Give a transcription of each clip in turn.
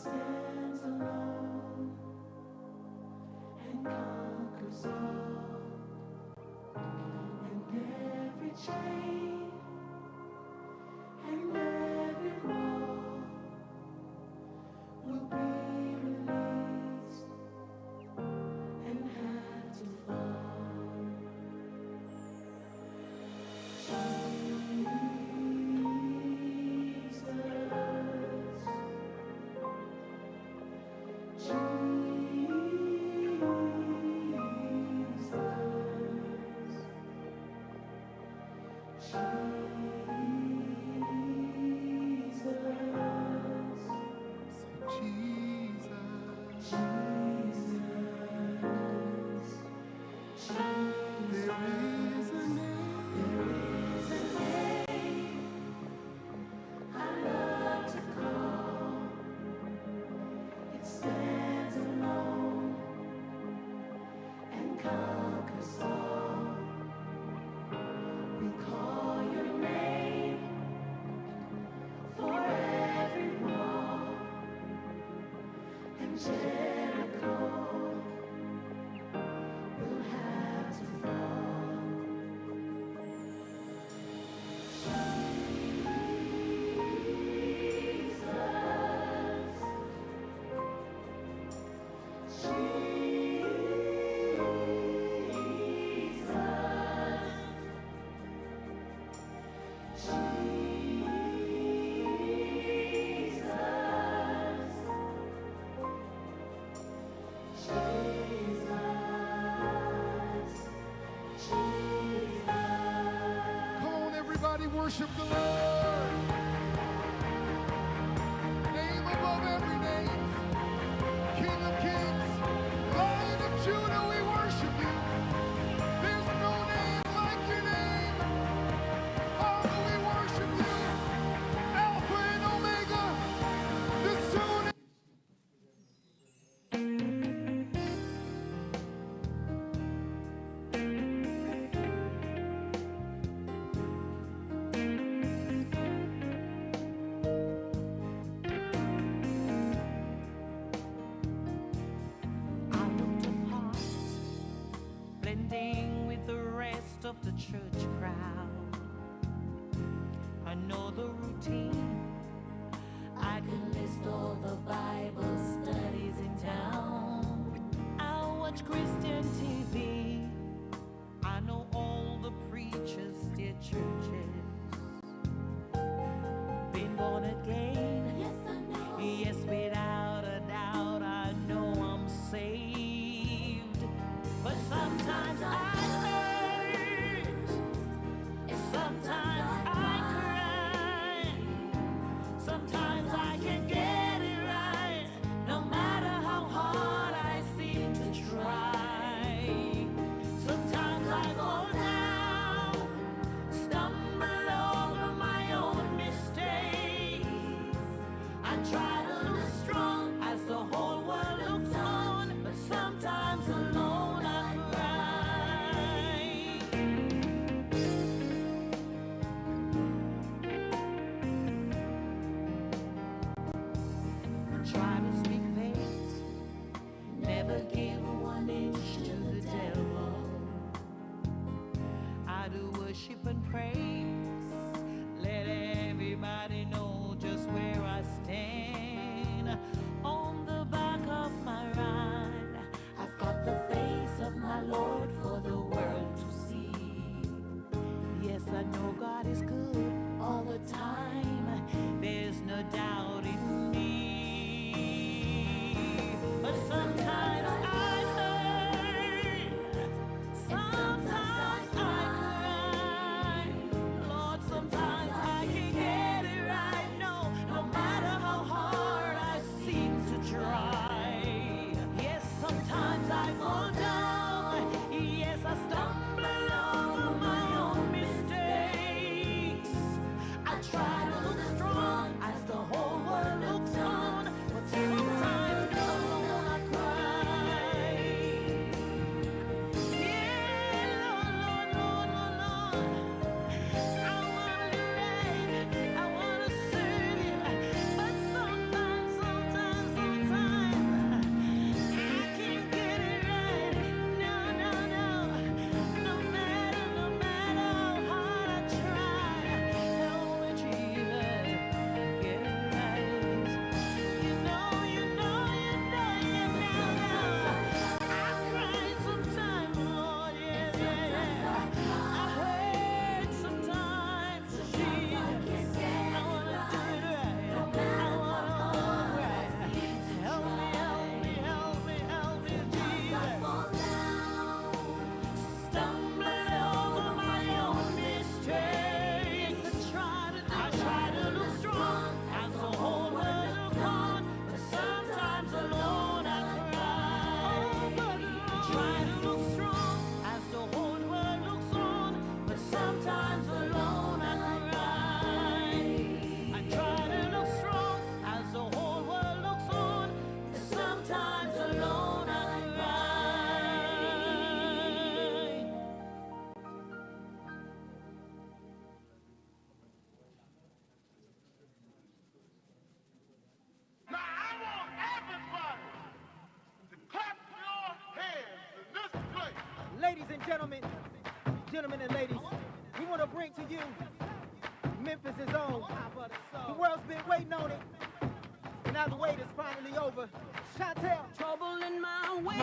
stands alone and conquers all, and every chain and every wall will be released and have to fall. Worship the Lord. Name above every name. King of kings, Lion of Judah, we worship you. There's no name like your name. Father, we worship you. Alpha and Omega, the soon. With the rest of the church crowd, I know the routine. I can list all the Bible studies in town. I watch Christian TV. I know all the preachers, their churches. Been born again. Yes, I know. Yes, without a doubt, I know I'm saved. But sometimes I hurt, sometimes I cry, sometimes I can't get it right, no matter how hard I seem to try. Sometimes I go down, stumble over my own mistakes. I try to look strong as the whole world looks on, but sometimes alone I try to speak faith, never give 1 inch to the devil. I do worship and praise, let everybody know just where I stand. On the back of my ride, I've got the face of my Lord for the world to see. Yes, I know God is good all the time, there's no doubt in me. Gentlemen and ladies, we want to bring to you Memphis' own. The world's been waiting on it, and now the wait is finally over. Chantel. Trouble in my way,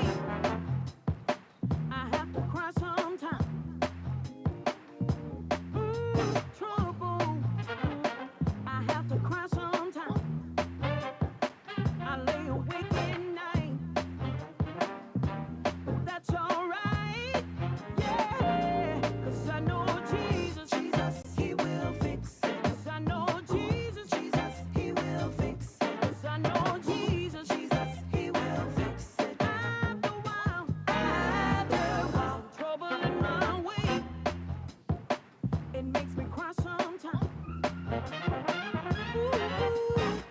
I have to cry sometimes. Trouble, I have to cry sometimes. I lay awake at night, but that's alright, yeah, 'cause I know Jesus, He will fix it. 'Cause I know Jesus, He will fix it. 'Cause I know Jesus, He will fix it. After a while, trouble in my way, it makes me cry sometimes.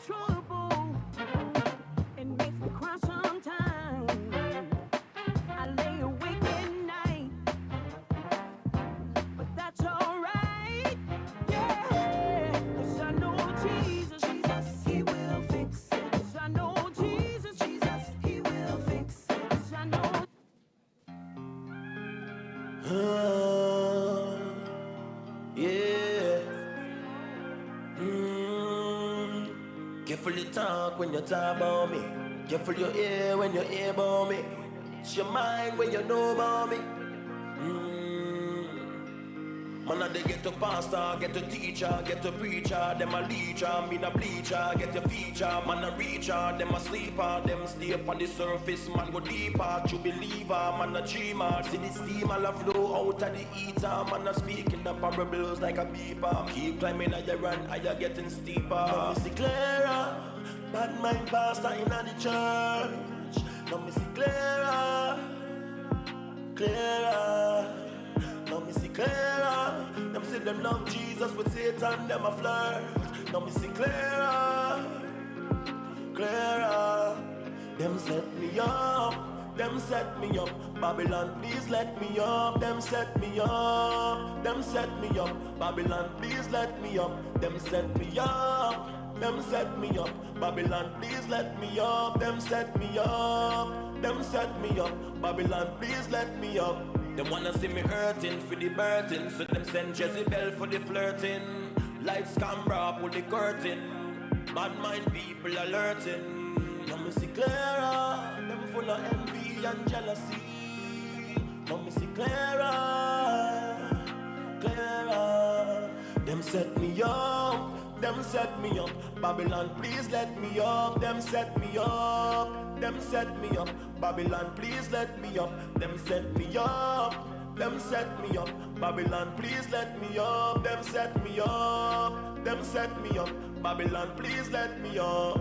Trouble, it makes me cry sometimes. I lay awake at night, but that's alright, yeah, 'cause I know Jesus, He will fix it. 'Cause I know Jesus, He will fix it. 'Cause I know. Yeah. Careful you talk when you talk about me. Careful your ear when you hear about me. It's your mind when you know about me. Man, they get to pastor, get to teacher, get to preacher. Them a leecher, me a bleacher. Get your feature, man a reacher. Them a sleeper, them stay up on the surface. Man go deeper, true believer, man a dreamer. See the steam all a flow out of the heater. Man a speaking the parables like a beeper. Keep climbing as you run, as you getting steeper. Now me see clearer, bad mind pastor in the church. Now me see clearer, clearer. Now me see clearer. Them say them love Jesus with Satan, them a flirt. Now me see clearer, clearer. Them set me up, them set me up. Babylon, please let me up. Them set me up, them set me up. Babylon, please let me up. Them set me up, them set me up. Babylon, please let me up. Them set me up, them set me up. Babylon, please let me up. Them wanna see me hurting for the burden, so them send Jezebel for the flirting. Lights camera, pull the curtain. Bad mind people alerting. Now me see clearer, them full of envy and jealousy. Now me see clearer, clearer. Them set me up, them set me up. Babylon, please let me up. Them set me up, them set me up. Babylon, please let me up. Them set me up, them set me up. Babylon, please let me up. Them set me up, them set me up. Babylon, please let me up.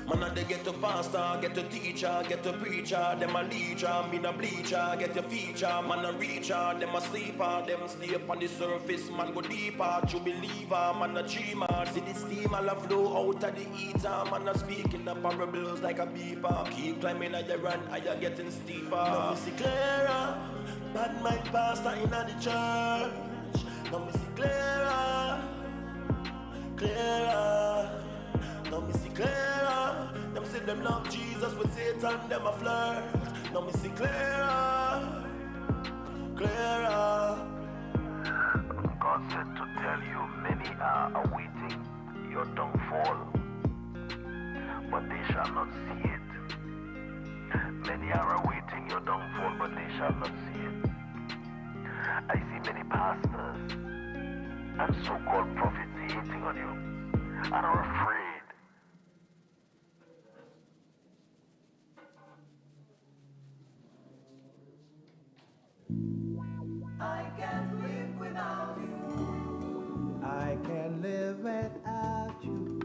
Man, they get to pastor, get to teacher, get to preacher. Them a leecher, me a bleacher. Get your feature, man a reacher. Them a sleeper, them stay up on the surface. Man go deeper, true believer, man a dreamer. See the steam all a flow out of the heater. Man a speaking the parables like a beeper. Keep climbing as you run, as you getting steeper. Now me see clearer, bad mind pastor in the church. Now me see clearer, clearer. Now me see clearer. Them say them love Jesus with Satan, them a flirt. Now me see clearer, clearer. God said to tell you, many are awaiting your downfall, but they shall not see it. Many are awaiting your downfall, but they shall not see it. I see many pastors and so-called prophets hating on you and are afraid. I can't live without you. I can't live without you.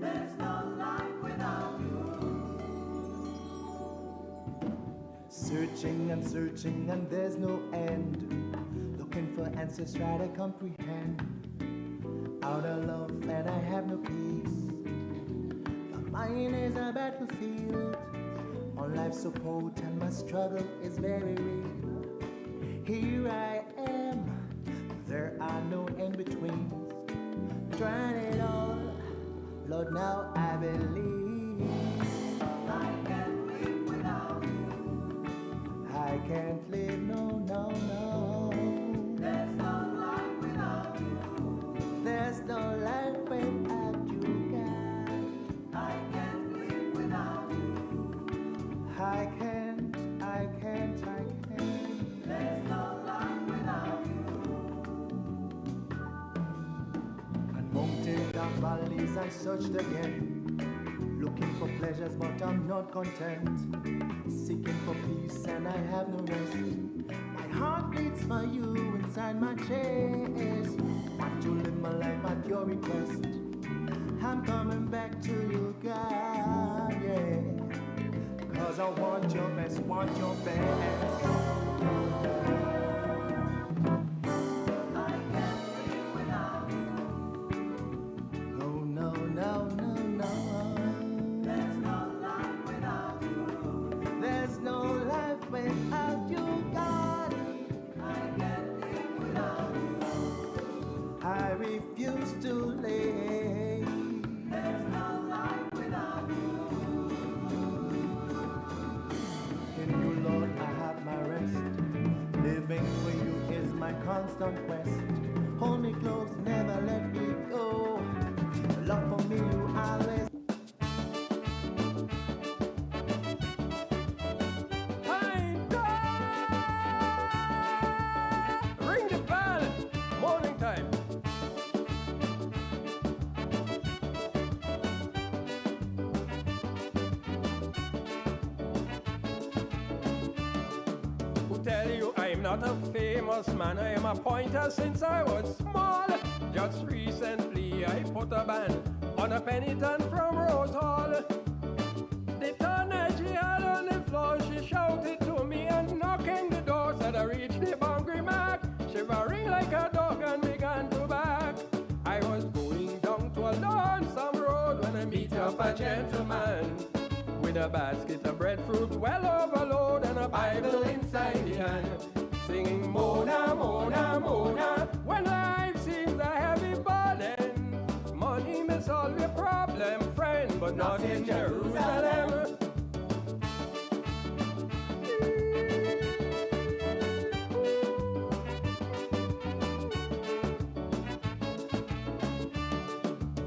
There's no life without you. Searching and there's no end. Looking for answers, try to comprehend. Out of love and I have no peace. My mind is a battlefield. On life's support and my struggle is very real. Here I am, there are no in-betweens. Trying it all, Lord, now I believe. I can't live without you. I can't live, no, no, no. I searched again, looking for pleasures, but I'm not content. Seeking for peace, and I have no rest. My heart beats for you inside my chest. Want to live my life at your request. I'm coming back to you, God, yeah. Cause I want your best, want your best. I can't live without you. No, no, no, no, no. There's no life without you. There's no life without you, God. I can't live without you. I refuse to live. There's no life without you. In you, Lord, I have my rest. Living for you is my constant quest. Hold me close, never let me go. Love for me, you always. Ring the bell. Morning time. Who tell you I'm not a famous man? I am a pointer since I was small. Just recently I put a band on a penitent from Rose Hall. The tonnage she had on the floor, she shouted to me and knocking the door said I reached the boundary mark, shivering like a dog and began to bark. I was going down to a lonesome road when I meet up a gentleman with a basket of breadfruit well overload and a Bible inside the hand, singing Mona, Mona, Mona. When life seems a heavy burden, money may solve your problem, friend, but not in Jerusalem.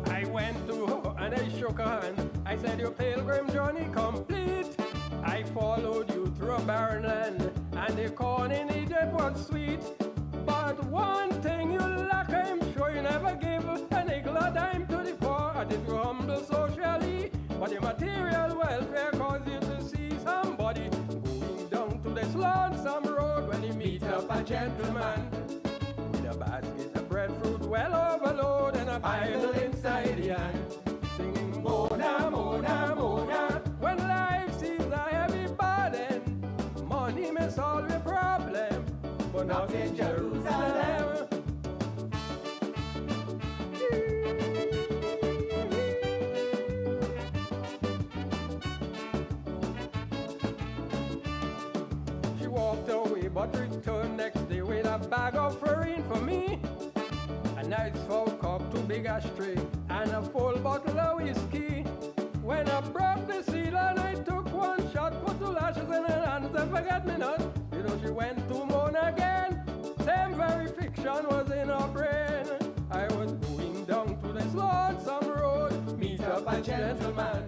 I went to her and I shook her hand. I said, your pilgrim journey complete. I followed you through a barren land, and the corn in Egypt was sweet. But one thing you lack, I'm sure you never gave a nickel or dime to the poor. I did you humble socially, but your material welfare caused you to see somebody going down to this lonesome road when you meet up a gentleman with a basket of breadfruit well overload and a Bible inside the hand, singing Mona, Mona, Mona. When life seems a heavy burden, money may solve your problem, but not in Jerusalem. She walked away but returned next day with a bag of farine for me, a nice full cup, 2 big ashtray, and a full bottle of whiskey. When I broke the seal and I took one shot, put 2 lashes in her hands and forget me not. You know she went to moan again. Same very fiction was in her brain. I was going down to this lonesome road, meet up a gentleman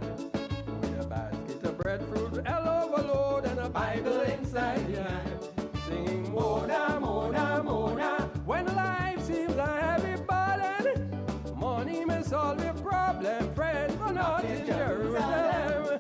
with a basket of breadfruit, hell overload, and a Bible inside the hand, singing Mona, Mona, Mona. When life seems a heavy burden, money may solve your problem, friend, but not in Jerusalem.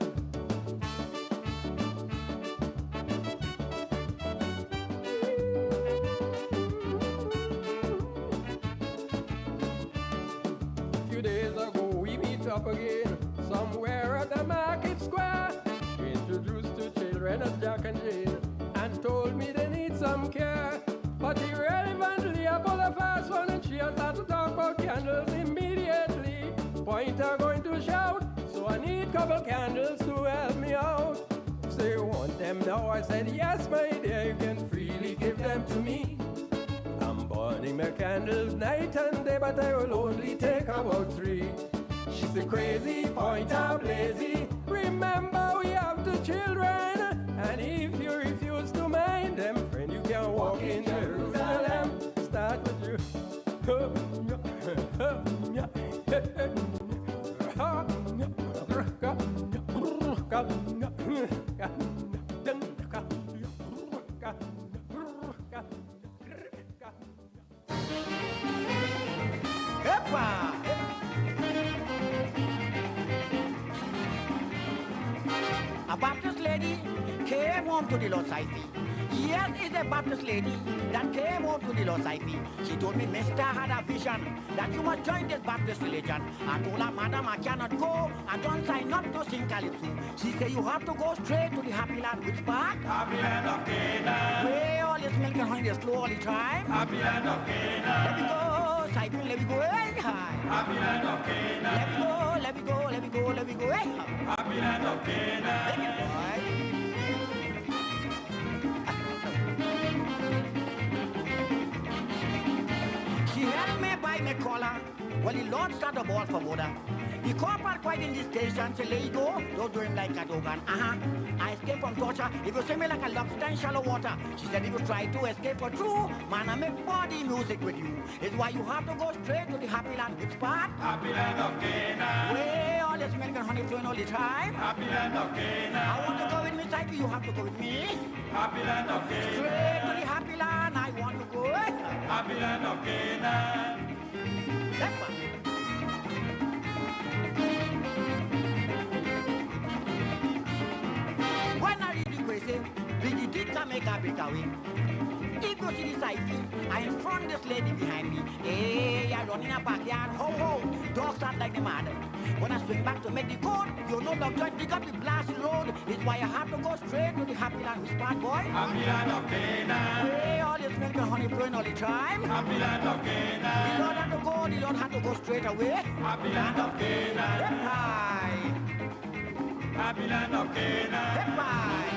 A few days ago we meet up again somewhere at the market square. She introduced 2 children as Jack and Jane and told me they need some care. But irrelevantly I pulled a fast one and she has had to talk about candles immediately. Pointer going to shout, so I need couple candles to help me out. So you want them now? I said yes my dear, you can freely give them to me. I'm burning my candles night and day, but I will only take about 3. She's a crazy pointer blazy. Remember we have 2 children, and if you refuse to mind them, friend, you can walk in Jerusalem. Start with you. A Baptist lady came home to the Lord's Ivy. Yes, it's a Baptist lady that came home to the Lord's Ivy. She told me, Mister had a vision that you must join this Baptist religion. I told her, Madam, I cannot go. I don't sign up to sing calypso. She said, you have to go straight to the happy land. Which part? Happy land of Canaan. Where all this milk and honey is flow all the time. Happy land of Canaan. Let me go, Cyprus, let me go, hey, high. Happy land of Canaan. Let me go, let me go, let me go, let me go, hey, high. Happy land of Canaan. Let me go, She held me by my collar. Well, the Lord started the ball for Buddha. The corporal quite in the station said, let you go, don't do him like a dog. I escaped from torture. If you see me like a lobster in shallow water, she said, if you try to escape for true, man, I make body music with you. It's why you have to go straight to the happy land. Which part? Happy land of Canaan. Where all this milk and honey flowing all the time. Happy land of Canaan. I want to go with me, Psyche, you have to go with me. Happy land of Canaan. Straight to the happy land, I want to go. Happy land of Canaan. That one. When I read the question, Biggie did come make a breakaway. He goes to the side, I in front this lady behind me. Hey, I run in a backyard, ho ho, dogs start like the mad. When I swing back to make the code, you know the joint dig up the blasted road. It's why I have to go straight to the happy land with smart boy. Happy land of Canaan. Hey, all this milk and honey flowing all the time. Happy land of The Canaan. Lord had to go, the Lord had to go straight away. Happy land of Canaan. Hip high, Happy land of Canaan. hip high.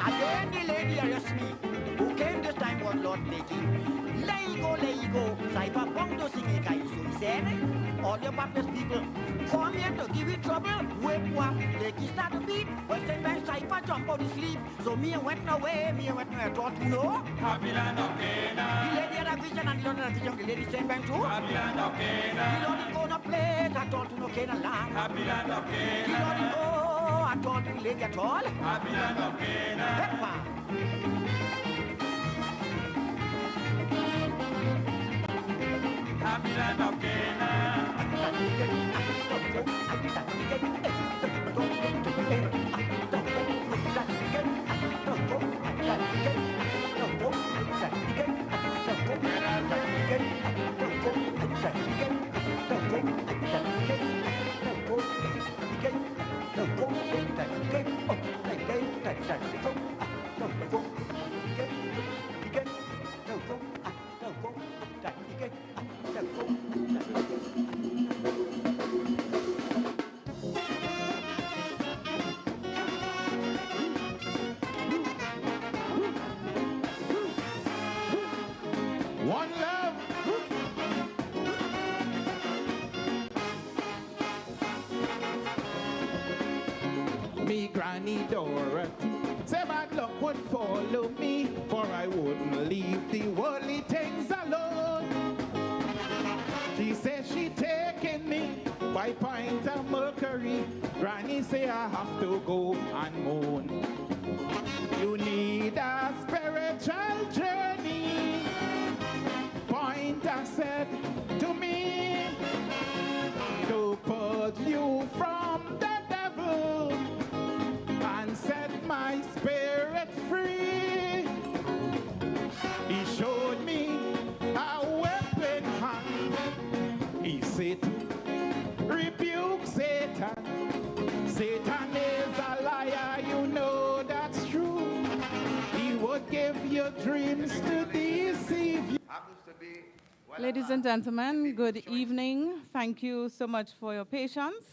Again the lady arrested me. Who came this time was Lord Blakey. Let you go. Saipa Bongo singing guy. So he said, all your Baptist people, come here to give you trouble. Wake up. Blakey start to beat. Well, sometimes Saipa jump out of sleep. So me went away. I thought, you know. Happy land of The Canaan. lady had a vision and the Lord had a vision. The lady sent back too. Happy land of The Canaan. Lord is gonna play. I thought, you know, Canaan land. Happy land of The Lord Canaan. is go. I thought, the lady at all. Happy land of Canaan. Pepper. Happy land of Canaan. One love. Me granny Dorothy say bad luck would follow me, for I wouldn't leave the worldly things alone. She says she taking me by pint of mercury. Granny say I have to go and moan. You need a spiritual journey. Pointer said to me, to purge you from the devil and set my spirit free. He showed me a weapon hand. He said, rebuke Satan. Satan is a liar, you know that's true. He would give you dreams to deceive you. Ladies and gentlemen, good evening. Thank you so much for your patience.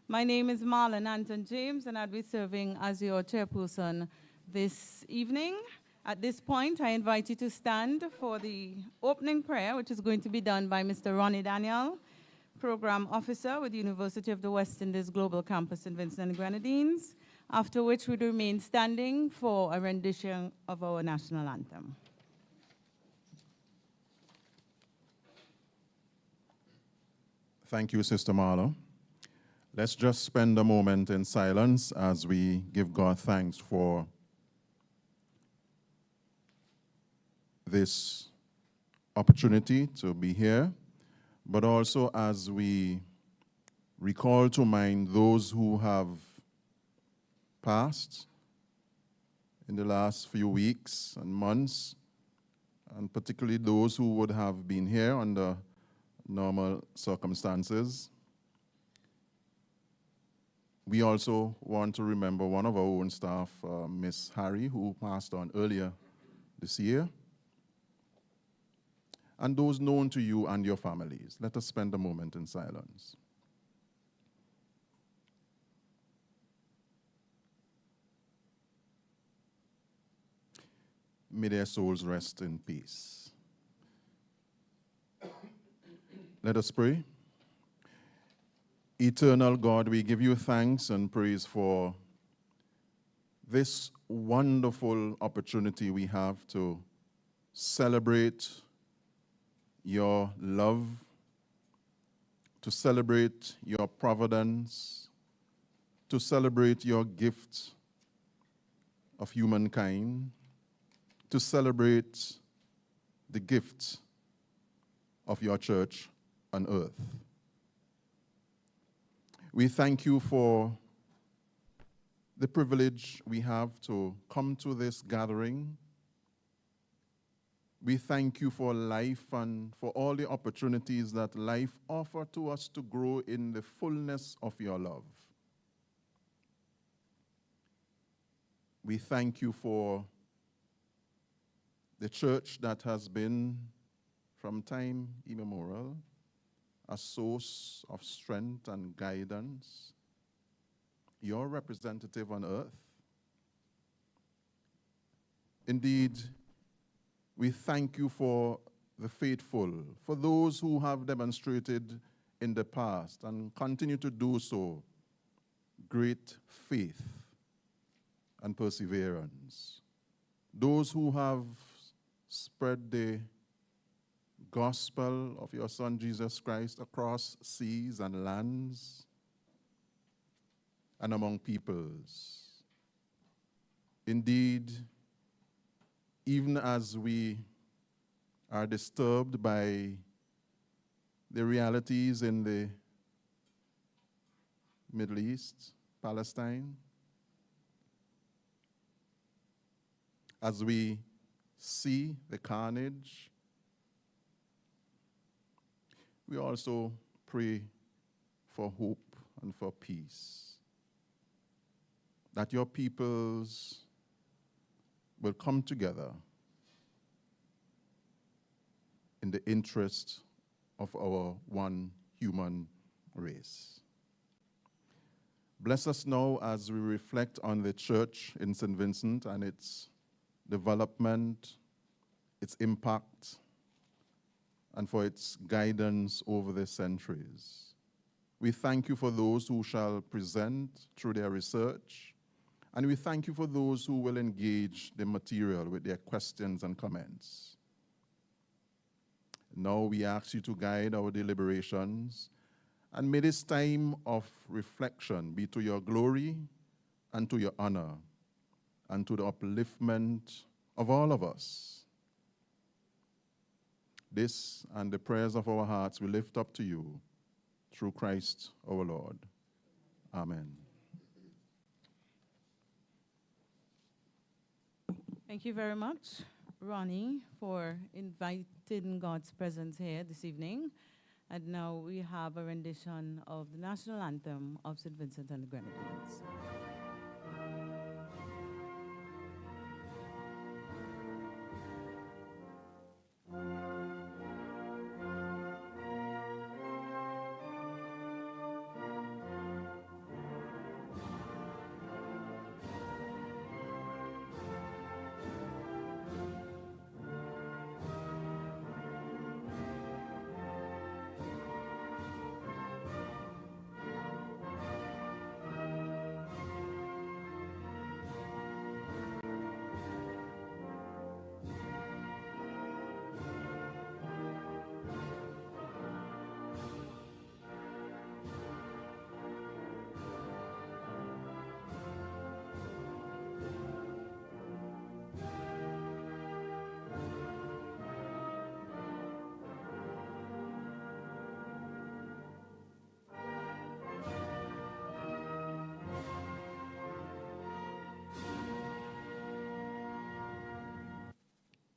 My name is Marlon Anton James, and I'll be serving as your chairperson this evening. At this point, I invite you to stand for the opening prayer, which is going to be done by Mr. Ronnie Daniel, Program Officer with the University of the West Indies Global Campus in Vincent and Grenadines, after which we remain standing for a rendition of our national anthem. Thank you, Sister Marla. Let's just spend a moment in silence as we give God thanks for this opportunity to be here but also as we recall to mind those who have passed in the last few weeks and months, and particularly those who would have been here under normal circumstances. We also want to remember one of our own staff, Miss Harry, who passed on earlier this year, and those known to you and your families. Let us spend a moment in silence. May their souls rest in peace. Let us pray. Eternal God, we give you thanks and praise for this wonderful opportunity we have to celebrate your love, to celebrate your providence, to celebrate your gift of humankind, to celebrate the gift of your church on earth. We thank you for the privilege we have to come to this gathering. We thank you for life and for all the opportunities that life offers to us to grow in the fullness of your love. We thank you for the church that has been, from time immemorial, a source of strength and guidance, your representative on earth. Indeed, we thank you for the faithful, for those who have demonstrated in the past and continue to do so great faith and perseverance. Those who have spread the gospel of your Son, Jesus Christ, across seas and lands and among peoples. Indeed, even as we are disturbed by the realities in the Middle East, Palestine, as we see the carnage, we also pray for hope and for peace, that your peoples will come together in the interest of our one human race. Bless us now as we reflect on the church in St. Vincent and its development, its impact, and for its guidance over the centuries. We thank you for those who shall present through their research, and we thank you for those who will engage the material with their questions and comments. Now we ask you to guide our deliberations, and may this time of reflection be to your glory and to your honor and to the upliftment of all of us. This and the prayers of our hearts we lift up to you through Christ our Lord. Amen. Thank you very much, Ronnie, for inviting God's presence here this evening. And now we have a rendition of the national anthem of St. Vincent and the Grenadines.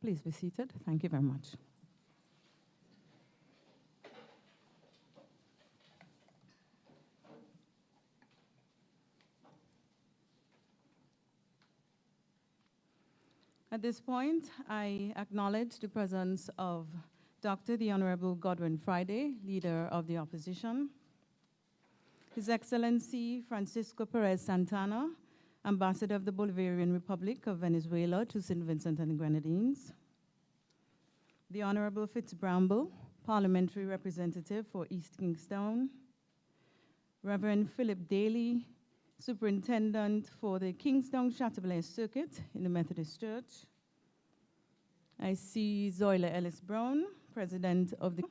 Please be seated. Thank you very much. At this point, I acknowledge the presence of Dr. the Honorable Godwin Friday, Leader of the Opposition, His Excellency Francisco Perez Santana, Ambassador of the Bolivarian Republic of Venezuela to St. Vincent and the Grenadines, the Honorable Fitz Bramble, Parliamentary Representative for East Kingstown, Reverend Philip Daly, Superintendent for the Kingstown Chateaubelair Circuit in the Methodist Church. I see Zoila Ellis-Brown, President of the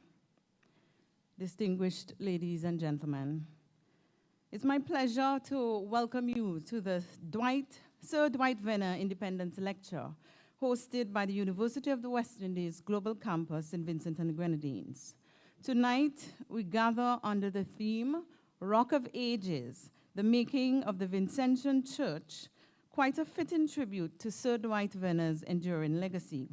distinguished ladies and gentlemen. It's my pleasure to welcome you to the Sir Dwight Venner Independence Lecture, hosted by the University of the West Indies Global Campus in Vincent and the Grenadines. Tonight, we gather under the theme, Rock of Ages, the making of the Vincentian Church, quite a fitting tribute to Sir Dwight Venner's enduring legacy.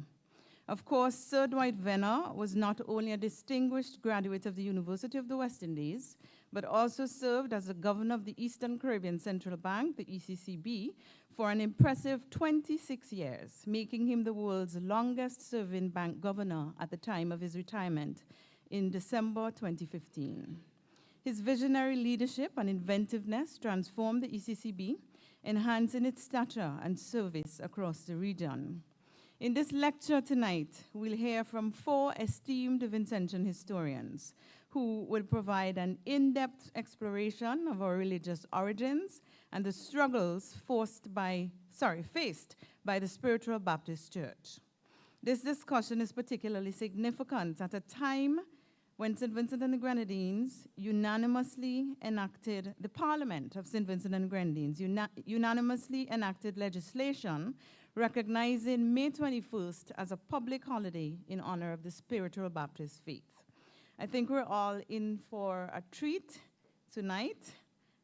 Of course, Sir Dwight Venner was not only a distinguished graduate of the University of the West Indies, but also served as the governor of the Eastern Caribbean Central Bank, the ECCB, for an impressive 26 years, making him the world's longest-serving bank governor at the time of his retirement in December 2015. His visionary leadership and inventiveness transformed the ECCB, enhancing its stature and service across the region. In this lecture tonight, we'll hear from 4 esteemed Vincentian historians who will provide an in-depth exploration of our religious origins and the struggles faced by the Spiritual Baptist Church. This discussion is particularly significant at a time when St. Vincent and the Grenadines unanimously enacted, the Parliament of St. Vincent and the Grenadines unanimously enacted legislation recognizing May 21st as a public holiday in honor of the Spiritual Baptist faith. I think we're all in for a treat tonight,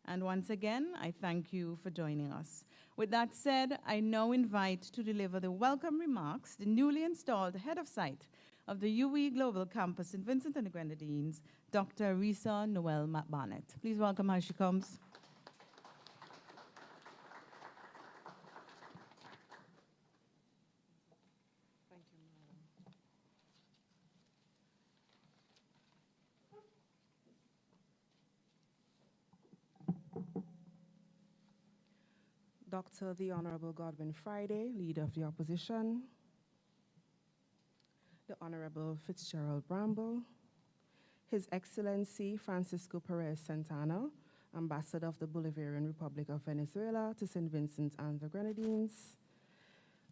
and once again, I thank you for joining us. With that said, I now invite to deliver the welcome remarks the newly installed head of site of the UE Global Campus in Vincent and the Grenadines, Dr. Risa Noel Barnett. Please welcome her as she comes. Dr. the Honorable Godwin Friday, Leader of the Opposition, the Honorable Fitzgerald Bramble, His Excellency Francisco Perez Santana, Ambassador of the Bolivarian Republic of Venezuela to St. Vincent and the Grenadines,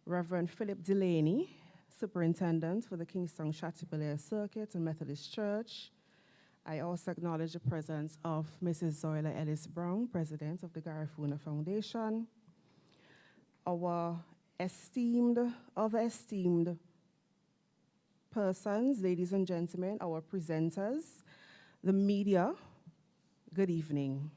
Reverend Philip Delaney, Superintendent for the Kingstown Chateaubelair Circuit and Methodist Church. I also acknowledge the presence of Mrs. Zoila Ellis-Brown, President of the Garifuna Foundation, our other esteemed persons, ladies and gentlemen, our presenters, the media, good evening.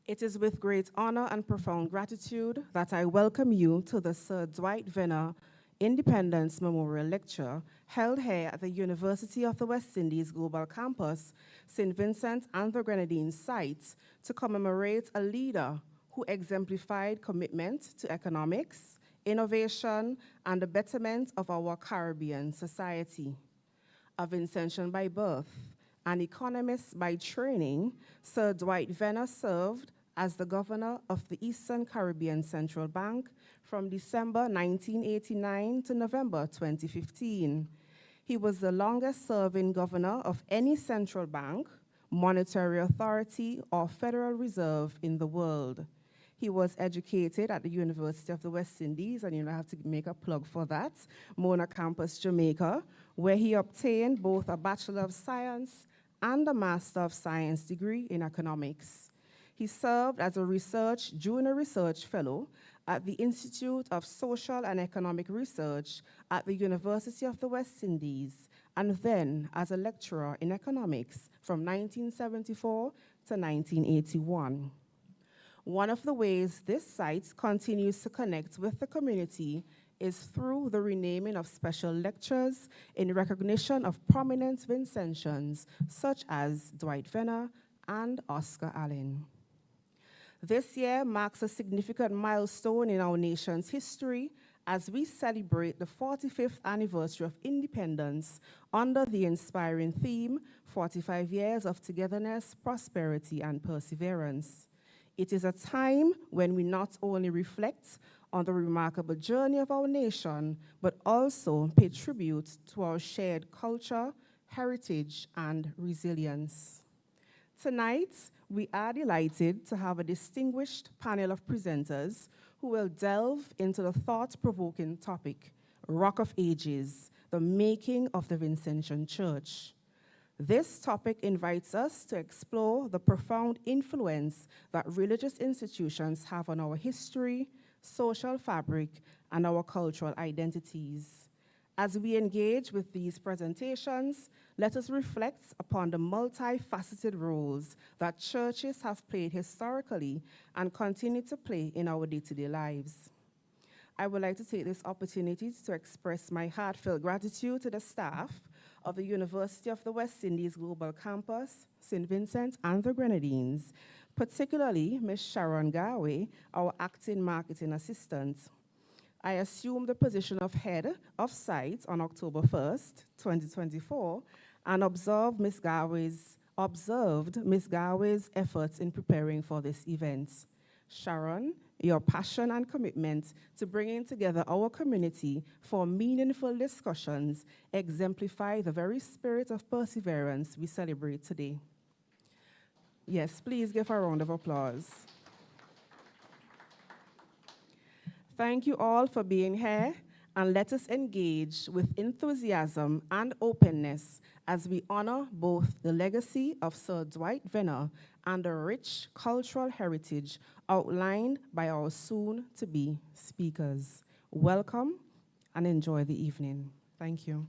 It is with great honor and profound gratitude that I welcome you to the Sir Dwight Venner Independence Memorial Lecture held here at the University of the West Indies Global Campus, St. Vincent and the Grenadines site to commemorate a leader who exemplified commitment to economics, innovation, and the betterment of our Caribbean society. A Vincentian by birth, an economist by training, Sir Dwight Venner served as the governor of the Eastern Caribbean Central Bank from December 1989 to November 2015. He was the longest-serving governor of any central bank, monetary authority, or Federal Reserve in the world. He was educated at the University of the West Indies, and I have to make a plug for that, Mona Campus, Jamaica, where he obtained both a Bachelor of Science and a Master of Science degree in economics. He served as a junior research fellow at the Institute of Social and Economic Research at the University of the West Indies, and then as a lecturer in economics from 1974 to 1981. One of the ways this site continues to connect with the community is through the renaming of special lectures in recognition of prominent Vincentians such as Dwight Venner and Oscar Allen. This year marks a significant milestone in our nation's history as we celebrate the 45th anniversary of independence under the inspiring theme, 45 Years of Togetherness, Prosperity, and Perseverance. It is a time when we not only reflect on the remarkable journey of our nation, but also pay tribute to our shared culture, heritage, and resilience. Tonight, we are delighted to have a distinguished panel of presenters who will delve into the thought-provoking topic, Rock of Ages, the making of the Vincentian Church. This topic invites us to explore the profound influence that religious institutions have on our history, social fabric, and our cultural identities. As we engage with these presentations, let us reflect upon the multifaceted roles that churches have played historically and continue to play in our day-to-day lives. I would like to take this opportunity to express my heartfelt gratitude to the staff of the University of the West Indies Global Campus, St. Vincent and the Grenadines, particularly Ms. Sharon Garway, our acting marketing assistant. I assumed the position of head of site on October 1st, 2024, and observed Ms. Garway's efforts in preparing for this event. Sharon, your passion and commitment to bringing together our community for meaningful discussions exemplify the very spirit of perseverance we celebrate today. Yes, please give a round of applause. Thank you all for being here, and let us engage with enthusiasm and openness as we honor both the legacy of Sir Dwight Venner and the rich cultural heritage outlined by our soon-to-be speakers. Welcome and enjoy the evening. Thank you.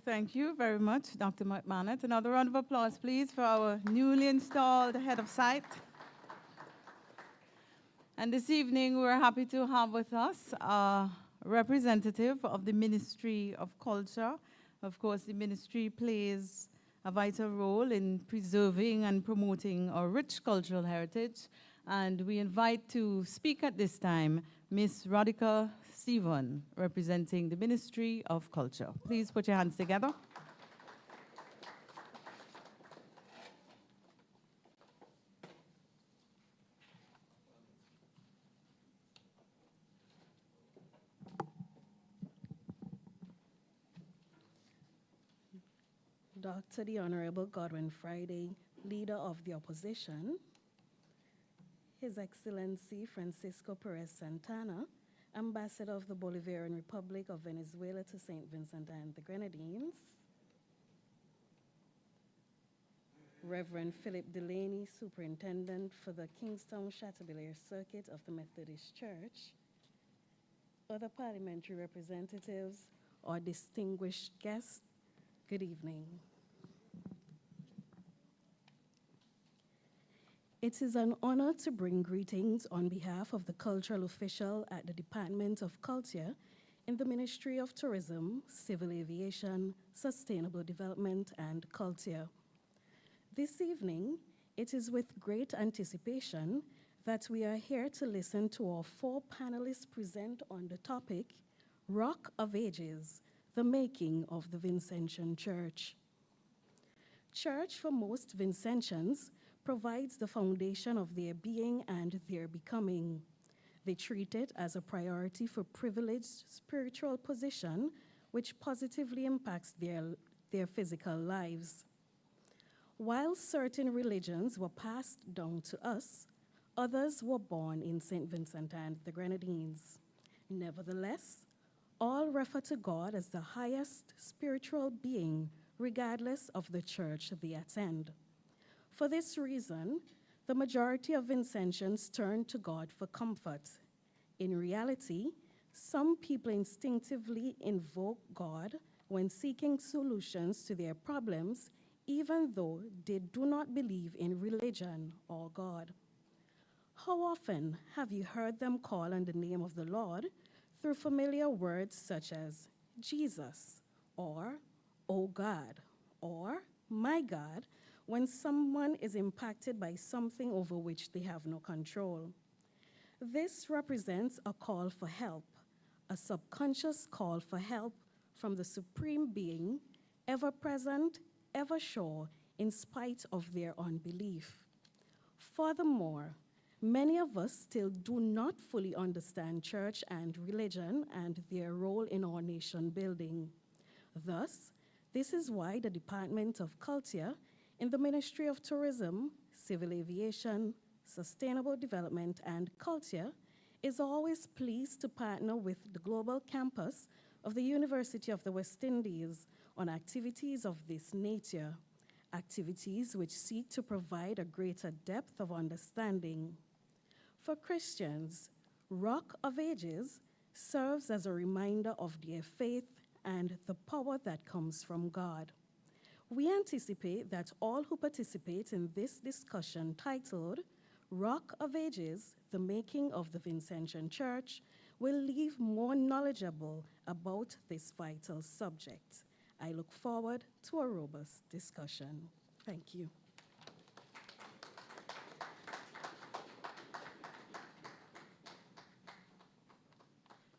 Thank you very much, Dr. McManus. Another round of applause, please, for our newly installed head of site. And this evening, we're happy to have with us a representative of the Ministry of Culture. Of course, the ministry plays a vital role in preserving and promoting our rich cultural heritage. And we invite to speak at this time Ms. Radhika Stephen, representing the Ministry of Culture. Please put your hands together. Dr. the Honorable Godwin Friday, Leader of the Opposition, His Excellency Francisco Perez Santana, Ambassador of the Bolivarian Republic of Venezuela to St. Vincent and the Grenadines, Reverend Philip Delaney, Superintendent for the Kingstown Chateaubelair Circuit of the Methodist Church, other parliamentary representatives, or distinguished guests, good evening. It is an honor to bring greetings on behalf of the cultural official at the Department of Culture in the Ministry of Tourism, Civil Aviation, Sustainable Development, and Culture. This evening, it is with great anticipation that we are here to listen to our four panelists present on the topic, Rock of Ages, the making of the Vincentian Church. Church, for most Vincentians, provides the foundation of their being and their becoming. They treat it as a priority for privileged spiritual position, which positively impacts their physical lives. While certain religions were passed down to us, others were born in St. Vincent and the Grenadines. Nevertheless, all refer to God as the highest spiritual being, regardless of the church they attend. For this reason, the majority of Vincentians turn to God for comfort. In reality, Some people instinctively invoke God when seeking solutions to their problems, even though they do not believe in religion or God. How often have you heard them call on the name of the Lord through familiar words such as Jesus, or oh God, or my God, when someone is impacted by something over which they have no control? This represents a call for help, a subconscious call for help from the Supreme Being, ever present, ever sure, in spite of their unbelief. Furthermore, many of us still do not fully understand church and religion and their role in our nation building. Thus, this is why the Department of Culture in the Ministry of Tourism, Civil Aviation, Sustainable Development, and Culture is always pleased to partner with the global campus of the University of the West Indies on activities of this nature, activities which seek to provide a greater depth of understanding. For Christians, Rock of Ages serves as a reminder of their faith and the power that comes from God. We anticipate that all who participate in this discussion titled Rock of Ages, the Making of the Vincentian Church, will leave more knowledgeable about this vital subject. I look forward to a robust discussion. Thank you.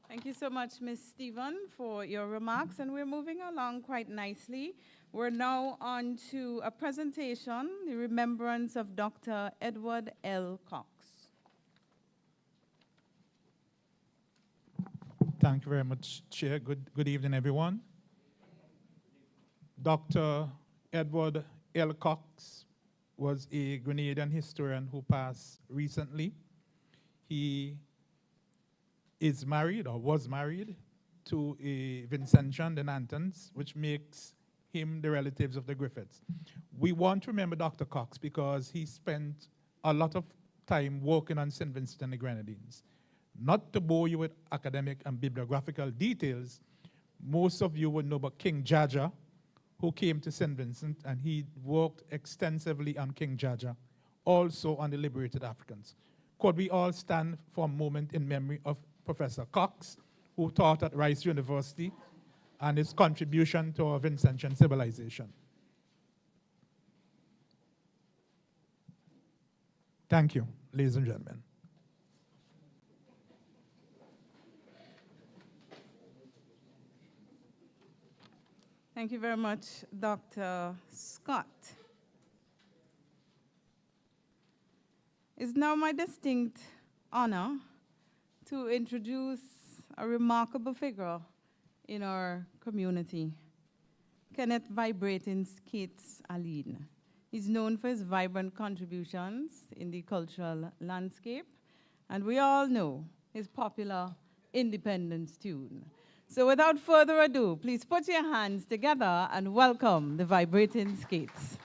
Thank you so much, Ms. Stephen, for your remarks, and we're moving along quite nicely. We're now on to a presentation, the remembrance of Dr. Edward L. Cox. Thank you very much, Chair. Good evening, everyone. Dr. Edward L. Cox was a Grenadian historian who passed recently. He is married, or was married, to a Vincentian, the Nantons, which makes him the relatives of the Griffiths. We want to remember Dr. Cox because he spent a lot of time working on St. Vincent and the Grenadines. Not to bore you with academic and bibliographical details, most of you would know about King Jaja, who came to St. Vincent, and he worked extensively on King Jaja, also on the liberated Africans. Could we all stand for a moment in memory of Professor Cox, who taught at Rice University, and his contribution to our Vincentian civilization. Thank you, ladies and gentlemen. Thank you very much, Dr. Scott. It's now my distinct honor to introduce a remarkable figure in our community, Kenneth Vibrating Skates Aline. He's known for his vibrant contributions in the cultural landscape, and we all know his popular independence tune. So without further ado, please put your hands together and welcome the Vibrating Skates.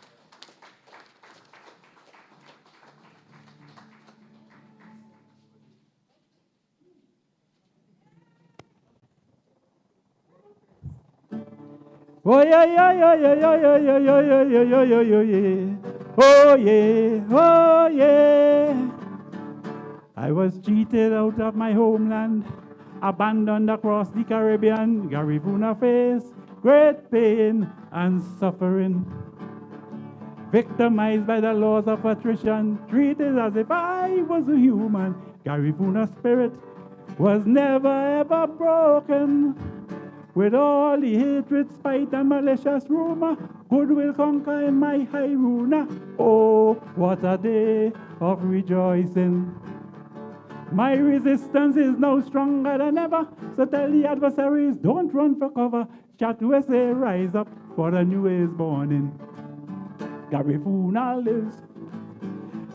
Oh yeah, yeah, yeah, yeah, yeah, yeah, yeah, yeah, yeah, yeah, yeah, yeah, yeah. Oh yeah, oh yeah. I was cheated out of my homeland, abandoned across the Caribbean. Garifuna faced great pain and suffering. Victimized by the laws of attrition, treated as if I was a human. Garifuna's spirit was never ever broken. With all the hatred, spite, and malicious rumor, good will conquer in my high runa. Oh, what a day of rejoicing. My resistance is now stronger than ever, so tell the adversaries, don't run for cover. Chat USA, rise up, for the new is morning. Garifuna lives,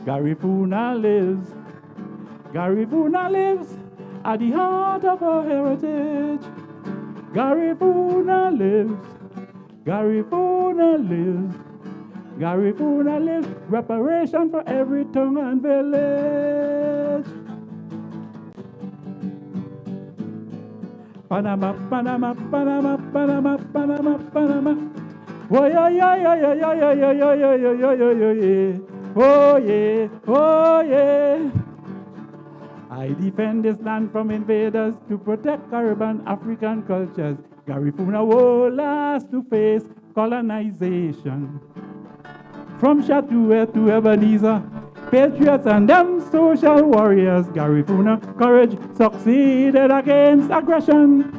Garifuna lives, Garifuna lives at the heart of our heritage. Garifuna lives, Garifuna lives, Garifuna lives, reparation for every tongue and village. Panama, Panama, Panama, Panama, Panama, Panama. Oh yeah, yeah, yeah, yeah, yeah, yeah, yeah, yeah, yeah, yeah, yeah, yeah, yeah, yeah. Oh yeah, oh yeah. I defend this land from invaders to protect Caribbean African cultures. Garifuna will last to face colonization. From Chateauet to Ebenezer, patriots and them social warriors, Garifuna courage succeeded against aggression.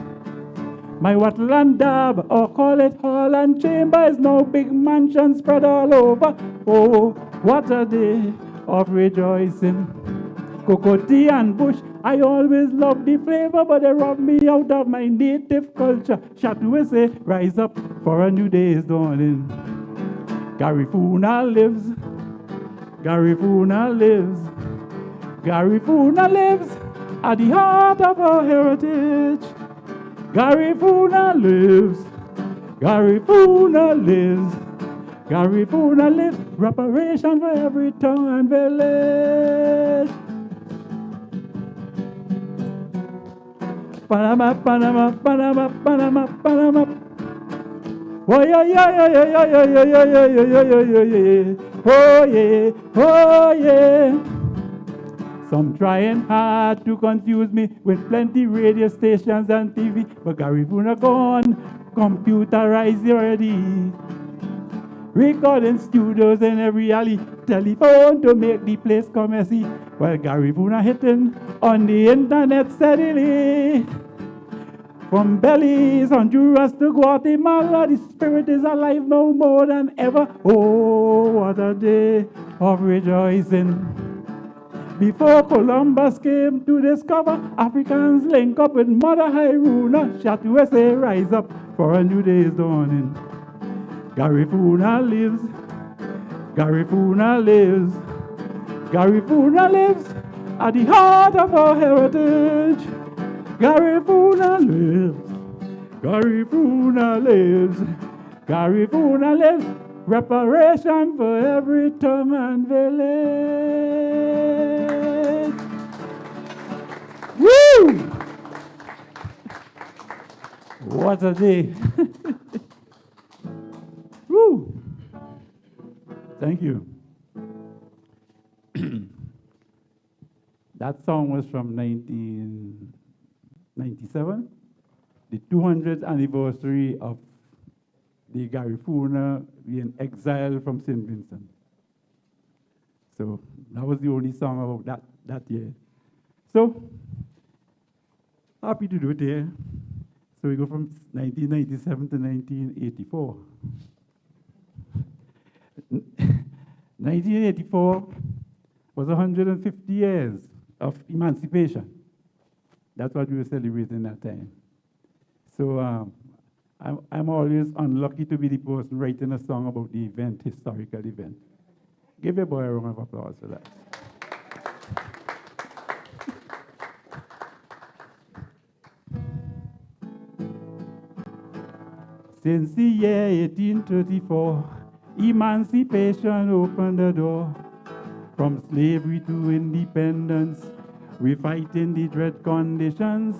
My wattle and dab, or call it hall and chamber, is no big mansion spread all over. Oh, what a day of rejoicing. Cocoa tea and bush, I always love the flavor, but they rob me out of my native culture. Chateauet say, rise up, for a new day is dawning. Garifuna lives, Garifuna lives, Garifuna lives at the heart of our heritage. Garifuna lives, Garifuna lives, Garifuna lives, reparation for every town and village. Panama, Panama, Panama, Panama, Panama. Oh yeah, yeah, yeah, yeah, yeah, yeah, yeah, yeah, yeah, yeah, yeah, yeah, yeah. Oh yeah, oh yeah. Some trying hard to confuse me with plenty radio stations and TV, but Garifuna gone, computerized already. Recording studios in every alley, telephone to make the place come see. While Garifuna hitting on the internet steadily. From Belize, Honduras to Guatemala, the spirit is alive no more than ever. Oh, what a day of rejoicing. Before Columbus came to discover, Africans link up with Mother Hiruna. Chateauet say, rise up, for a new day is dawning. Garifuna lives, Garifuna lives, Garifuna lives at the heart of our heritage. Garifuna lives, Garifuna lives, Garifuna lives, reparation for every tongue and village. Woo! What a day. Woo! Thank you. That song was from 1997, the 200th anniversary of the Garifuna being exiled from St. Vincent. So that was the only song about that year. So, happy to do it here. So we go from 1997 to 1984. 1984 was 150 years of emancipation. That's what we were celebrating that time. So I'm always unlucky to be the person writing a song about the event, historical event. Give your boy a round of applause for that. Since the year 1834, emancipation opened the door. From slavery to independence, we fight in the dread conditions.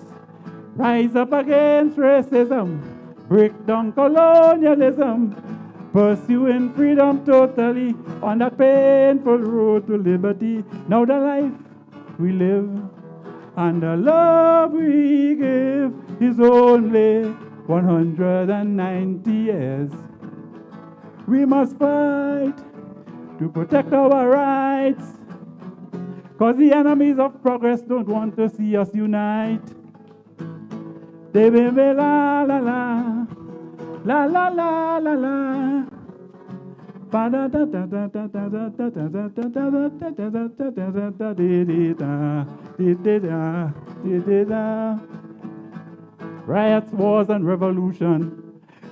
Rise up against racism, break down colonialism, pursuing freedom totally on that painful road to liberty. Now the life we live and the love we give is only 190 years. We must fight to protect our rights, cause the enemies of progress don't want to see us unite. They be la la la, la la la la la. Riots, wars, and revolution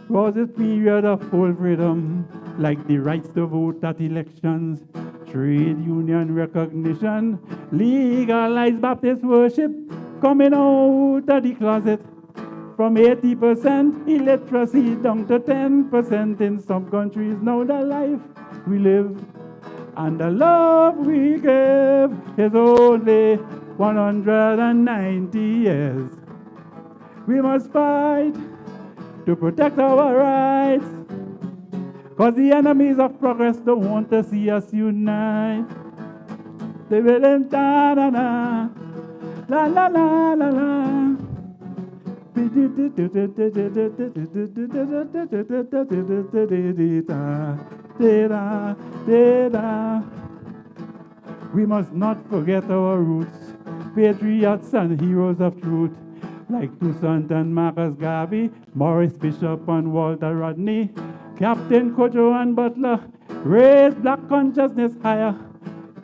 was a period of full freedom, like the rights to vote at elections, trade union recognition, legalized Baptist worship, coming out of the closet. From 80% illiteracy down to 10% in some countries. Now the life we live and the love we give is only 190 years. We must fight to protect our rights. Cause the enemies of progress don't want to see us unite. They will da na na la la la la la. We must not forget our roots, patriots and heroes of truth, like Toussaint and Marcus Garvey, Morris Bishop and Walter Rodney, Captain Kojo and Butler, raised black consciousness higher.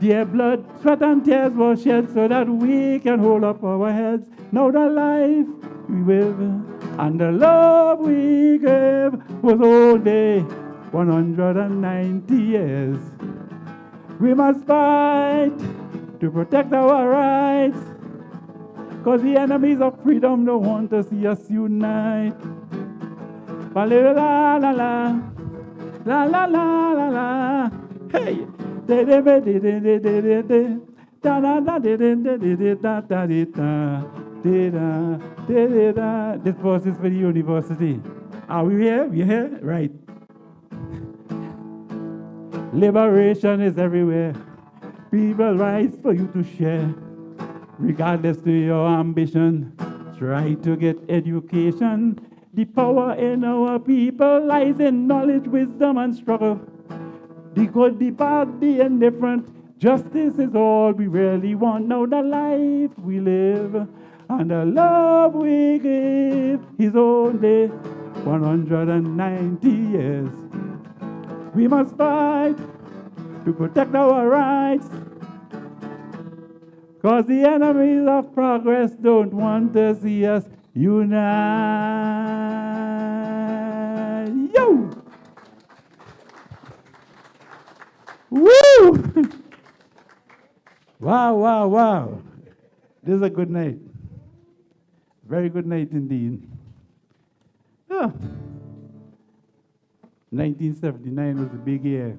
Their blood, sweat and tears were shed so that we can hold up our heads. Now the life we live and the love we give was only 190 years. We must fight to protect our rights, cause the enemies of freedom don't want to see us unite. La la la la, la la la la la, hey! This verse is for the university. Are we here? We here? Right. Liberation is everywhere. People rights for you to share. Regardless to your ambition, try to get education. The power in our people lies in knowledge, wisdom, and struggle. The good, the bad, the indifferent. Justice is all we really want. Now the life we live and the love we give is only 190 years. We must fight to protect our rights, cause the enemies of progress don't want to see us unite. Yo! Woo! Wow, wow, wow. This is a good night. Very good night indeed. 1979 was a big year.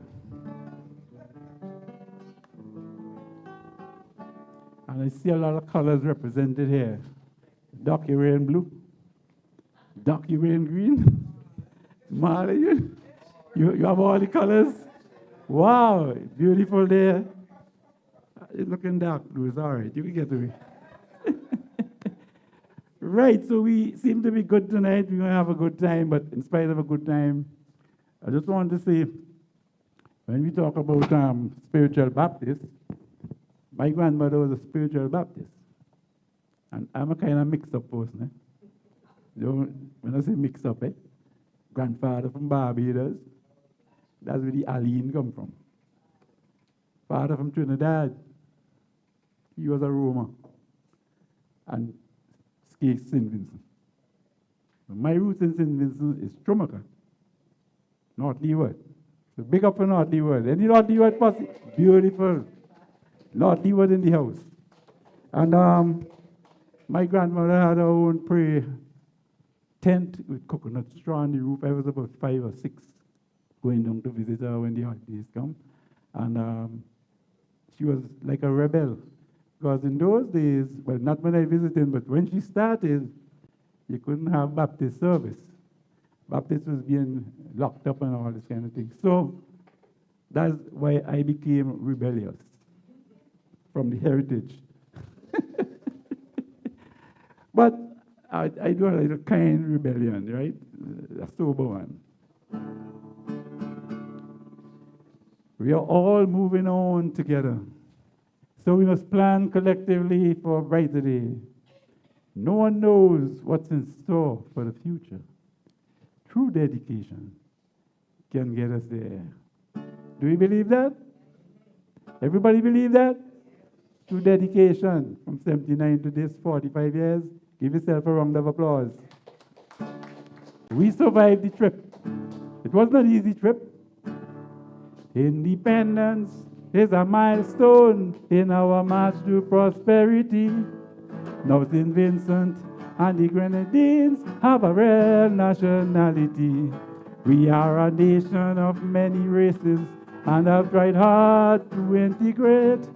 And I see a lot of colors represented here. Doc, you're wearing blue. Doc, you're wearing green. Marley, you have all the colors. Wow, beautiful there. It's looking dark blue, it's all right. You can get to it. Right, so we seem to be good tonight. We're going to have a good time, but in spite of a good time, I just want to say, when we talk about spiritual Baptist, my grandmother was a spiritual Baptist. And I'm a kind of mixed-up person. Eh? When I say mixed-up, grandfather from Barbados, that's where the Aline come from. Father from Trinidad, he was a Roma. And St. Vincent. My roots in St. Vincent is Trumaka, North Leeward. So big up for North Leeward. Any North Leeward posse? Beautiful. North Leeward in the house. And my grandmother had her own prayer tent with coconut straw on the roof. I was about 5 or 6 going down to visit her when the holidays come. And she was like a rebel. Because in those days, well, not when I visited, but when she started, you couldn't have Baptist service. Baptist was being locked up and all this kind of thing. So that's why I became rebellious from the heritage. But I do a little kind rebellion, right? A sober one. We are all moving on together. So we must plan collectively for a brighter day. No one knows what's in store for the future. True dedication can get us there. Do we believe that? Everybody believe that? True dedication from 79 to this, 45 years. Give yourself a round of applause. We survived the trip. It wasn't an easy trip. Independence is a milestone in our march to prosperity. Now St. Vincent and the Grenadines have a real nationality. We are a nation of many races and have tried hard to integrate.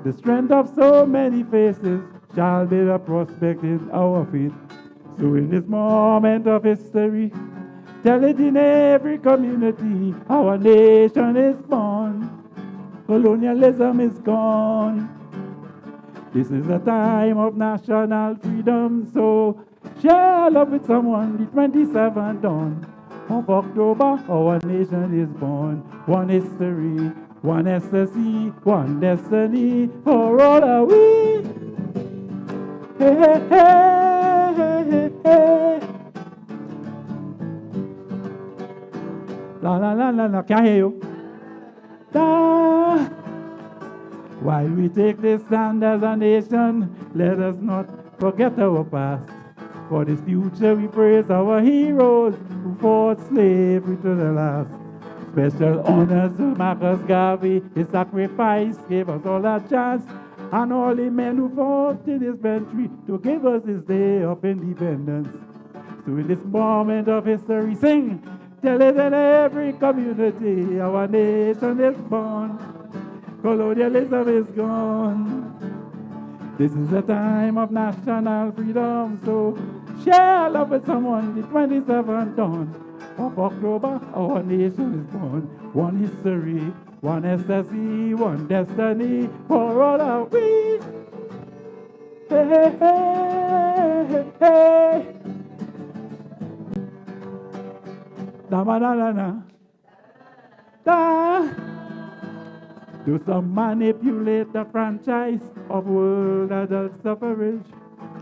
The strength of so many faces shall be the prospect in our faith. So in this moment of history, tell it in every community, our nation is born, colonialism is gone. This is a time of national freedom, so share love with someone the 27th dawn of October, our nation is born. One history, one ecstasy, one destiny for all are we. Hey, hey, hey, hey, hey, hey. La la la la la, can't hear you. Da. While we take this stand as a nation, let us not forget our past. For this future we praise our heroes who fought slavery to the last. Special honors to Marcus Garvey, his sacrifice gave us all a chance. And all the men who fought in this country to give us this day of independence. So in this moment of history, sing, tell it in every community, our nation is born, colonialism is gone. This is a time of national freedom, so share love with someone the 27th dawn of October, our nation is born. One history, one ecstasy, one destiny, for all are we. Hey, hey, hey, hey, hey. Da ba da da da. Da. Do some manipulate the franchise of world adult suffrage?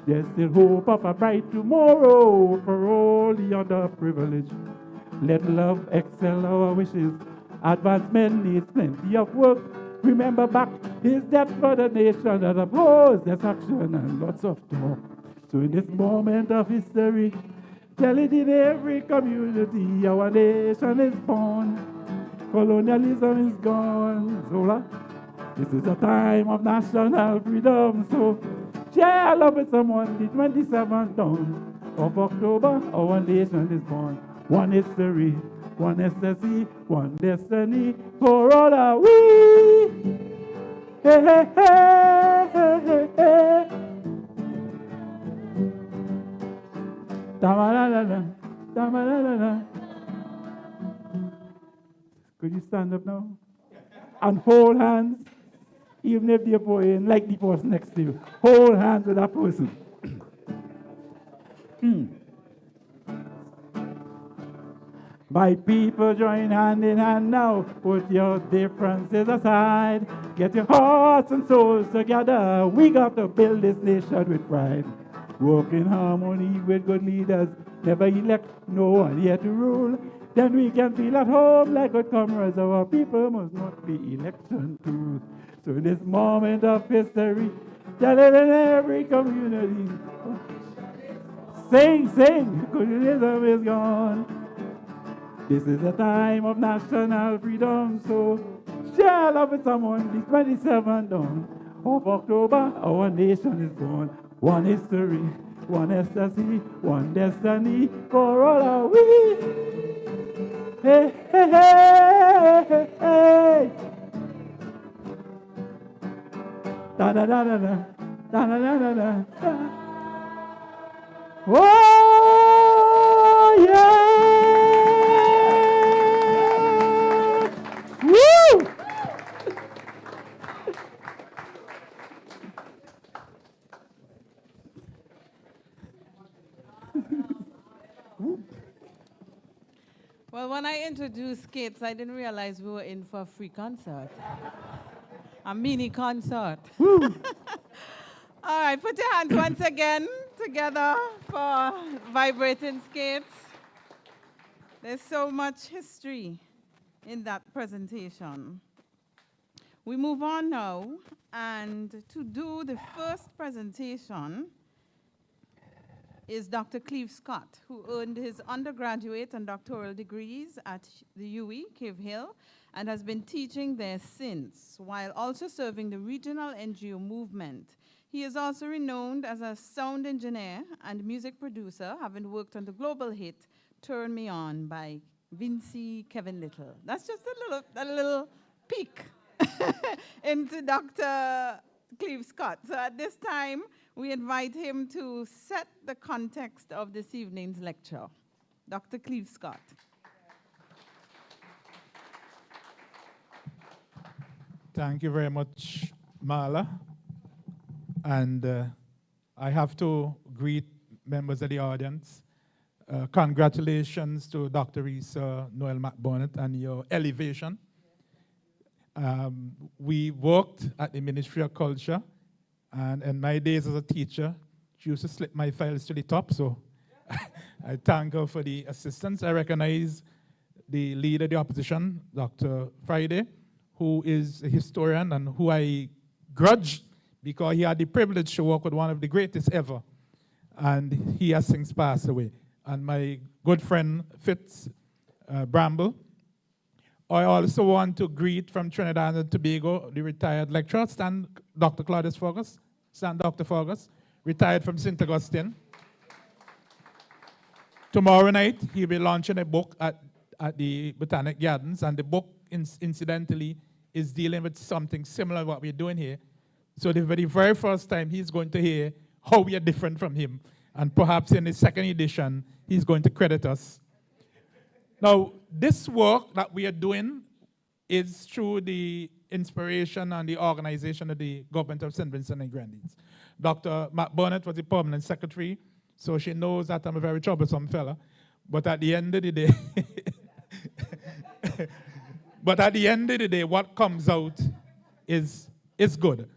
There's still hope of a bright tomorrow for all the underprivileged. Let love excel our wishes. Advancement needs plenty of work. Remember back his death for the nation that opposed this action and lots of talk. So in this moment of history, tell it in every community, our nation is born. Colonialism is gone. Zola, this is a time of national freedom. So share love with someone the 27th dawn of October, our nation is born. One history, one ecstasy, one destiny, for all are we. Hey, hey, hey, hey, hey, hey. Da-ba-da-da-da, da-ba-da-da-da. Could you stand up now? And hold hands, even if they're pointing like the person next to you. Hold hands with that person. My people, join hand in hand now. Put your differences aside. Get your hearts and souls together. We got to build this nation with pride. Work in harmony with good leaders. Never elect no one here to rule. Then we can feel at home like good comrades. Our people must not be election tools. So in this moment of history, tell it in every community. Sing, sing, colonialism is gone. This is a time of national freedom, so share love with someone the 27th dawn of October, our nation is born. One history, one ecstasy, one destiny, for all are we. Hey, hey, hey, hey, hey. Da da da da da, da da da da da. Oh yeah! Woo! Well, when I introduced Kids, I didn't realize we were in for a free concert. A mini concert. All right, put your hands once again together for Vibrating Skates. There's so much history in that presentation. We move on now, and to do the first presentation is Dr. Cleve Scott, who earned his undergraduate and doctoral degrees at the UE, Cave Hill, and has been teaching there since, while also serving the regional NGO movement. He is also renowned as a sound engineer and music producer, having worked on the global hit Turn Me On by Kevin Little. That's just a little peek into Dr. Cleve Scott. So at this time, we invite him to set the context of this evening's lecture. Dr. Cleve Scott. Thank you very much, Marla. And I have to greet members of the audience. Congratulations to Dr. Risa Noel McBurnett and your elevation. We worked at the Ministry of Culture, and in my days as a teacher, she used to slip my files to the top, so I thank her for the assistance. I recognize the leader of the opposition, Dr. Friday, who is a historian and who I grudge because he had the privilege to work with one of the greatest ever, and he has since passed away. And my good friend, Fitz Bramble. I also want to greet from Trinidad and Tobago, the retired lecturer, Stan Dr. Claudius Fergus, Stan Dr. Fergus, retired from St. Augustine. Tomorrow night, he'll be launching a book at the Botanic Gardens, and the book, incidentally, is dealing with something similar to what we're doing here. So the very first time, he's going to hear how we are different from him, and perhaps in the second edition, he's going to credit us. Now, this work that we are doing is through the inspiration and the organization of the government of St. Vincent and Grenadines. Dr. McBurnett was the permanent secretary, so she knows that I'm a very troublesome fella. But at the end of the day, what comes out is good.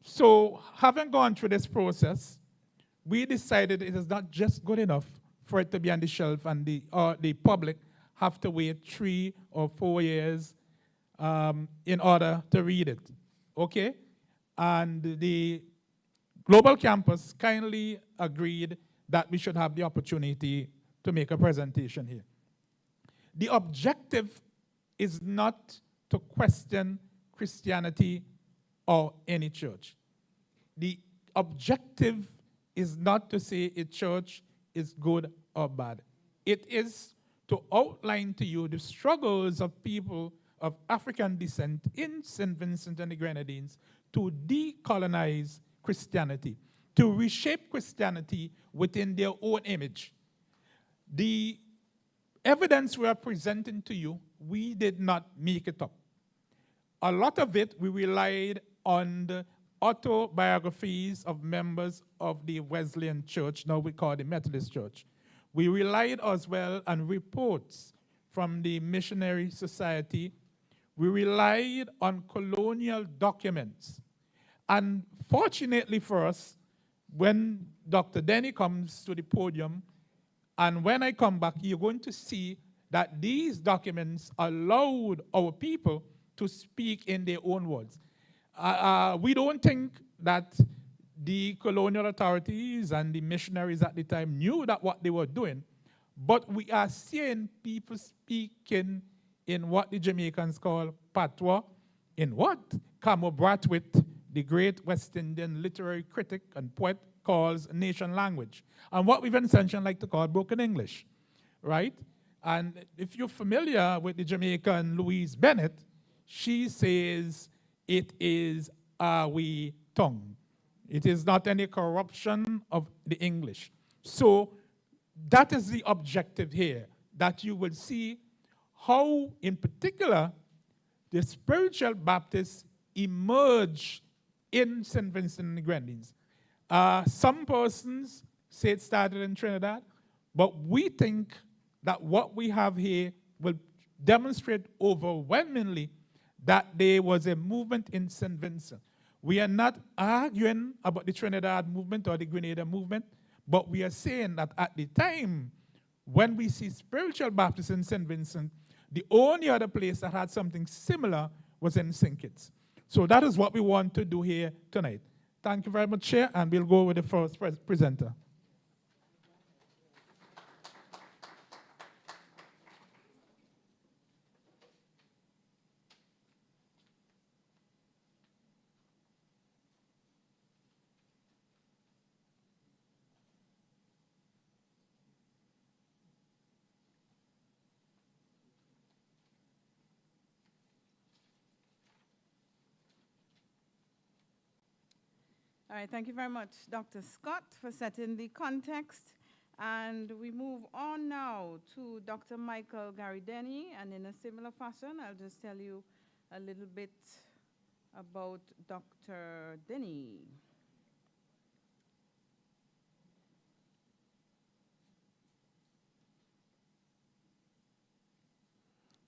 So having gone through this process, we decided it is not just good enough for it to be on the shelf and the public have to wait 3 or 4 years in order to read it, okay? And the Global Campus kindly agreed that we should have the opportunity to make a presentation here. The objective is not to question Christianity or any church. The objective is not to say a church is good or bad. It is to outline to you the struggles of people of African descent in St. Vincent and the Grenadines to decolonize Christianity, to reshape Christianity within their own image. The evidence we are presenting to you, we did not make it up. A lot of it, we relied on the autobiographies of members of the Wesleyan Church, now we call the Methodist Church. We relied as well on reports from the Missionary Society. We relied on colonial documents. And fortunately for us, when Dr. Denny comes to the podium, and when I come back, you're going to see that these documents allowed our people to speak in their own words. We don't think that the colonial authorities and the missionaries at the time knew that what they were doing, but we are seeing people speaking in what the Jamaicans call patois, in what Camo Brathwaite, the great West Indian literary critic and poet, calls nation language, and what we Vincentian like to call broken English, right? And if you're familiar with the Jamaican Louise Bennett, she says it is a wee tongue. It is not any corruption of the English. So that is the objective here, that you will see how, in particular, the spiritual Baptists emerge in St. Vincent and the Grenadines. Some persons say it started in Trinidad, but we think that what we have here will demonstrate overwhelmingly that there was a movement in St. Vincent. We are not arguing about the Trinidad movement or the Grenada movement, but we are saying that at the time when we see spiritual Baptists in St. Vincent, the only other place that had something similar was in St. Kitts. So that is what we want to do here tonight. Thank you very much, Chair, and we'll go with the first presenter. All right, thank you very much, Dr. Scott, for setting the context. And we move on now to Dr. Michael Garideni, and in a similar fashion, I'll just tell you a little bit about Dr. Denny.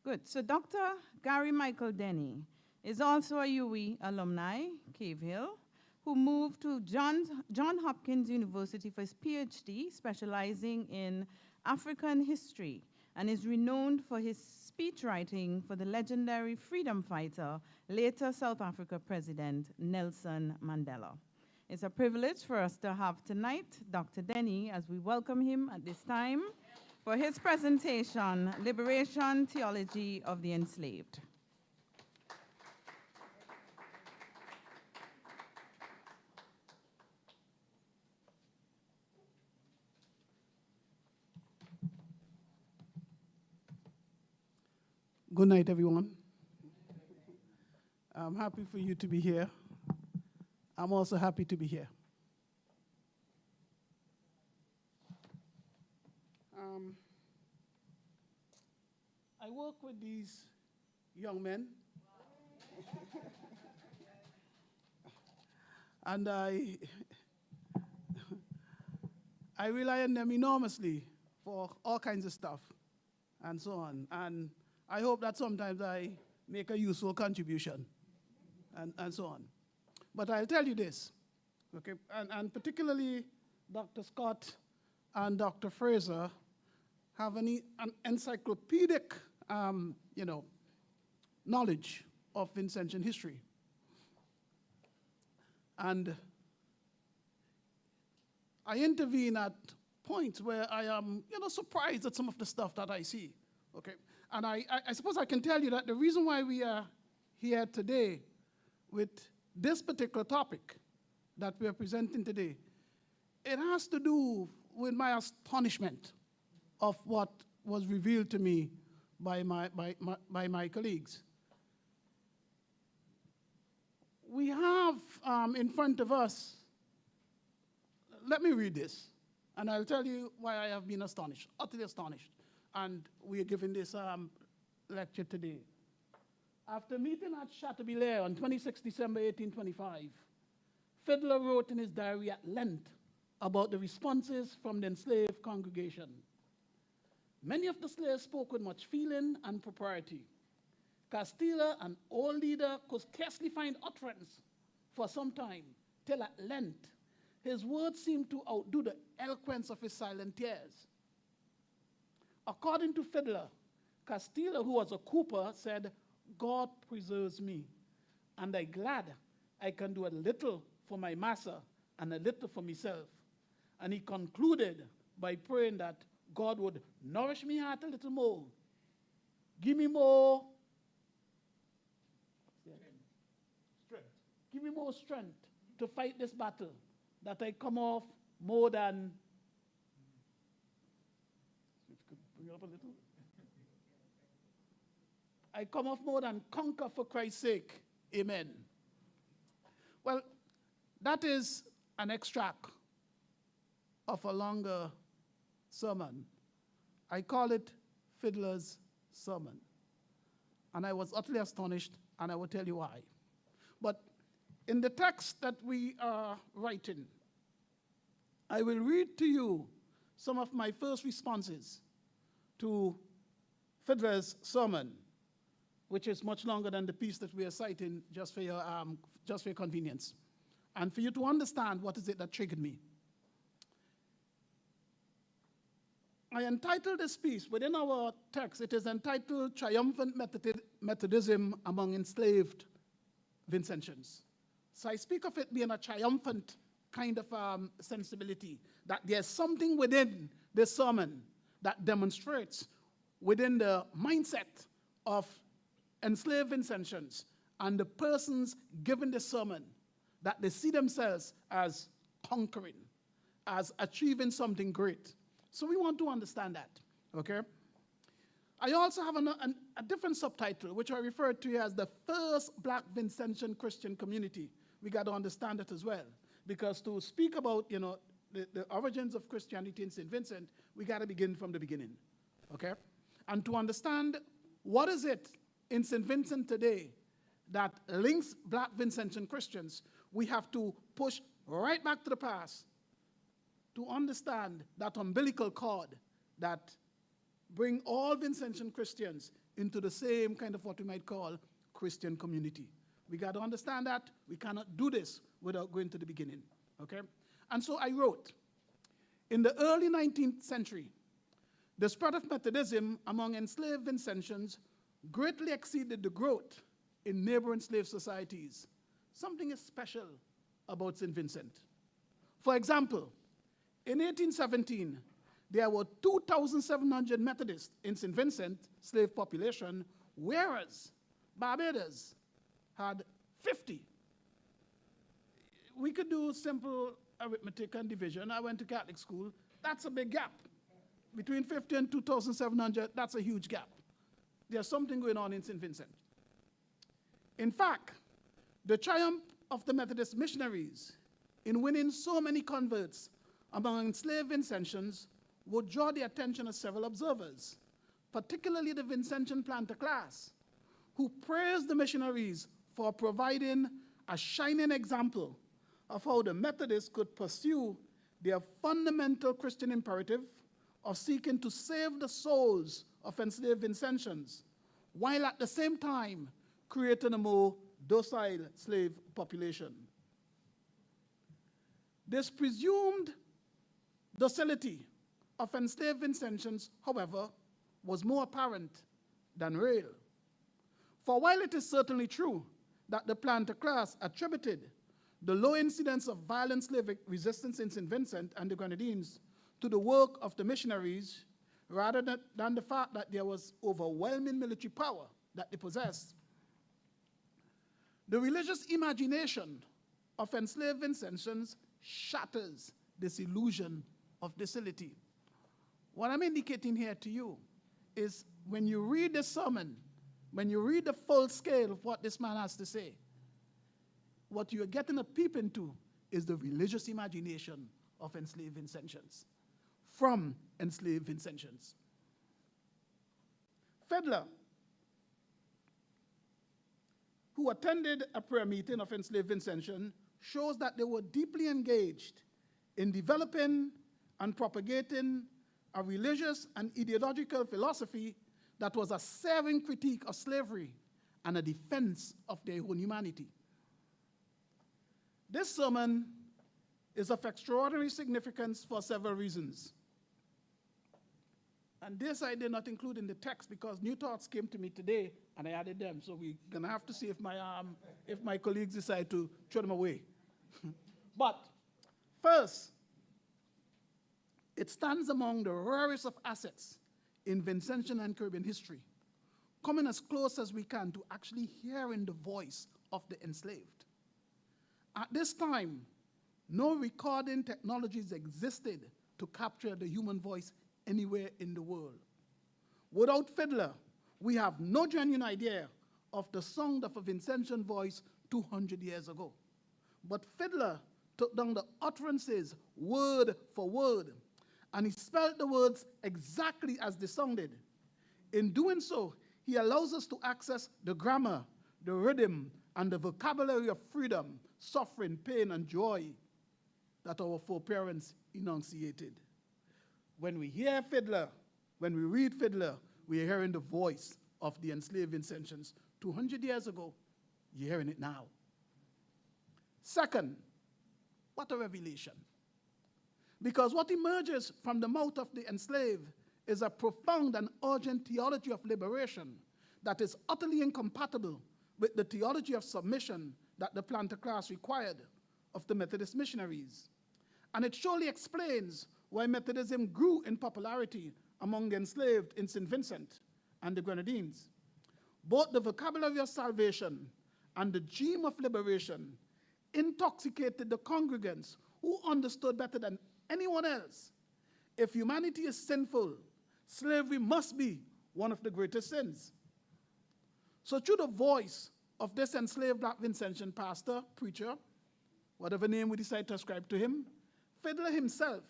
Good, so Dr. Gary Michael Denny is also a UE alumni, Cave Hill, who moved to Johns Hopkins University for his PhD, specializing in African history, and is renowned for his speech writing for the legendary freedom fighter, later South Africa President Nelson Mandela. It's a privilege for us to have tonight Dr. Denny as we welcome him at this time for his presentation, Liberation Theology of the Enslaved. Good night, everyone. I'm happy for you to be here. I'm also happy to be here. I work with these young men, and I rely on them enormously for all kinds of stuff and so on. And I hope that sometimes I make a useful contribution and so on. But I'll tell you this, okay, and particularly Dr. Scott and Dr. Fraser have an encyclopedic, knowledge of Vincentian history. And I intervene at points where I am, surprised at some of the stuff that I see, okay? And I suppose I can tell you that the reason why we are here today with this particular topic that we are presenting today, it has to do with my astonishment of what was revealed to me by my colleagues. We have in front of us, let me read this, and I'll tell you why I have been astonished, utterly astonished. And we are giving this lecture today. After meeting at Chateaubriand on 26 December 1825, Fiddler wrote in his diary at length about the responses from the enslaved congregation. Many of the slaves spoke with much feeling and propriety. Castilla, an old leader, could scarcely find utterance for some time, till at length his words seemed to outdo the eloquence of his silent tears. According to Fiddler, Castilla, who was a cooper, said, "God preserves me, and I'm glad I can do a little for my master and a little for myself." And he concluded by praying that God would nourish me heart a little more, give me more strength. Give me more strength to fight this battle, that I come off more than, if you could bring it up a little. I come off more than conquer for Christ's sake. Amen. Well, that is an extract of a longer sermon. I call it Fiddler's Sermon. And I was utterly astonished, and I will tell you why. But in the text that we are writing, I will read to you some of my first responses to Fiddler's Sermon, which is much longer than the piece that we are citing just for your convenience, and for you to understand what is it that triggered me. I entitled this piece, within our text, it is entitled Triumphant Methodism Among Enslaved Vincentians. So I speak of it being a triumphant kind of sensibility, that there's something within this sermon that demonstrates within the mindset of enslaved Vincentians and the persons given the sermon, that they see themselves as conquering, as achieving something great. So we want to understand that, okay? I also have a different subtitle, which I refer to as the first Black Vincentian Christian community. We got to understand it as well. Because to speak about, the origins of Christianity in St. Vincent, we got to begin from the beginning, okay? And to understand what is it in St. Vincent today that links black Vincentian Christians, we have to push right back to the past to understand that umbilical cord that bring all Vincentian Christians into the same kind of what we might call Christian community. We got to understand that. We cannot do this without going to the beginning, okay? And so I wrote, in the early 19th century, the spread of Methodism among enslaved Vincentians greatly exceeded the growth in neighboring slave societies. Something is special about St. Vincent. For example, in 1817, there were 2,700 Methodists in St. Vincent slave population, whereas Barbados had 50. We could do simple arithmetic and division. I went to Catholic school. That's a big gap. Between 50 and 2,700, that's a huge gap. There's something going on in St. Vincent. In fact, the triumph of the Methodist missionaries in winning so many converts among enslaved Vincentians would draw the attention of several observers, particularly the Vincentian planter class, who praised the missionaries for providing a shining example of how the Methodists could pursue their fundamental Christian imperative of seeking to save the souls of enslaved Vincentians, while at the same time creating a more docile slave population. This presumed docility of enslaved Vincentians, however, was more apparent than real. For while it is certainly true that the planter class attributed the low incidence of violent slave resistance in St. Vincent and the Grenadines to the work of the missionaries, rather than the fact that there was overwhelming military power that they possessed, the religious imagination of enslaved Vincentians shatters this illusion of docility. What I'm indicating here to you is when you read the sermon, when you read the full scale of what this man has to say, what you're getting a peep into is the religious imagination of enslaved Vincentians, from enslaved Vincentians. Fiddler, who attended a prayer meeting of enslaved Vincentians, shows that they were deeply engaged in developing and propagating a religious and ideological philosophy that was a searing critique of slavery and a defense of their own humanity. This sermon is of extraordinary significance for several reasons. And this I did not include in the text because new thoughts came to me today and I added them. So we're gonna have to see if my colleagues decide to throw them away. But first, it stands among the rarest of assets in Vincentian and Caribbean history, coming as close as we can to actually hearing the voice of the enslaved. At this time, no recording technologies existed to capture the human voice anywhere in the world. Without Fiddler, we have no genuine idea of the sound of a Vincentian voice 200 years ago. But Fiddler took down the utterances word for word, and he spelled the words exactly as they sounded. In doing so, he allows us to access the grammar, the rhythm, and the vocabulary of freedom, suffering, pain, and joy that our foreparents enunciated. When we hear Fiddler, when we read Fiddler, we are hearing the voice of the enslaved Vincentians 200 years ago. You're hearing it now. Second, what a revelation. Because what emerges from the mouth of the enslaved is a profound and urgent theology of liberation that is utterly incompatible with the theology of submission that the planter class required of the Methodist missionaries. And it surely explains why Methodism grew in popularity among the enslaved in St. Vincent and the Grenadines. Both the vocabulary of salvation and the dream of liberation intoxicated the congregants who understood better than anyone else. If humanity is sinful, slavery must be one of the greatest sins. So through the voice of this enslaved black Vincentian pastor, preacher, whatever name we decide to ascribe to him, Fiddler himself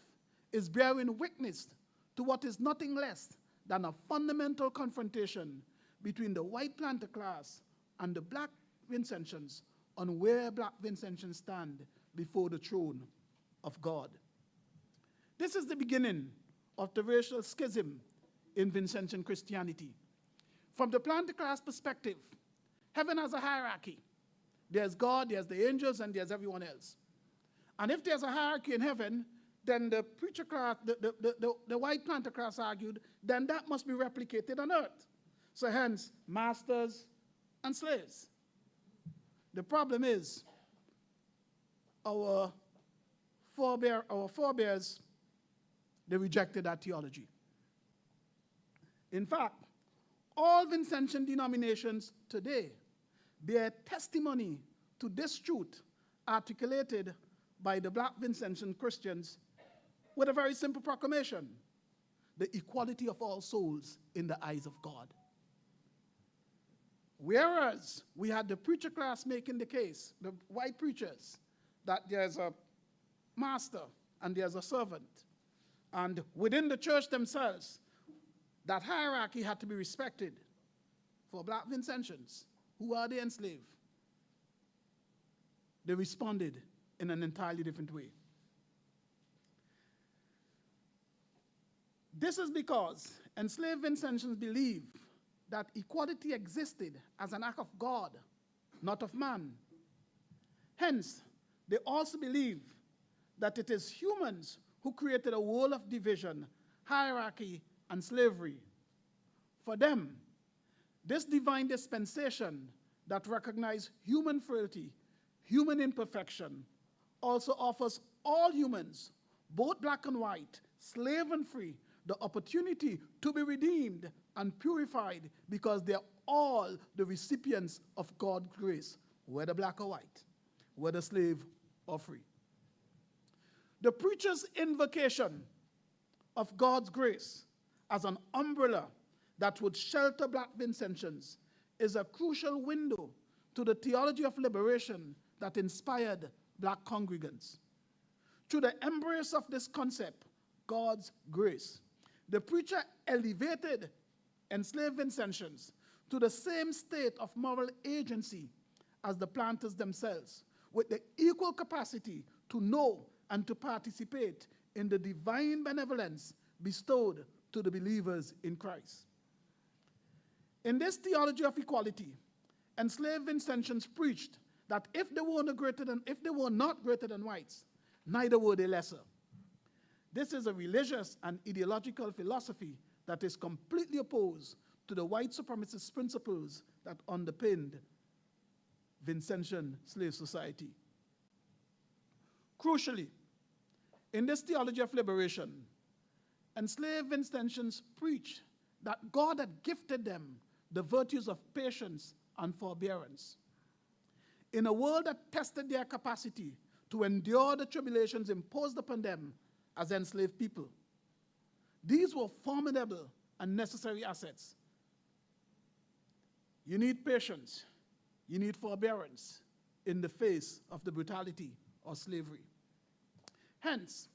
is bearing witness to what is nothing less than a fundamental confrontation between the white planter class and the black Vincentians on where black Vincentians stand before the throne of God. This is the beginning of the racial schism in Vincentian Christianity. From the planter class perspective, heaven has a hierarchy. There's God, there's the angels, and there's everyone else. And if there's a hierarchy in heaven, then the preacher class, the white planter class argued, then that must be replicated on earth. So hence, masters and slaves. The problem is, our forebears, they rejected that theology. In fact, all Vincentian denominations today bear testimony to this truth articulated by the black Vincentian Christians with a very simple proclamation: the equality of all souls in the eyes of God. Whereas we had the preacher class making the case, the white preachers, that there's a master and there's a servant. And within the church themselves, that hierarchy had to be respected. For black Vincentians, who are the enslaved, they responded in an entirely different way. This is because enslaved Vincentians believe that equality existed as an act of God, not of man. Hence, they also believe that it is humans who created a world of division, hierarchy, and slavery. For them, this divine dispensation that recognizes human frailty, human imperfection, also offers all humans, both black and white, slave and free, the opportunity to be redeemed and purified because they're all the recipients of God's grace, whether black or white, whether slave or free. The preacher's invocation of God's grace as an umbrella that would shelter black Vincentians is a crucial window to the theology of liberation that inspired black congregants. Through the embrace of this concept, God's grace, the preacher elevated enslaved Vincentians to the same state of moral agency as the planters themselves, with the equal capacity to know and to participate in the divine benevolence bestowed to the believers in Christ. In this theology of equality, enslaved Vincentians preached that if they were not greater than whites, neither were they lesser. This is a religious and ideological philosophy that is completely opposed to the white supremacist principles that underpinned Vincentian slave society. Crucially, in this theology of liberation, enslaved Vincentians preach that God had gifted them the virtues of patience and forbearance. In a world that tested their capacity to endure the tribulations imposed upon them as enslaved people, these were formidable and necessary assets. You need patience, you need forbearance in the face of the brutality of slavery. Hence,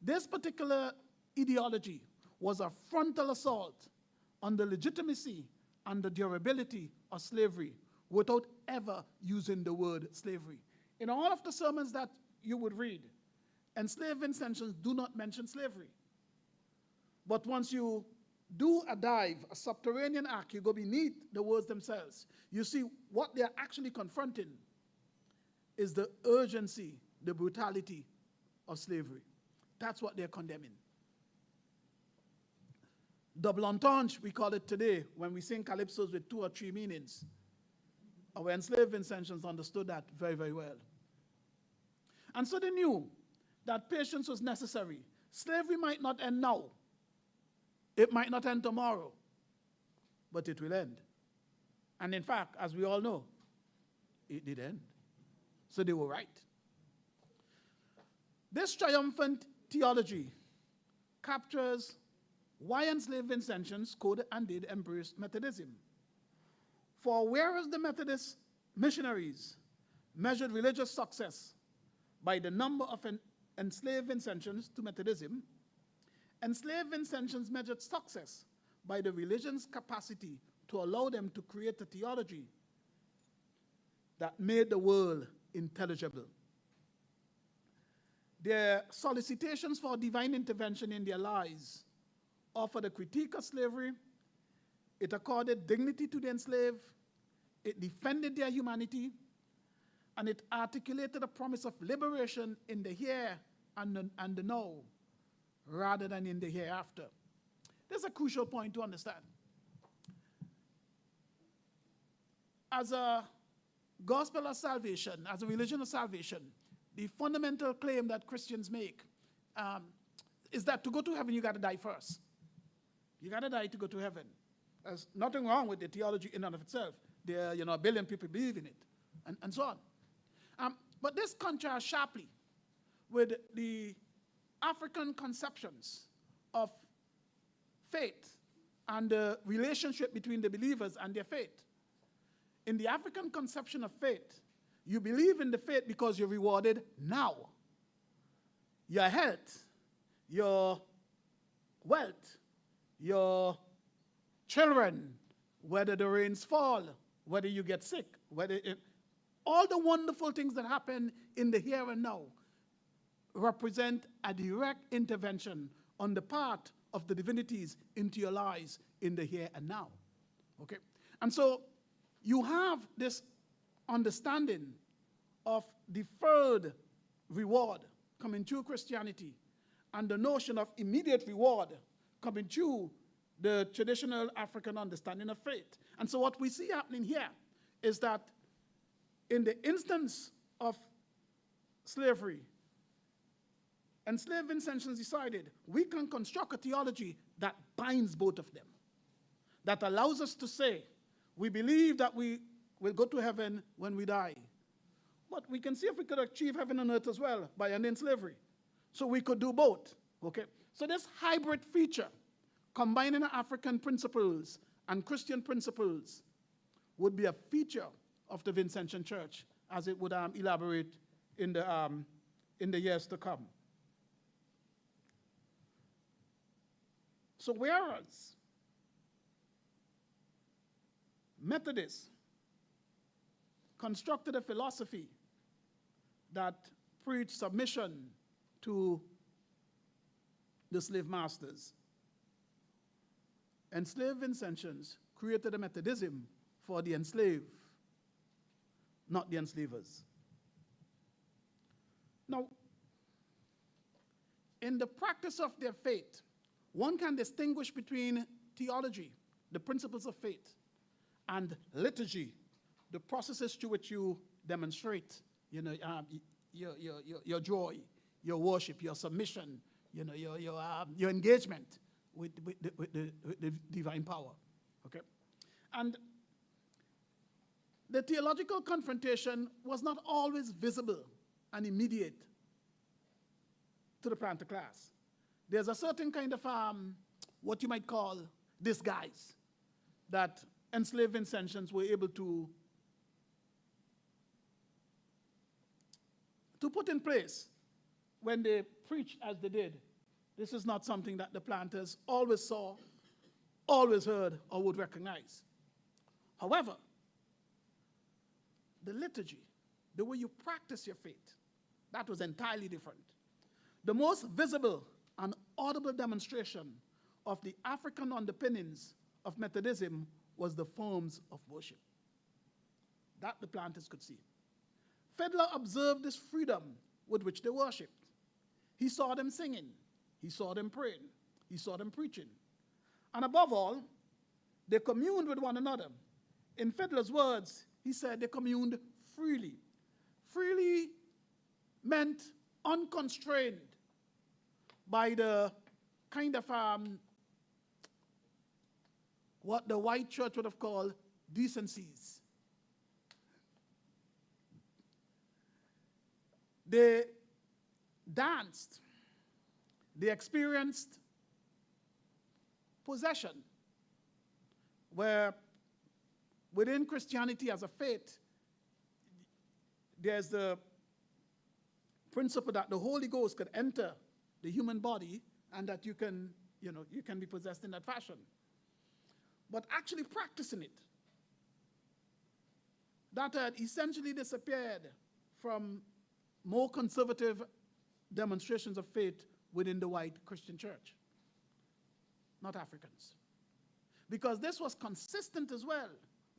this particular ideology was a frontal assault on the legitimacy and the durability of slavery without ever using the word slavery. In all of the sermons that you would read, enslaved Vincentians do not mention slavery. But once you do a dive, a subterranean arc, you go beneath the words themselves, you see what they're actually confronting is the urgency, the brutality of slavery. That's what they're condemning. Double entendre, we call it today, when we sing calypsos with 2 or 3 meanings. Our enslaved Vincentians understood that very, very well. And so they knew that patience was necessary. Slavery might not end now. It might not end tomorrow, but it will end. And in fact, as we all know, it did end. So they were right. This triumphant theology captures why enslaved Vincentians could and did embrace Methodism. For whereas the Methodist missionaries measured religious success by the number of enslaved Vincentians to Methodism, enslaved Vincentians measured success by the religion's capacity to allow them to create a theology that made the world intelligible. Their solicitations for divine intervention in their lives offered a critique of slavery. It accorded dignity to the enslaved. It defended their humanity. And it articulated a promise of liberation in the here and the now, rather than in the hereafter. There's a crucial point to understand. As a gospel of salvation, as a religion of salvation, the fundamental claim that Christians make is that to go to heaven, you got to die first. You got to die to go to heaven. There's nothing wrong with the theology in and of itself. There are, a billion people believe in it, and so on. But this contrasts sharply with the African conceptions of faith and the relationship between the believers and their faith. In the African conception of faith, you believe in the faith because you're rewarded now. Your health, your wealth, your children, whether the rains fall, whether you get sick, all the wonderful things that happen in the here and now represent a direct intervention on the part of the divinities into your lives in the here and now. Okay? And so you have this understanding of deferred reward coming through Christianity and the notion of immediate reward coming through the traditional African understanding of faith. And so what we see happening here is that in the instance of slavery, enslaved Vincentians decided we can construct a theology that binds both of them, that allows us to say, we believe that we will go to heaven when we die. But we can see if we could achieve heaven on earth as well by ending slavery. So we could do both, okay? So this hybrid feature, combining African principles and Christian principles, would be a feature of the Vincentian Church as it would elaborate in the years to come. So whereas Methodists constructed a philosophy that preached submission to the slave masters, enslaved Vincentians created a Methodism for the enslaved, not the enslavers. Now, in the practice of their faith, one can distinguish between theology, the principles of faith, and liturgy, the processes through which you demonstrate, your joy, your worship, your submission, your engagement with the divine power. Okay, and the theological confrontation was not always visible and immediate to the planter class. There's a certain kind of what you might call disguise that enslaved Vincentians were able to put in place when they preached as they did. This is not something that the planters always saw, always heard, or would recognize. However, the liturgy, the way you practice your faith, that was entirely different. The most visible and audible demonstration of the African underpinnings of Methodism was the forms of worship. That the planters could see. Fiddler observed this freedom with which they worshipped. He saw them singing. He saw them praying. He saw them preaching. And above all, they communed with one another. In Fiddler's words, he said they communed freely. Freely meant unconstrained by the kind of what the white church would have called decencies. They danced. They experienced possession, where within Christianity as a faith, there's the principle that the Holy Ghost could enter the human body and that you can be possessed in that fashion. But actually practicing it, that had essentially disappeared from more conservative demonstrations of faith within the white Christian church, not Africans. Because this was consistent as well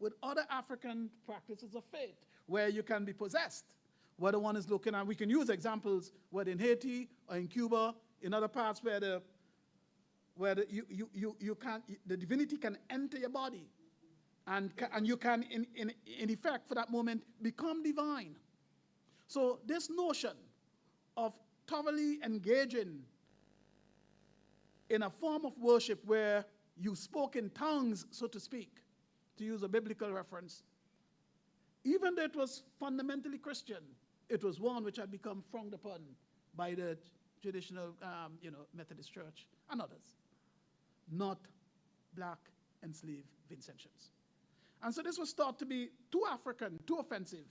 with other African practices of faith, where you can be possessed, whether one is looking at, we can use examples, whether in Haiti or in Cuba, in other parts where the divinity can enter your body, and you can, in effect, for that moment, become divine. So this notion of thoroughly engaging in a form of worship where you spoke in tongues, so to speak, to use a biblical reference, even though it was fundamentally Christian, it was one which had become frowned upon by the traditional Methodist Church and others, not black enslaved Vincentians. And so this was thought to be too African, too offensive.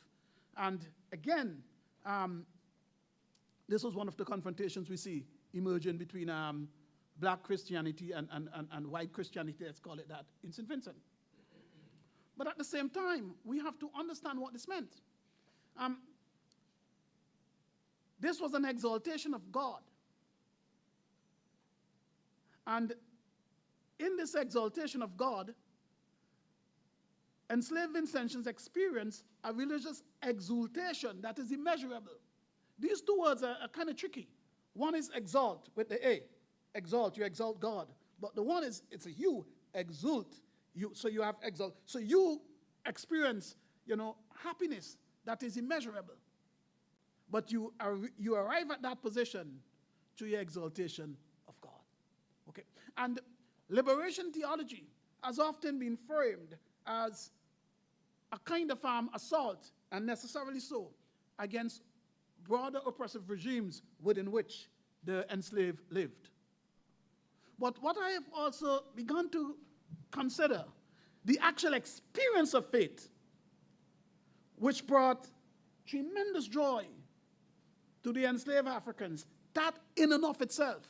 And again, this was one of the confrontations we see emerging between black Christianity and white Christianity, let's call it that, in St. Vincent. But at the same time, we have to understand what this meant. This was an exaltation of God. And in this exaltation of God, enslaved Vincentians experience a religious exultation that is immeasurable. These two words are kind of tricky. One is exalt with the A. Exalt, you exalt God. But the one is, it's a you, exult. So you have exalt. So you experience, happiness that is immeasurable. But you arrive at that position through your exaltation of God. Okay? And liberation theology has often been framed as a kind of assault, and necessarily so, against broader oppressive regimes within which the enslaved lived. But what I have also begun to consider, the actual experience of faith, which brought tremendous joy to the enslaved Africans, that in and of itself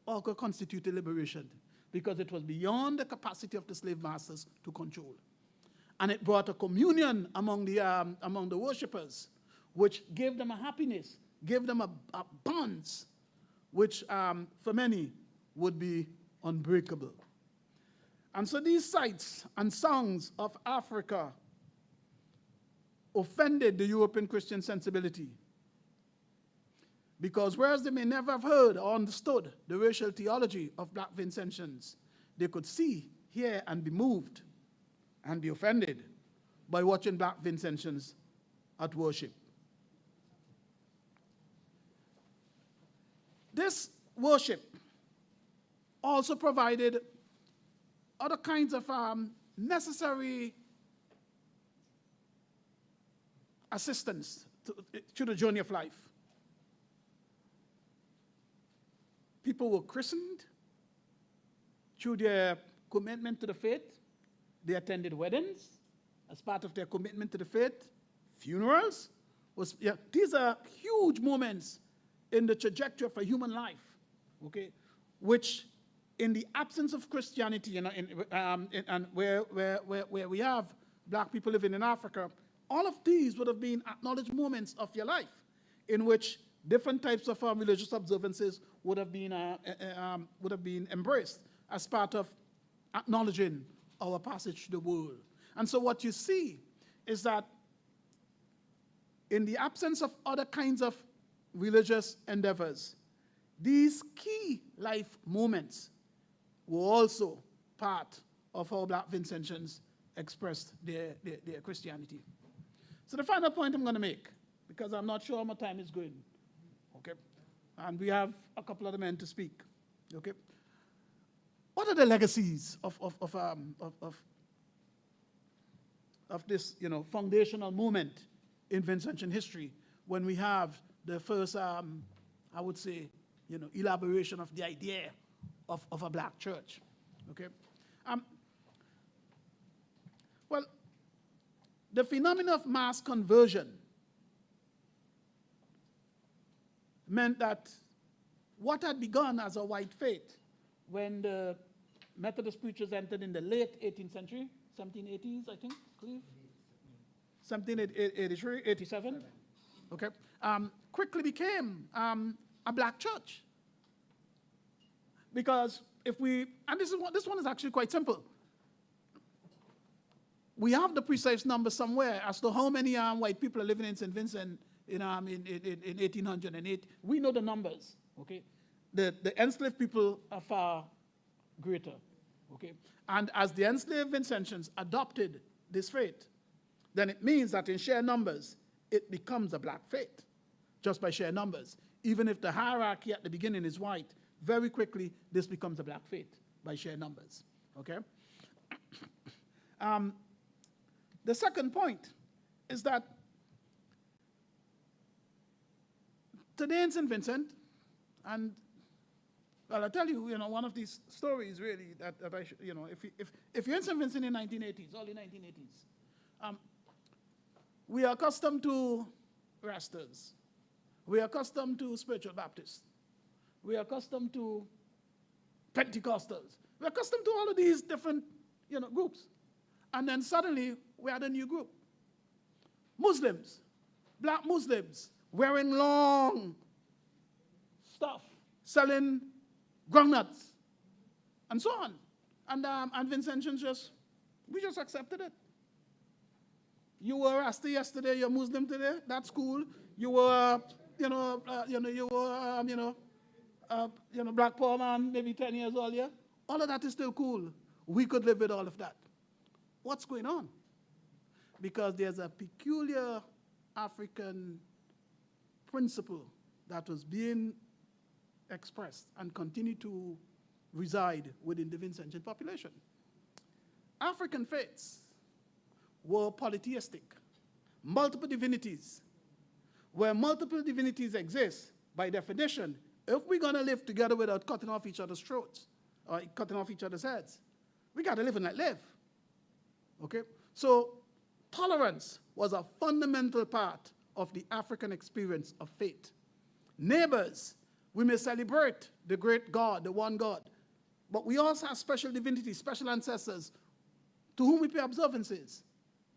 also constituted liberation, because it was beyond the capacity of the slave masters to control. And it brought a communion among the worshippers, which gave them a happiness, gave them a bonds, which for many would be unbreakable. And so these sights and songs of Africa offended the European Christian sensibility, because whereas they may never have heard or understood the racial theology of black Vincentians, they could see, hear, and be moved and be offended by watching black Vincentians at worship. This worship also provided other kinds of necessary assistance to the journey of life. People were christened through their commitment to the faith. They attended weddings as part of their commitment to the faith. Funerals. These are huge moments in the trajectory of a human life, okay, which in the absence of Christianity and where we have black people living in Africa, all of these would have been acknowledged moments of your life in which different types of religious observances would have been embraced as part of acknowledging our passage to the world. And so what you see is that in the absence of other kinds of religious endeavors, these key life moments were also part of how black Vincentians expressed their Christianity. So the final point I'm going to make, because I'm not sure how my time is going, okay, and we have a couple other men to speak, okay. What are the legacies of this, foundational moment in Vincentian history when we have the first, I would say, elaboration of the idea of a black church, okay? Well, the phenomenon of mass conversion meant that what had begun as a white faith when the Methodist preachers entered in the late 18th century, 1780s, I think, Cleve? 1783, 87, okay, quickly became a black church. Because if we, and this one is actually quite simple. We have the precise number somewhere as to how many white people are living in St. Vincent in 1808. We know the numbers, okay? The enslaved people are far greater, okay? And as the enslaved Vincentians adopted this faith, then it means that in sheer numbers, it becomes a black faith, just by sheer numbers. Even if the hierarchy at the beginning is white, very quickly, this becomes a black faith by sheer numbers, okay? The second point is that today in St. Vincent, and well, I'll tell you, one of these stories really that I should, if you're in St. Vincent in 1980s, early 1980s, we are accustomed to Rastas. We are accustomed to spiritual Baptists. We are accustomed to Pentecostals. We're accustomed to all of these different, groups. And then suddenly, we had a new group. Muslims, black Muslims, wearing long stuff, selling groundnuts, and so on. And Vincentians we just accepted it. You were Rasta yesterday, you're Muslim today, that's cool. You were, black poor man, maybe 10 years earlier. All of that is still cool. We could live with all of that. What's going on? Because there's a peculiar African principle that was being expressed and continue to reside within the Vincentian population. African faiths were polytheistic, multiple divinities. Where multiple divinities exist, by definition, if we're going to live together without cutting off each other's throats or cutting off each other's heads, we got to live and let live. Okay? So tolerance was a fundamental part of the African experience of faith. Neighbors, we may celebrate the great God, the one God, but we also have special divinities, special ancestors to whom we pay observances,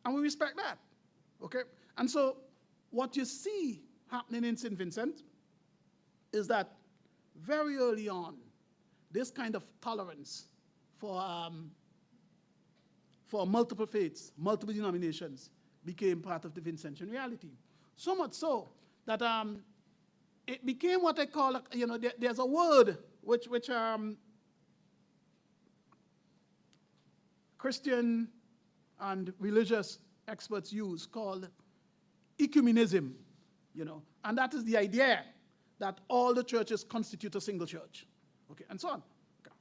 and we respect that. Okay? And so what you see happening in St. Vincent is that very early on, this kind of tolerance for multiple faiths, multiple denominations, became part of the Vincentian reality. So much so that it became what I call, there's a word which Christian and religious experts use called ecumenism, and that is the idea that all the churches constitute a single church, okay, and so on. Okay.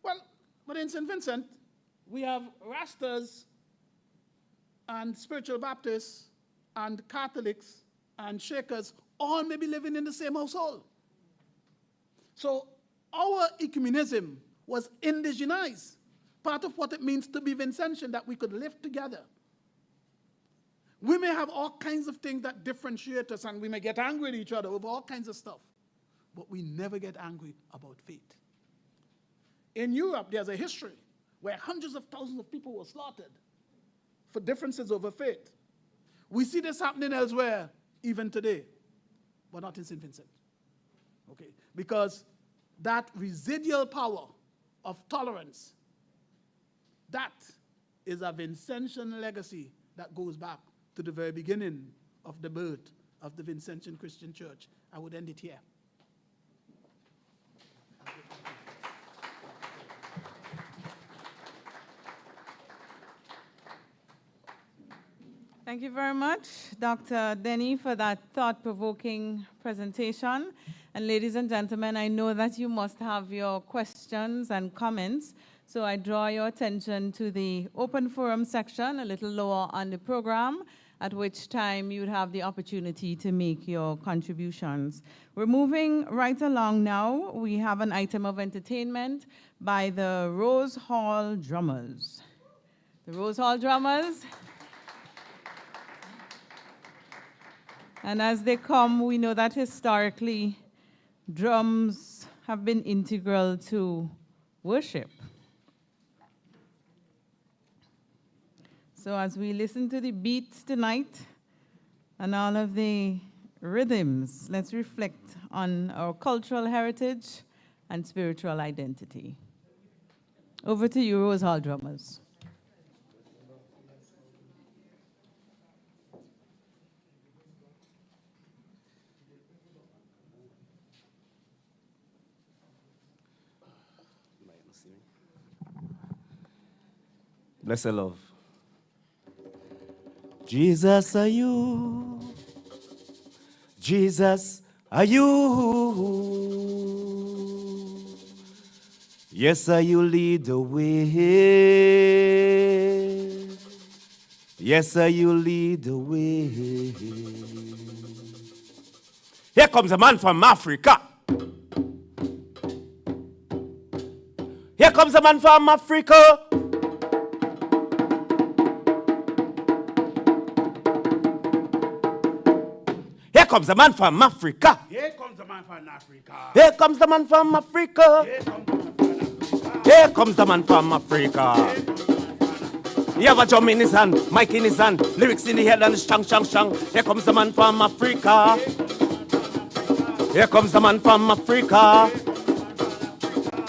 Well, but in St. Vincent, we have Rastas and spiritual Baptists and Catholics and Shakers all maybe living in the same household. So our ecumenism was indigenized, part of what it means to be Vincentian, that we could live together. We may have all kinds of things that differentiate us, and we may get angry at each other over all kinds of stuff, but we never get angry about faith. In Europe, there's a history where hundreds of thousands of people were slaughtered for differences over faith. We see this happening elsewhere, even today, but not in St. Vincent. Okay? Because that residual power of tolerance, that is a Vincentian legacy that goes back to the very beginning of the birth of the Vincentian Christian Church. I would end it here. Thank you very much, Dr. Denny, for that thought-provoking presentation. And ladies and gentlemen, I know that you must have your questions and comments, so I draw your attention to the open forum section a little lower on the program, at which time you'd have the opportunity to make your contributions. We're moving right along now. We have an item of entertainment by the Rose Hall Drummers. The Rose Hall Drummers. And as they come, we know that historically, drums have been integral to worship. So as we listen to the beats tonight and all of the rhythms, let's reflect on our cultural heritage and spiritual identity. Over to you, Rose Hall drummers. Blessed love. Jesus, are you? Jesus, are you? Yes, are you lead the way? Yes, sir, you lead the way. Here comes a man from Africa. Here comes a man from Africa. Here comes a man from Africa. Here comes the man from Africa. Here comes the man from Africa. Here comes the man from Africa. He have a drum in his hand, mic in his hand, lyrics in the head and strong, strong, strong. Here comes the man from Africa. Here comes the man from Africa.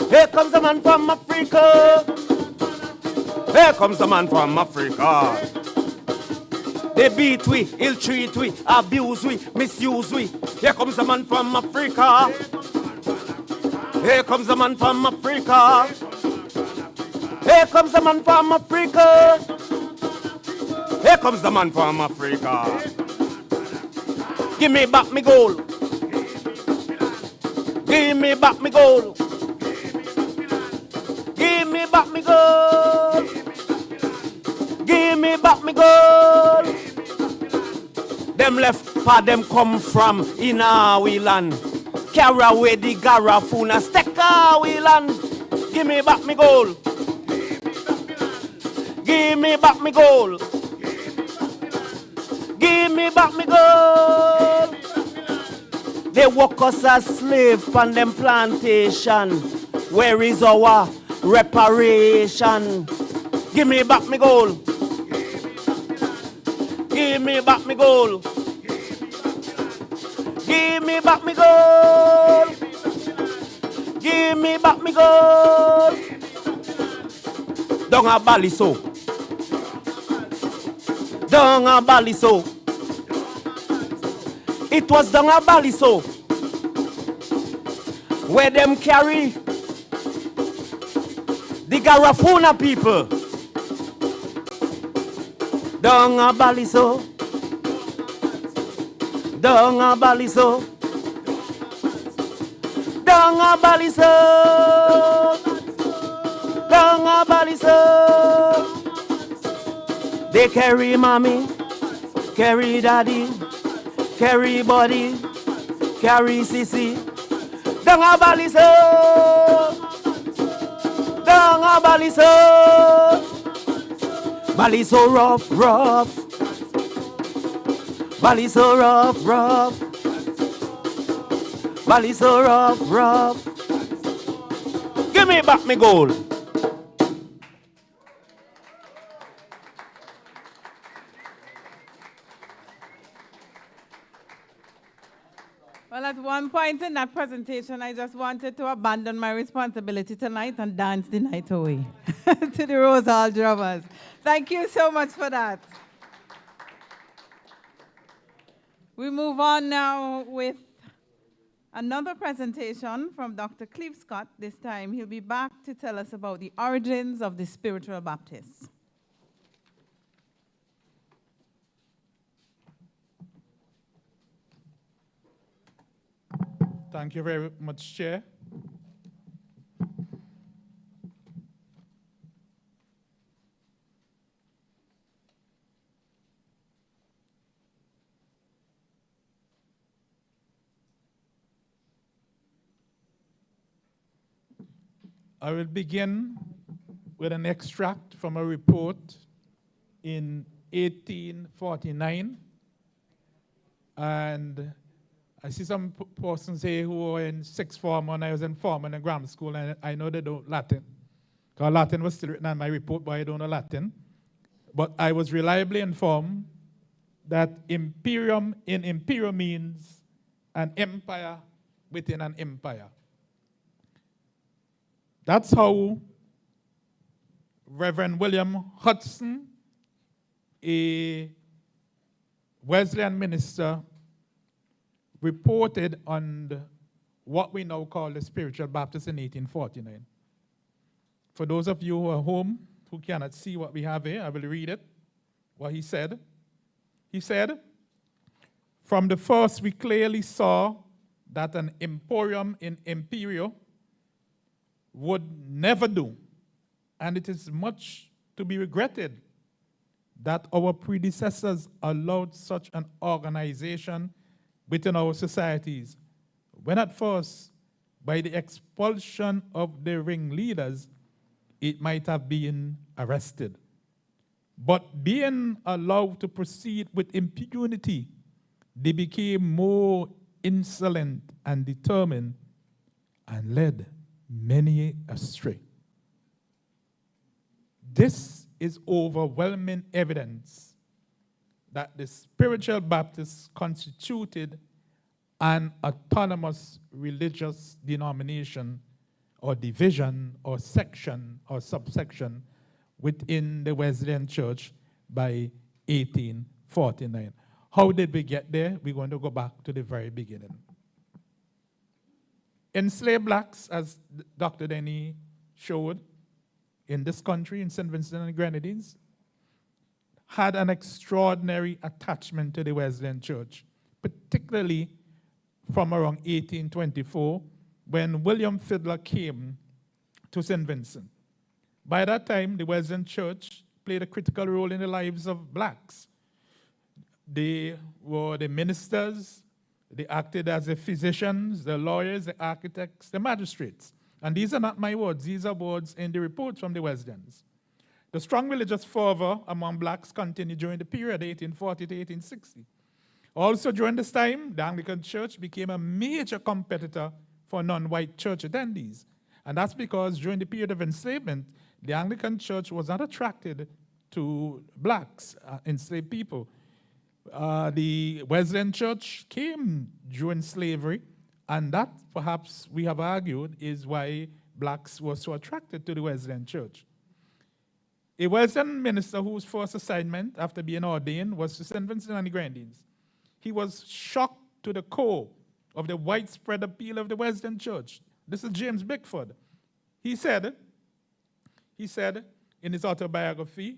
Here comes the man from Africa. Here comes the man from Africa. They beat we, ill treat we, abuse we, misuse we. Here comes the man from Africa. Here comes the man from Africa. Here comes the man from Africa. Here comes the man from Africa. Give me back me gold. Give me back me gold. Give me back me gold. Give me back me gold. Them left for them come from in our land. Carry away the garafuna, stick our land. Give me back me gold. Give me back me gold. Give me back me gold. They work us as slaves on them plantation. Where is our reparation? Give me back me gold. Give me back me gold. Give me back me gold. Give me back me gold. Don't a baliso. Don't a baliso. It was down a baliso where them carry the Garafuna people. Down a baliso. Down a baliso. Down a baliso. Down a baliso. They carry mommy, carry daddy, carry body, carry sissy. Down a baliso. Down a baliso. Baliso rough, rough. Baliso rough, rough. Baliso rough, rough. Give me back me gold. Well, at one point in that presentation, I just wanted to abandon my responsibility tonight and dance the night away to the Rose Hall drummers. Thank you so much for that. We move on now with another presentation from Dr. Cleve Scott. This time he'll be back to tell us about the origins of the spiritual Baptists. Thank you very much, Chair. I will begin with an extract from a report in 1849 And I see some persons here who are in sixth form, and I was in form and in grammar school, and I know they don't Latin. Because Latin was still written on my report, but I don't know Latin. But I was reliably informed that imperium in imperial means an empire within an empire. That's how Reverend William Hudson, a Wesleyan minister, reported on what we now call the Spiritual Baptist in 1849. For those of you who are home, who cannot see what we have here, I will read it, what he said. He said, "From the first we clearly saw that an emporium in imperio would never do, and it is much to be regretted that our predecessors allowed such an organization within our societies, when at first, by the expulsion of the ringleaders, it might have been arrested. But being allowed to proceed with impunity, they became more insolent and determined and led many astray." This is overwhelming evidence that the Spiritual Baptists constituted an autonomous religious denomination or division or section or subsection within the Wesleyan Church by 1849. How did we get there? We're going to go back to the very beginning. Enslaved blacks, as Dr. Denny showed, in this country, in St. Vincent and the Grenadines, had an extraordinary attachment to the Wesleyan Church, particularly from around 1824, when William Fiddler came to St. Vincent. By that time, the Wesleyan Church played a critical role in the lives of blacks. They were the ministers, they acted as the physicians, the lawyers, the architects, the magistrates. And these are not my words, these are words in the reports from the Wesleyans. The strong religious fervor among blacks continued during the period 1840 to 1860. Also during this time, the Anglican Church became a major competitor for non-white church attendees. And that's because during the period of enslavement, the Anglican Church was not attracted to blacks, enslaved people. The Wesleyan Church came during slavery, and that, perhaps we have argued, is why blacks were so attracted to the Wesleyan Church. A Wesleyan minister whose first assignment after being ordained was to St. Vincent and the Grenadines. He was shocked to the core of the widespread appeal of the Wesleyan Church. This is James Bickford. He said in his autobiography,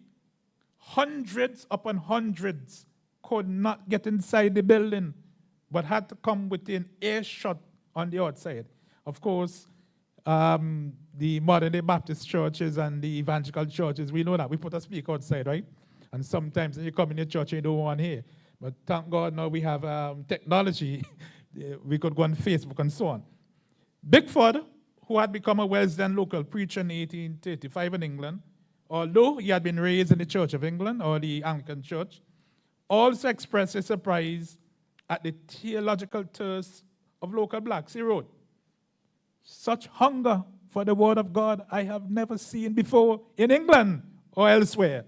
hundreds upon hundreds could not get inside the building, but had to come within earshot on the outside. Of course, the modern-day Baptist churches and the evangelical churches, we know that. We put a speaker outside, right? And sometimes when you come in your church, you don't want to hear. But thank God now we have technology. We could go on Facebook and so on. Bickford, who had become a Wesleyan local preacher in 1835 in England, although he had been raised in the Church of England or the Anglican Church, also expressed his surprise at the theological thirst of local blacks. He wrote, "Such hunger for the word of God I have never seen before in England or elsewhere."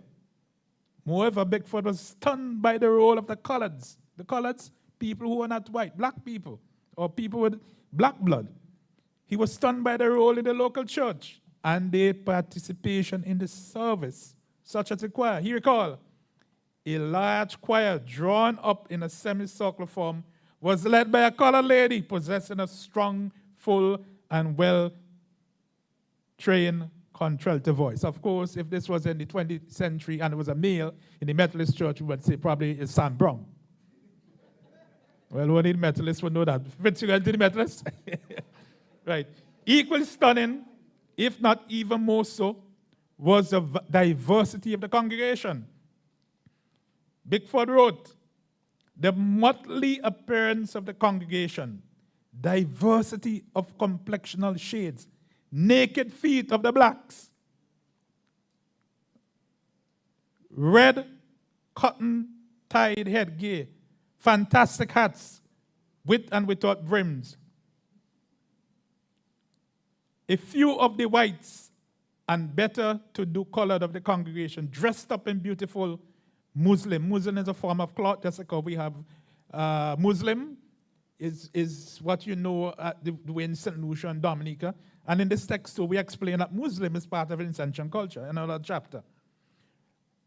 Moreover, Bickford was stunned by the role of the coloreds. The coloreds, people who are not white, black people, or people with black blood. He was stunned by the role in the local church and their participation in the service, such as the choir. He recalled, a large choir drawn up in a semicircular form was led by a colored lady possessing a strong, full, and well-trained contralto voice. Of course, if this was in the 20th century and it was a male in the Methodist church, we would say probably it's Sam Brown. Well, only the Methodists would know that. Vince, you going to the Methodists? Right. Equally stunning, if not even more so, was the diversity of the congregation. Bickford wrote, the motley appearance of the congregation, diversity of complexional shades, naked feet of the blacks, red cotton tied headgear fantastic hats with and without brims. A few of the whites and better to do colored of the congregation dressed up in beautiful Muslim. Muslim is a form of cloth, just like how we have Muslim is what you know at the way in St. Lucia and Dominica. And in this text too, we explain that Muslim is part of Vincentian culture in another chapter.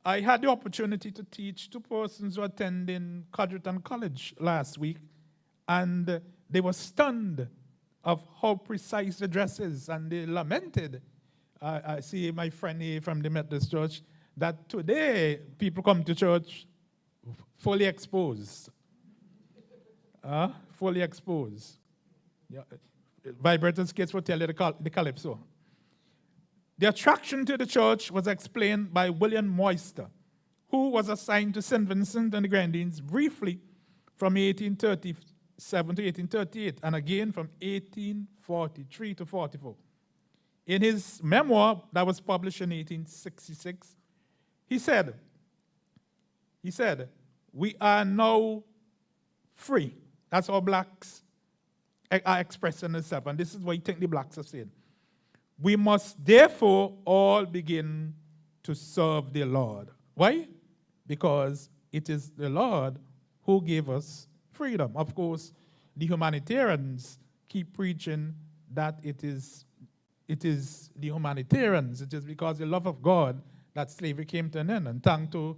I had the opportunity to teach 2 persons who attending Codgerton College last week, and they were stunned of how precise the dress is, and they lamented. I see my friend here from the Methodist Church, that today people come to church fully exposed. Fully exposed. Yeah. Vibrator's kids will tell you the calypso. The attraction to the church was explained by William Moyster, who was assigned to St. Vincent and the Grenadines briefly from 1837 to 1838, and again from 1843 to 44. In his memoir that was published in 1866, he said, we are now free. That's how blacks are expressing themselves, and this is what you think the blacks are saying. We must therefore all begin to serve the Lord. Why? Because it is the Lord who gave us freedom. Of course, the humanitarians keep preaching that it is the humanitarians. It is because the love of God that slavery came to an end. And thanks to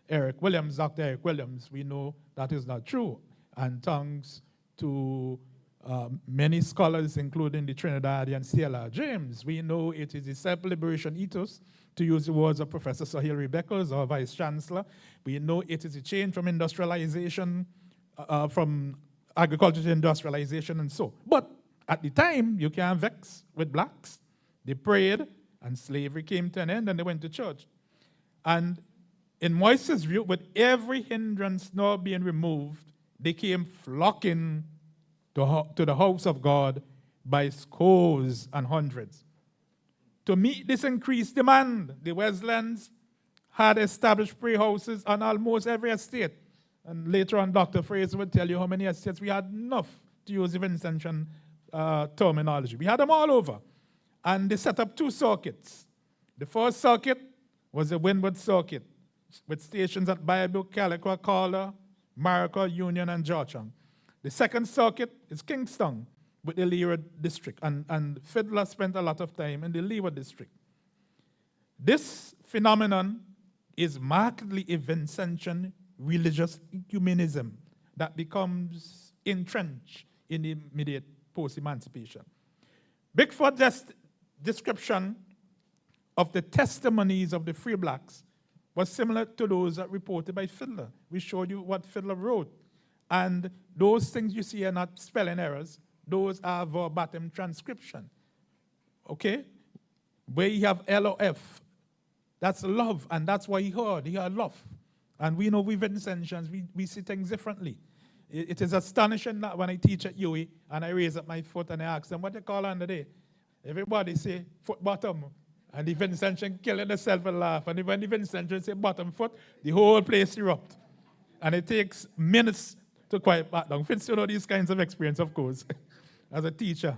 Eric Williams, Dr. Eric Williams, we know that is not true. And thanks to many scholars, including the Trinidadian C.L.R. James, we know it is the self-liberation ethos, to use the words of Professor Sir Hilary Beckles, our Vice Chancellor. We know it is a change from industrialization, from agriculture to industrialization and so. But at the time, you can't vex with blacks. They prayed, and slavery came to an end, and they went to church. And in Moyster's view, with every hindrance now being removed, they came flocking to the house of God by scores and hundreds. To meet this increased demand, the Wesleyans had established prayer houses on almost every estate. And later on, Dr. Fraser would tell you how many estates we had enough, to use the Vincentian terminology. We had them all over. And they set up 2 circuits. The first circuit was the Windward Circuit, with stations at Bible, Calico, Carla, Marica, Union, and Georgetown. The second circuit is Kingston, with the Leeward district, and Fiddler spent a lot of time in the Leeward district. This phenomenon is markedly a Vincentian religious ecumenism that becomes entrenched in the immediate post-emancipation. Bickford's description of the testimonies of the free blacks was similar to those that reported by Fiddler. We showed you what Fiddler wrote. And those things you see are not spelling errors. Those are verbatim transcription. Okay? Where you have L-O-F, that's love, and that's what he heard. He heard love. And we know we Vincentians, we see things differently. It is astonishing that when I teach at UWI, and I raise up my foot and I ask them, what they call on the day? Everybody say foot bottom. And the Vincentian killing themselves and laugh. And when the Vincentian say bottom foot, the whole place erupts. And it takes minutes to quiet back down. Fitz, you know these kinds of experience, of course, as a teacher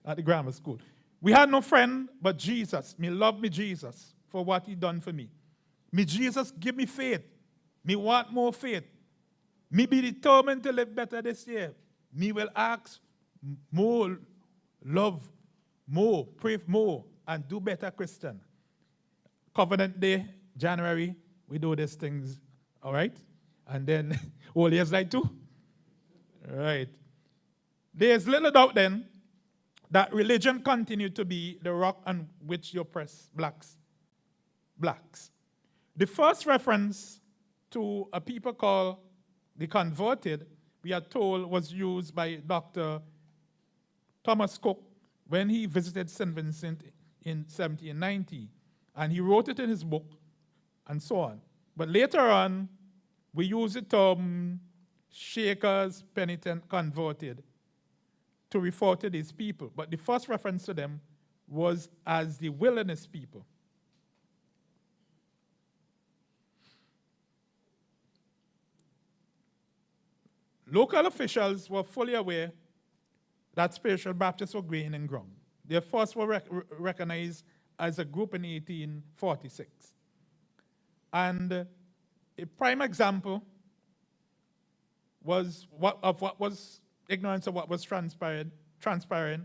at the grammar school. We had no friend but Jesus. Me love me Jesus for what he done for me. Me Jesus give me faith. Me want more faith. Me be determined to live better this year. Me will ask more, love more, pray more, and do better Christian. Covenant Day, January, we do these things, all right? And then all years like too. All right. There's little doubt then that religion continued to be the rock on which you oppress blacks. The first reference to a people called the converted, we are told, was used by Dr. Thomas Cook when he visited St. Vincent in 1790. And he wrote it in his book, and so on. But later on, we use the term Shakers, penitent, converted to refer to these people. But the first reference to them was as the wilderness people. local officials were fully aware that spiritual Baptists were gaining ground. They first were recognized as a group in 1846. And a prime example was what was ignorance of what was transpiring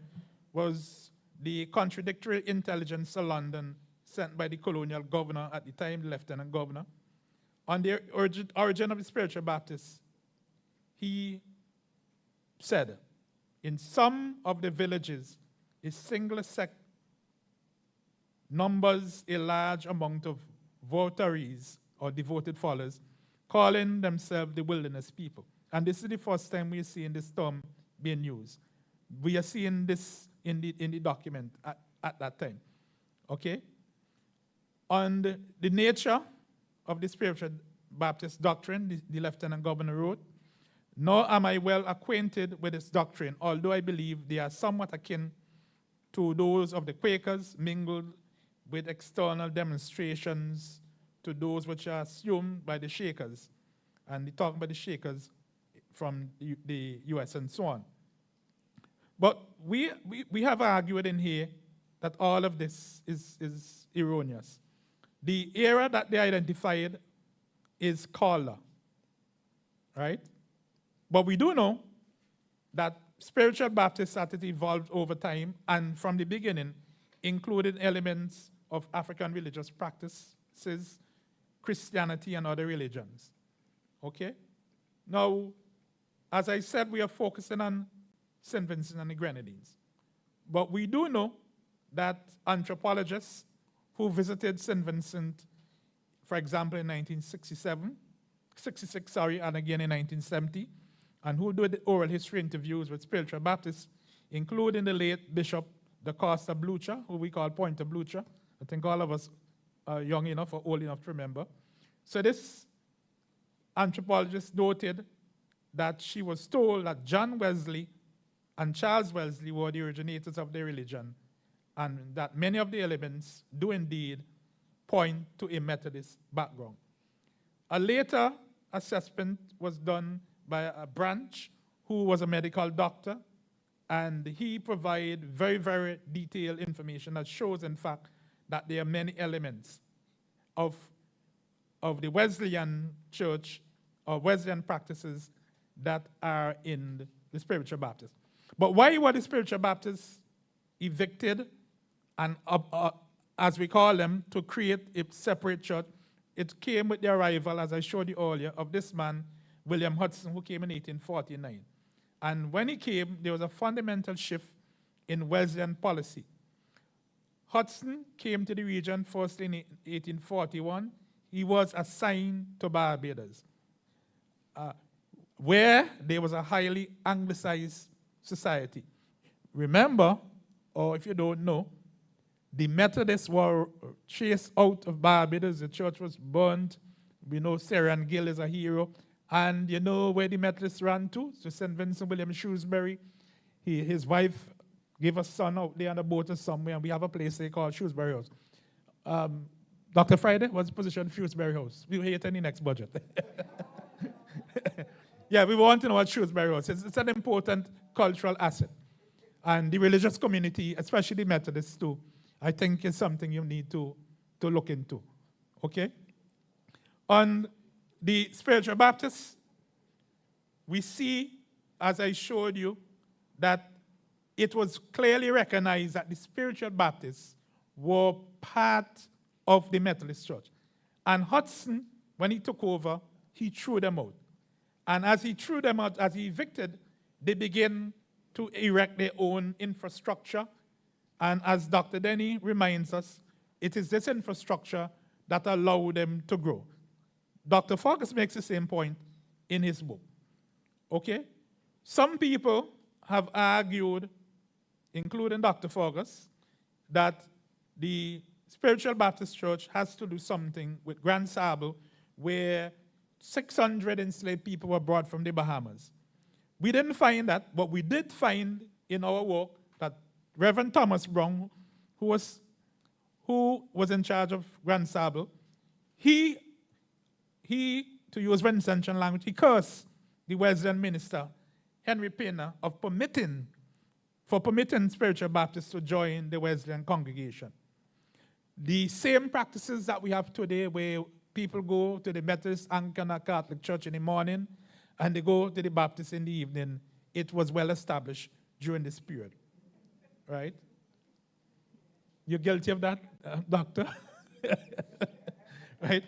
was the contradictory intelligence to London sent by the colonial governor at the time, the lieutenant governor, on the origin of the spiritual Baptists. He said, in some of the villages, a single sect numbers a large amount of votaries or devoted followers, calling themselves the wilderness people. And this is the first time we are seeing this term being used. We are seeing this in the document at that time. Okay? On the nature of the spiritual Baptist doctrine, the lieutenant governor wrote, nor am I well acquainted with its doctrine, although I believe they are somewhat akin to those of the Quakers, mingled with external demonstrations to those which are assumed by the Shakers. And they talk about the Shakers from the US and so on. But we have argued in here that all of this is erroneous. The era that they identified is color, right? But we do know that spiritual Baptists started to evolve over time and from the beginning included elements of African religious practices, Christianity, and other religions. Okay? Now, as I said, we are focusing on St. Vincent and the Grenadines. But we do know that anthropologists who visited St. Vincent, for example, in 1966, and again in 1970, and who did oral history interviews with spiritual Baptists, including the late Bishop Da Costa Blucher, who we call Pointer Blucher. I think all of us are young enough or old enough to remember. So this anthropologist noted that she was told that John Wesley and Charles Wesley were the originators of their religion, and that many of the elements do indeed point to a Methodist background. A later assessment was done by a branch who was a medical doctor, and he provided very, very detailed information that shows, in fact, that there are many elements of the Wesleyan church or Wesleyan practices that are in the spiritual Baptists. But why were the spiritual Baptists evicted and, as we call them, to create a separate church? It came with the arrival, as I showed you earlier, of this man, William Hudson, who came in 1849. And when he came, there was a fundamental shift in Wesleyan policy. Hudson came to the region first in 1841. He was assigned to Barbados, where there was a highly anglicized society. Remember, or if you don't know, the Methodists were chased out of Barbados. The church was burned. We know Sarah Gill is a hero. And you know where the Methodists ran to? So St. Vincent William Shrewsbury. His wife gave a son out there on a boat or somewhere, and we have a place they call Shrewsbury House. Dr. Friday, what's the position of Shrewsbury House? We'll hear it in the next budget. Yeah, we want to know what Shrewsbury House is. It's an important cultural asset. And the religious community, especially the Methodists too, I think is something you need to look into. Okay? On the spiritual Baptists, we see, as I showed you, that it was clearly recognized that the spiritual Baptists were part of the Methodist Church. And Hudson, when he took over, he threw them out. And as he threw them out, as he evicted, they began to erect their own infrastructure. And as Dr. Denny reminds us, it is this infrastructure that allowed them to grow. Dr. Fergus makes the same point in his book. Okay? Some people have argued, including Dr. Fergus, that the Spiritual Baptist Church has to do something with Grand Sable, where 600 enslaved people were brought from the Bahamas. We didn't find that, but we did find in our work that Reverend Thomas Brown, who was in charge of Grand Sable, he, to use Vincentian language, he cursed the Wesleyan minister, Henry Payne, of permitting spiritual Baptists to join the Wesleyan congregation. The same practices that we have today, where people go to the Methodist, Anglican, or Catholic Church in the morning, and they go to the Baptist in the evening, it was well established during this period, right? You're guilty of that, doctor? Right?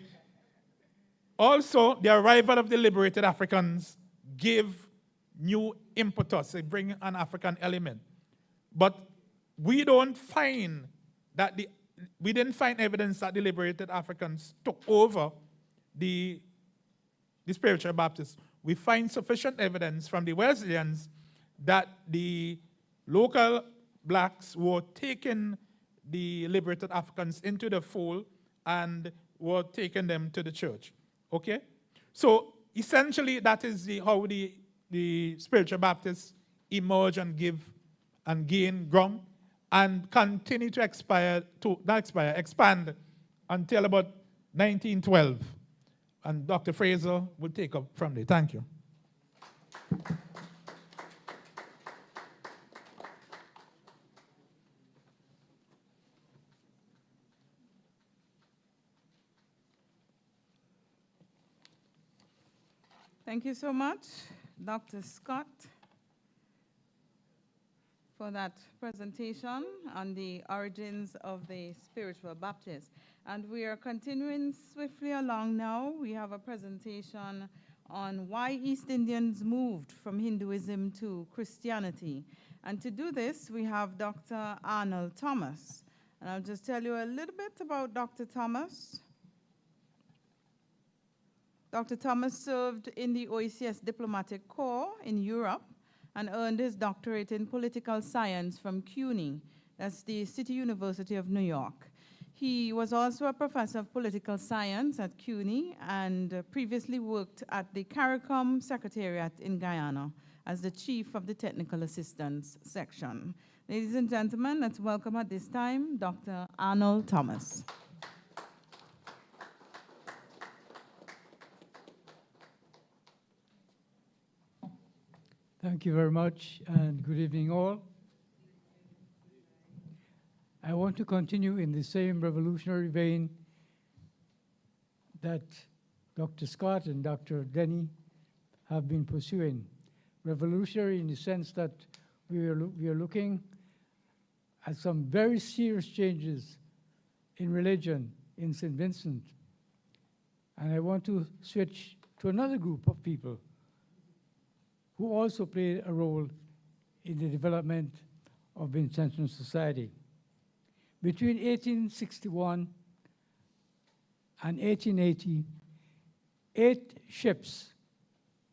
Also, the arrival of the liberated Africans gave new impetus. They bring an African element. But we didn't find evidence that the liberated Africans took over the spiritual Baptists. We find sufficient evidence from the Wesleyans that the local blacks were taking the liberated Africans into the fold and were taking them to the church. Okay? So essentially that is how the spiritual Baptists emerge and gain ground and continue to expand until about 1912. And Dr. Fraser will take up from there. Thank you. Thank you so much, Dr. Scott, for that presentation on the origins of the spiritual Baptist. And we are continuing swiftly along now. We have a presentation on why East Indians moved from Hinduism to Christianity. And to do this, we have Dr. Arnold Thomas. And I'll just tell you a little bit about Dr. Thomas. Dr. Thomas served in the OECS Diplomatic Corps in Europe and earned his doctorate in political science from CUNY, that's the City University of New York. He was also a professor of political science at CUNY and previously worked at the CARICOM Secretariat in Guyana as the chief of the technical assistance section. Ladies and gentlemen, let's welcome at this time Dr. Arnold Thomas. Thank you very much, and good evening all. I want to continue in the same revolutionary vein that Dr. Scott and Dr. Denny have been pursuing. Revolutionary in the sense that we are looking at some very serious changes in religion in St. Vincent. And I want to switch to another group of people who also played a role in the development of Vincentian society. Between 1861 and 1880, 8 ships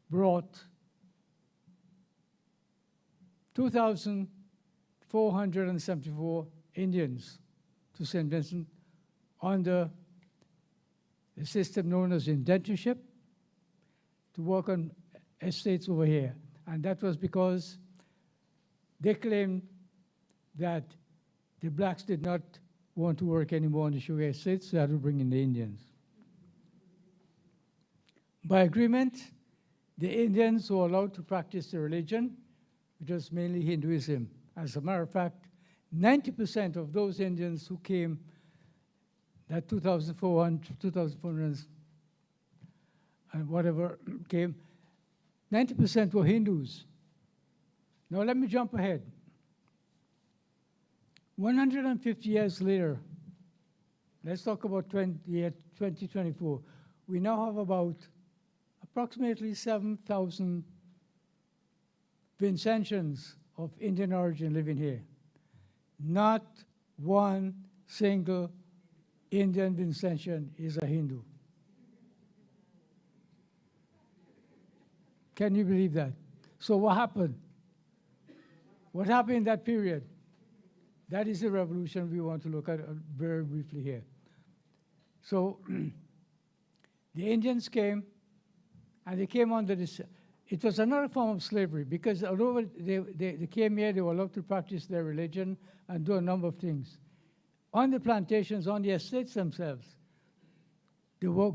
brought 2,474 Indians to St. Vincent under the system known as indentureship to work on estates over here. And that was because they claimed that the blacks did not want to work anymore on the sugar estates, so that would bring in the Indians. By agreement, the Indians were allowed to practice their religion, which was mainly Hinduism. As a matter of fact, 90% of those Indians who came, that 2,400 and whatever came, 90% were Hindus. Now let me jump ahead. 150 years later, let's talk about 2024. We now have about approximately 7,000 Vincentians of Indian origin living here. Not one single Indian Vincentian is a Hindu. Can you believe that? So what happened? What happened in that period? That is the revolution we want to look at very briefly here. So the Indians came, and they came under this. It was another form of slavery because although they came here, they were allowed to practice their religion and do a number of things. On the plantations, on the estates themselves, they were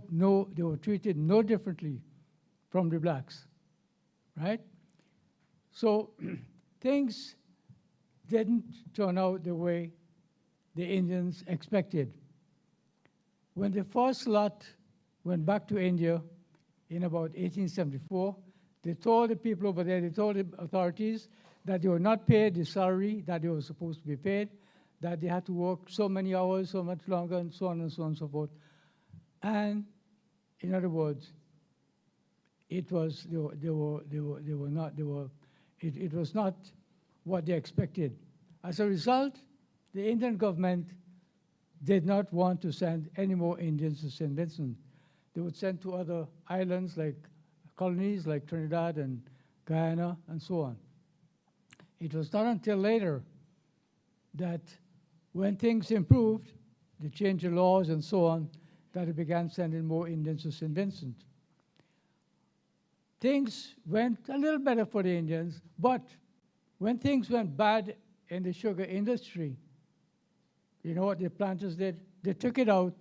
treated no differently from the blacks. right? So things didn't turn out the way the Indians expected. When the first lot went back to India in about 1874, they told the people over there, they told the authorities that they were not paid the salary that they were supposed to be paid, that they had to work so many hours, so much longer, and so on and so on and so forth. And in other words, it was it was not what they expected. As a result, the Indian government did not want to send any more Indians to St. Vincent. They would send to other islands like colonies like Trinidad and Guyana and so on. It was not until later that when things improved, they changed the laws and so on, that they began sending more Indians to St. Vincent. Things went a little better for the Indians, but when things went bad in the sugar industry, you know what the planters did? They took it out.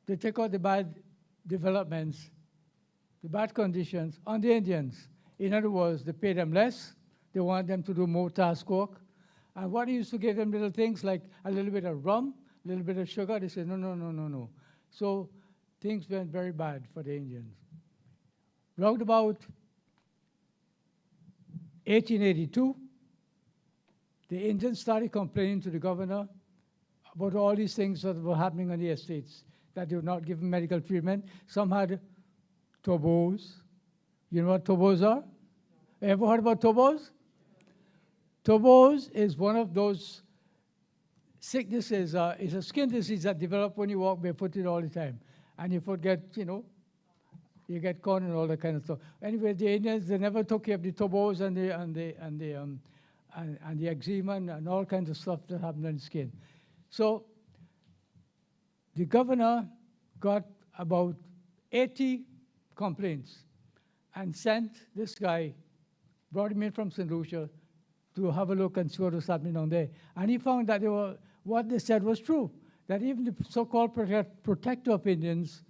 They took out the bad developments, the bad conditions on the Indians. In other words, they paid them less. They want them to do more task work. And what they used to give them little things like a little bit of rum, a little bit of sugar, they said, no, no, no, no, no. So things went very bad for the Indians. Round about 1882, the Indians started complaining to the governor about all these things that were happening on the estates, that they were not given medical treatment. Some had tuberculosis. You know what tuberculosis are? Ever heard about tuberculosis? Tuberculosis is one of those sicknesses. It's a skin disease that develops when you walk barefooted all the time. And your foot gets, you know, you get corn and all that kind of stuff. Anyway, the Indians, they never took care of the tuberculosis and the eczema and all kinds of stuff that happened on the skin. So the governor got about 80 complaints and sent this guy, brought him in from St. Lucia to have a look and see what was happening down there. And he found that what they said was true, that even the so-called protector of Indians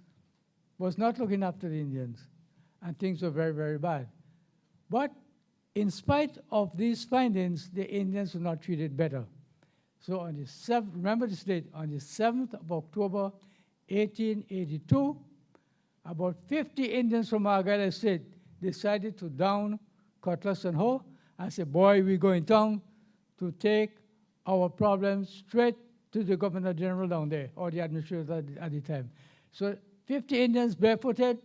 was not looking after the Indians, and things were very, very bad. But in spite of these findings, the Indians were not treated better. So on the 7th, remember this date, on the 7th of October, 1882, about 50 Indians from Argyle Estate decided to down Cutlass and Hoe and say, boy, we're going down to take our problems straight to the Governor General down there, or the administrator at the time. So 50 Indians barefooted,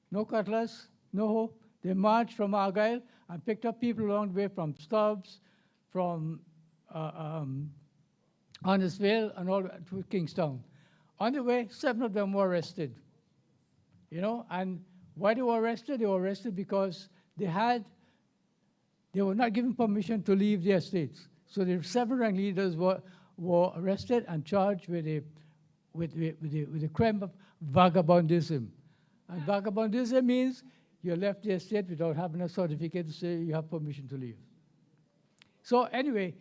no cutlass, no hoe. They marched from Argyle and picked up people along the way from Stubbs, from Honnestville, and all to Kingstown. On the way, 7 of them were arrested. You know, and why they were arrested? They were arrested because they were not given permission to leave the estates. So the 7 rank leaders were arrested and charged with the crime of vagabondism. And vagabondism means you left the estate without having a certificate to say you have permission to leave. So anyway,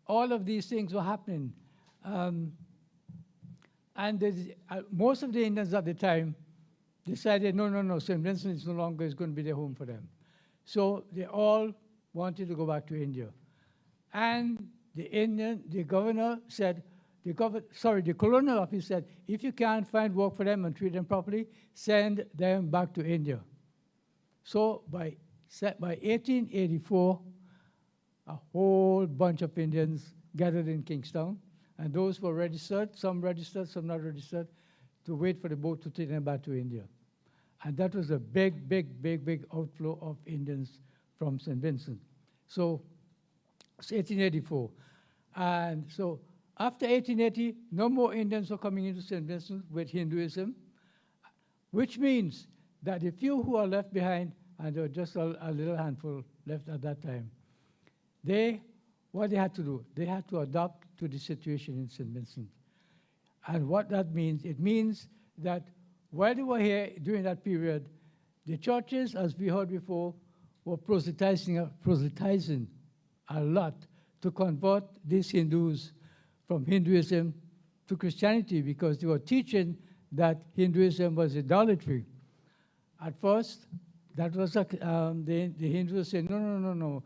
all of these things were happening. And most of the Indians at the time decided, no, St. Vincent is no longer going to be their home for them. So they all wanted to go back to India. And the governor said, the colonial office said, if you can't find work for them and treat them properly, send them back to India. So by 1884, a whole bunch of Indians gathered in Kingstown, and those were registered, some not registered, to wait for the boat to take them back to India. And that was a big outflow of Indians from St. Vincent. So it's 1884. And so after 1880, no more Indians were coming into St. Vincent with Hinduism, which means that the few who are left behind, and there were just a little handful left at that time, what they had to do, they had to adapt to the situation in St. Vincent. And what that means, it means that while they were here during that period, the churches, as we heard before, were proselytizing a lot to convert these Hindus from Hinduism to Christianity, because they were teaching that Hinduism was idolatry. At first, That was the Hindus said, no, no, no, no.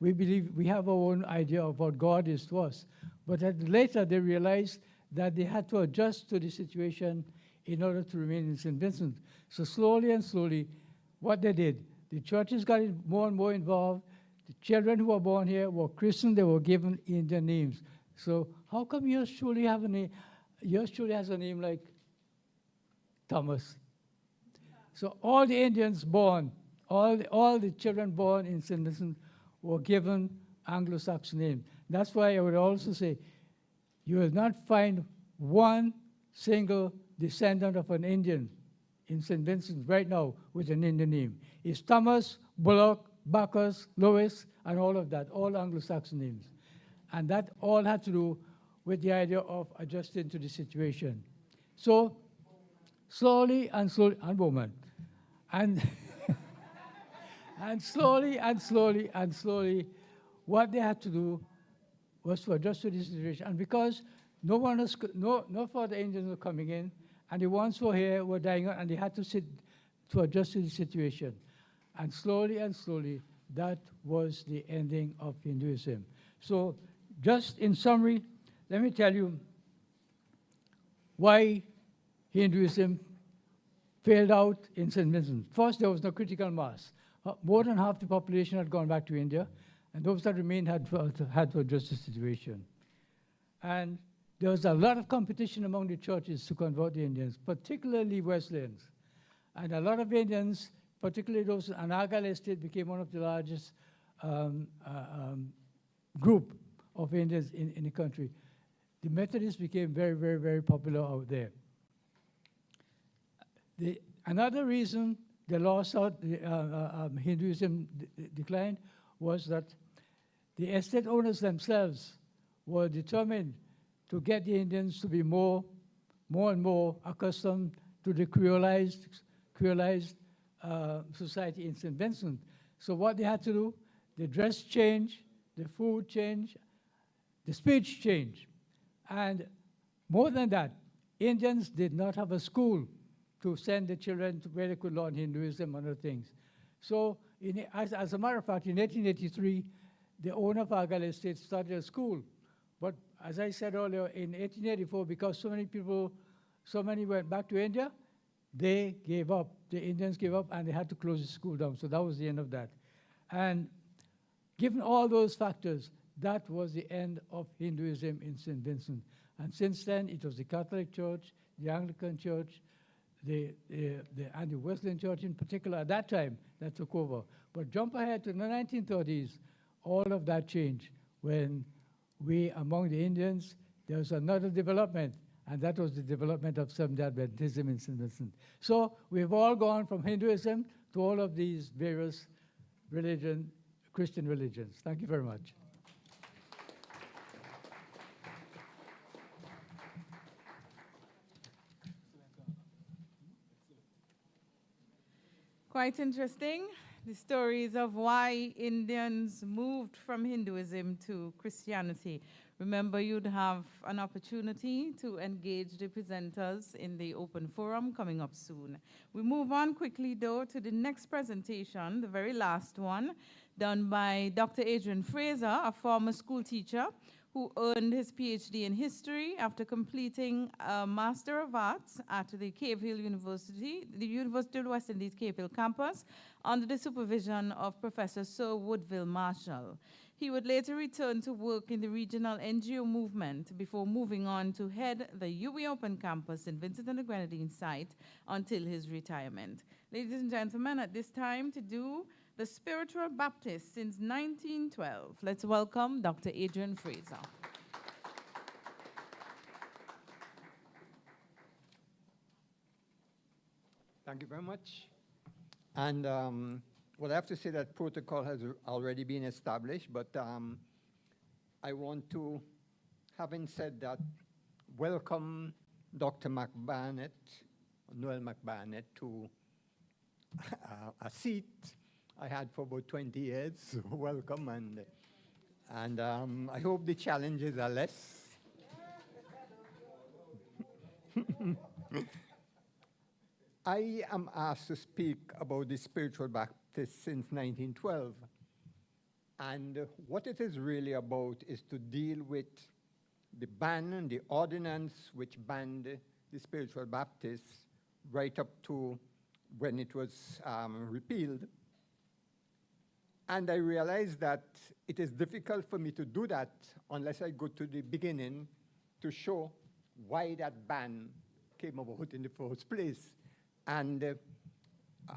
We believe we have our own idea of what God is to us. But later they realized that they had to adjust to the situation in order to remain in St. Vincent. So slowly and slowly, what they did, the churches got more and more involved. The children who were born here were Christian, they were given Indian names. So how come yours surely have a name? Yours surely has a name like Thomas. So all the Indians born, all the children born in St. Vincent were given Anglo-Saxon names. That's why I would also say, you will not find one single descendant of an Indian in St. Vincent right now with an Indian name. It's Thomas, Bullock, Bacchus, Lewis, and all of that, all Anglo-Saxon names. And that all had to do with the idea of adjusting to the situation. So slowly and slowly, and woman, and and slowly and slowly and slowly, what they had to do was to adjust to this situation. And because no further Indians were coming in, and the ones who were here were dying out, and they had to adjust to the situation. And slowly, that was the ending of Hinduism. So just in summary, let me tell you why Hinduism failed out in St. Vincent. First, there was no critical mass. More than half the population had gone back to India, and those that remained had to adjust the situation. And there was a lot of competition among the churches to convert the Indians, particularly Wesleyans. And a lot of Indians, particularly those in Anagal Estate, became one of the largest group of Indians in the country. The Methodists became very, very, very popular out there. Another reason they lost out, Hinduism declined, was that the estate owners themselves were determined to get the Indians to be more and more accustomed to the creolized society in St. Vincent. So what they had to do, the dress change, the food change, the speech change. And more than that, Indians did not have a school to send the children to where they could learn Hinduism and other things. So as a matter of fact, in 1883, the owner of Argyle Estate started a school. But as I said earlier, in 1884, because so many went back to India, they gave up. The Indians gave up, and they had to close the school down. So that was the end of that. And given all those factors, that was the end of Hinduism in St. Vincent. And since then, it was the Catholic Church, the Anglican Church, and the Wesleyan Church in particular at that time that took over. But jump ahead to the 1930s, all of that changed when among the Indians, there was another development, and that was the development of Seventh-day Adventism in St. Vincent. So we've all gone from Hinduism to all of these various Christian religions. Thank you very much. Quite interesting, the stories of why Indians moved from Hinduism to Christianity. Remember, you'd have an opportunity to engage the presenters in the open forum coming up soon. We move on quickly, though, to the next presentation, the very last one, done by Dr. Adrian Fraser, a former school teacher who earned his PhD in history after completing a Master of Arts at the Cave Hill University, the University of the West Indies Cave Hill campus, under the supervision of Professor Sir Woodville Marshall. He would later return to work in the regional NGO movement before moving on to head the UWI Open campus in Vincent and the Grenadines site until his retirement. Ladies and gentlemen, at this time to do the Spiritual Baptist since 1912. Let's welcome Dr. Adrian Fraser. Thank you very much. And well, I have to say that protocol has already been established, but I want to, having said that, welcome Dr. McBarnett, Noel McBarnett, to a seat I had for about 20 years. So welcome, and I hope the challenges are less. I am asked to speak about the spiritual Baptist since 1912. And what it is really about is to deal with the ban, the ordinance which banned the spiritual Baptists right up to when it was repealed. And I realized that it is difficult for me to do that unless I go to the beginning to show why that ban came about in the first place. And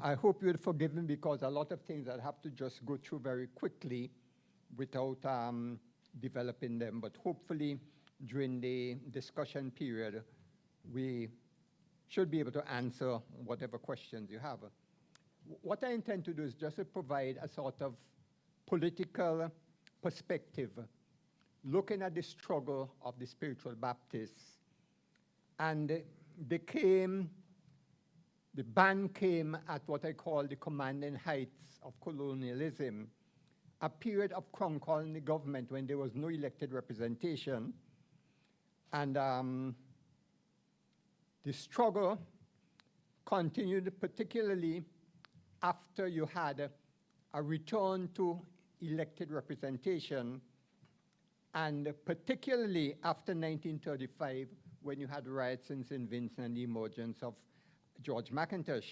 I hope you'll forgive me because a lot of things I have to just go through very quickly without developing them. But hopefully during the discussion period, we should be able to answer whatever questions you have. What I intend to do is just to provide a sort of political perspective, looking at the struggle of the spiritual Baptists. And the ban came at what I call the commanding heights of colonialism, a period of crown colony government when there was no elected representation. And the struggle continued particularly after you had a return to elected representation, and particularly after 1935, when you had riots in St. Vincent and the emergence of George McIntosh.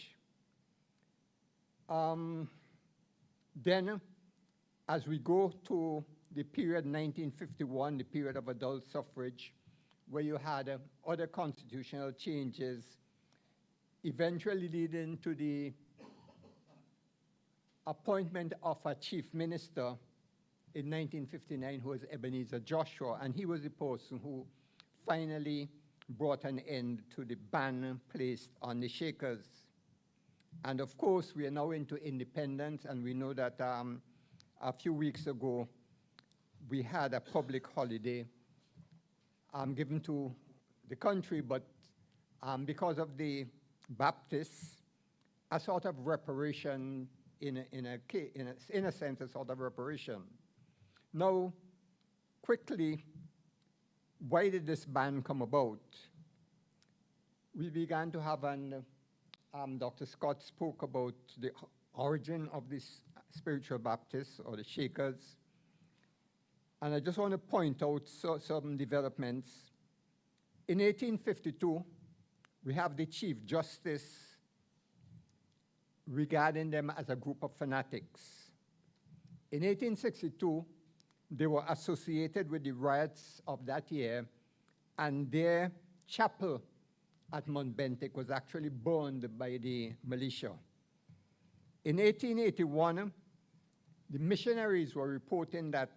Then, as we go to the period 1951, the period of adult suffrage, where you had other constitutional changes, eventually leading to the appointment of a chief minister in 1959, who was Ebenezer Joshua, and he was the person who finally brought an end to the ban placed on the Shakers. And of course, we are now into independence, and we know that a few weeks ago, we had a public holiday given to the country, but because of the Baptists, a sort of reparation, in a sense, a sort of reparation. Now, quickly, why did this ban come about? We began to have Dr. Scott spoke about the origin of this spiritual Baptists, or the Shakers. And I just want to point out some developments. In 1852, we have the Chief Justice regarding them as a group of fanatics. In 1862, they were associated with the riots of that year, and their chapel at Mount Bentic was actually burned by the militia. In 1881, the missionaries were reporting that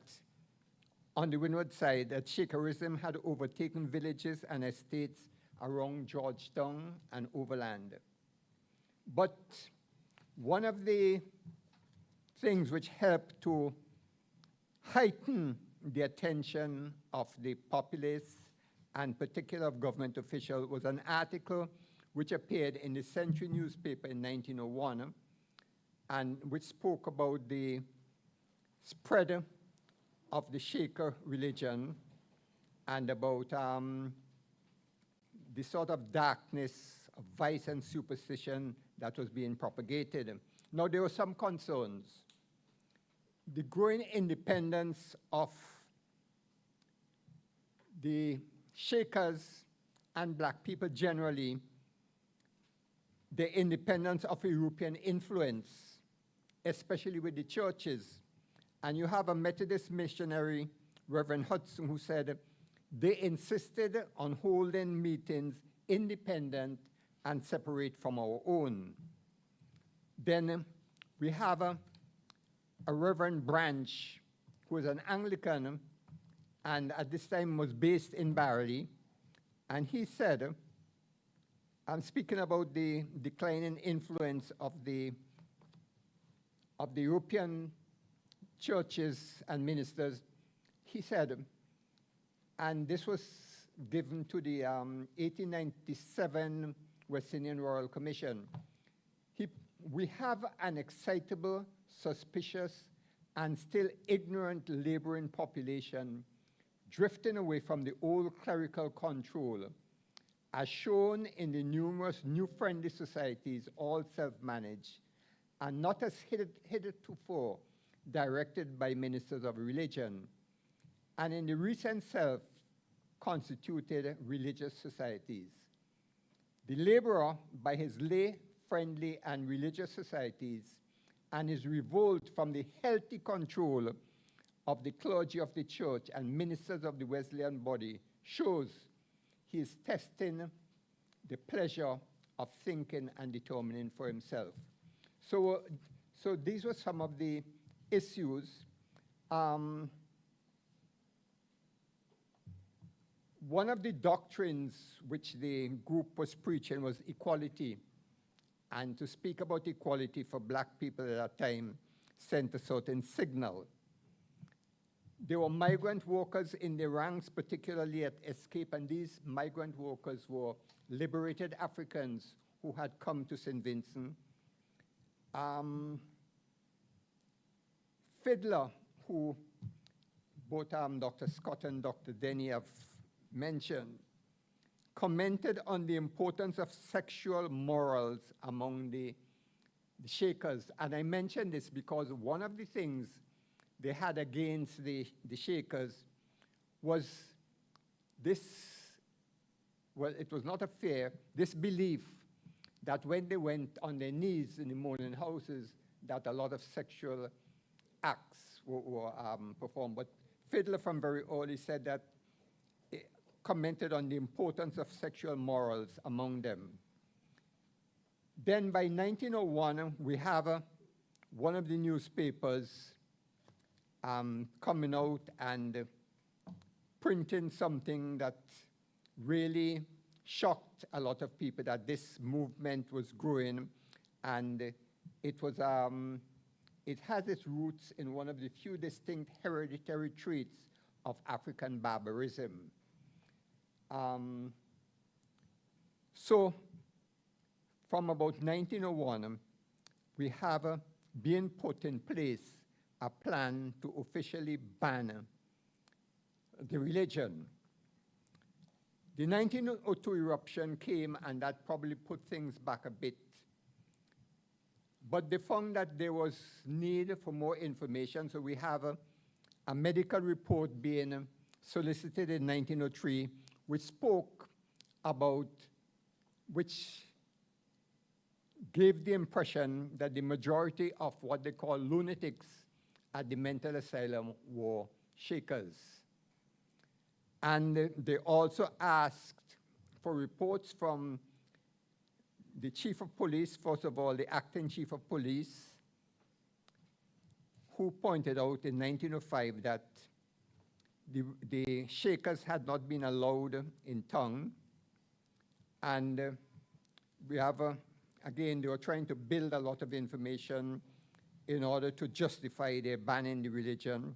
on the windward side, that Shakerism had overtaken villages and estates around Georgetown and overland. But one of the things which helped to heighten the attention of the populace and particular of government officials was an article which appeared in the Century newspaper in 1901 and which spoke about the spread of the Shaker religion and about the sort of darkness of vice and superstition that was being propagated. Now, there were some concerns. The growing independence of the Shakers and black people generally, the independence of European influence, especially with the churches. And you have a Methodist missionary, Reverend Hudson, who said they insisted on holding meetings independent and separate from our own. Then we have a Reverend Branch, who is an Anglican, and at this time was based in Barley, and he said, I'm speaking about the declining influence of the European churches and ministers. He said, and this was given to the 1897 West Indian Royal Commission, we have an excitable, suspicious, and still ignorant laboring population drifting away from the old clerical control as shown in the numerous new friendly societies, all self-managed, and not as hitherto directed by ministers of religion, and in the recent self-constituted religious societies. The laborer, by his lay, friendly, and religious societies, and his revolt from the healthy control of the clergy of the church and ministers of the Wesleyan body, shows he is testing the pleasure of thinking and determining for himself. So these were some of the issues. One of the doctrines which the group was preaching was equality. And to speak about equality for black people at that time sent a certain signal. There were migrant workers in the ranks, particularly at Escape, and these migrant workers were liberated Africans who had come to St. Vincent. Fiddler, who both Dr. Scott and Dr. Denny have mentioned, commented on the importance of sexual morals among the Shakers. And I mention this because one of the things they had against the Shakers was this, well, it was not a fear, this belief that when they went on their knees in the mourning houses, that a lot of sexual acts were performed. But Fiddler from very early said that, commented on the importance of sexual morals among them. Then by 1901, we have one of the newspapers coming out and printing something that really shocked a lot of people, that this movement was growing, and it was it has its roots in one of the few distinct hereditary traits of African barbarism. So from about 1901, we have being put in place a plan to officially ban the religion. The 1902 eruption came, and that probably put things back a bit. But they found that there was need for more information, so we have a medical report being solicited in 1903, which spoke about, which gave the impression that the majority of what they call lunatics at the mental asylum were Shakers. And they also asked for reports from the chief of police, first of all, the acting chief of police, who pointed out in 1905 that the Shakers had not been allowed in town. And we have, again, they were trying to build a lot of information in order to justify their banning the religion.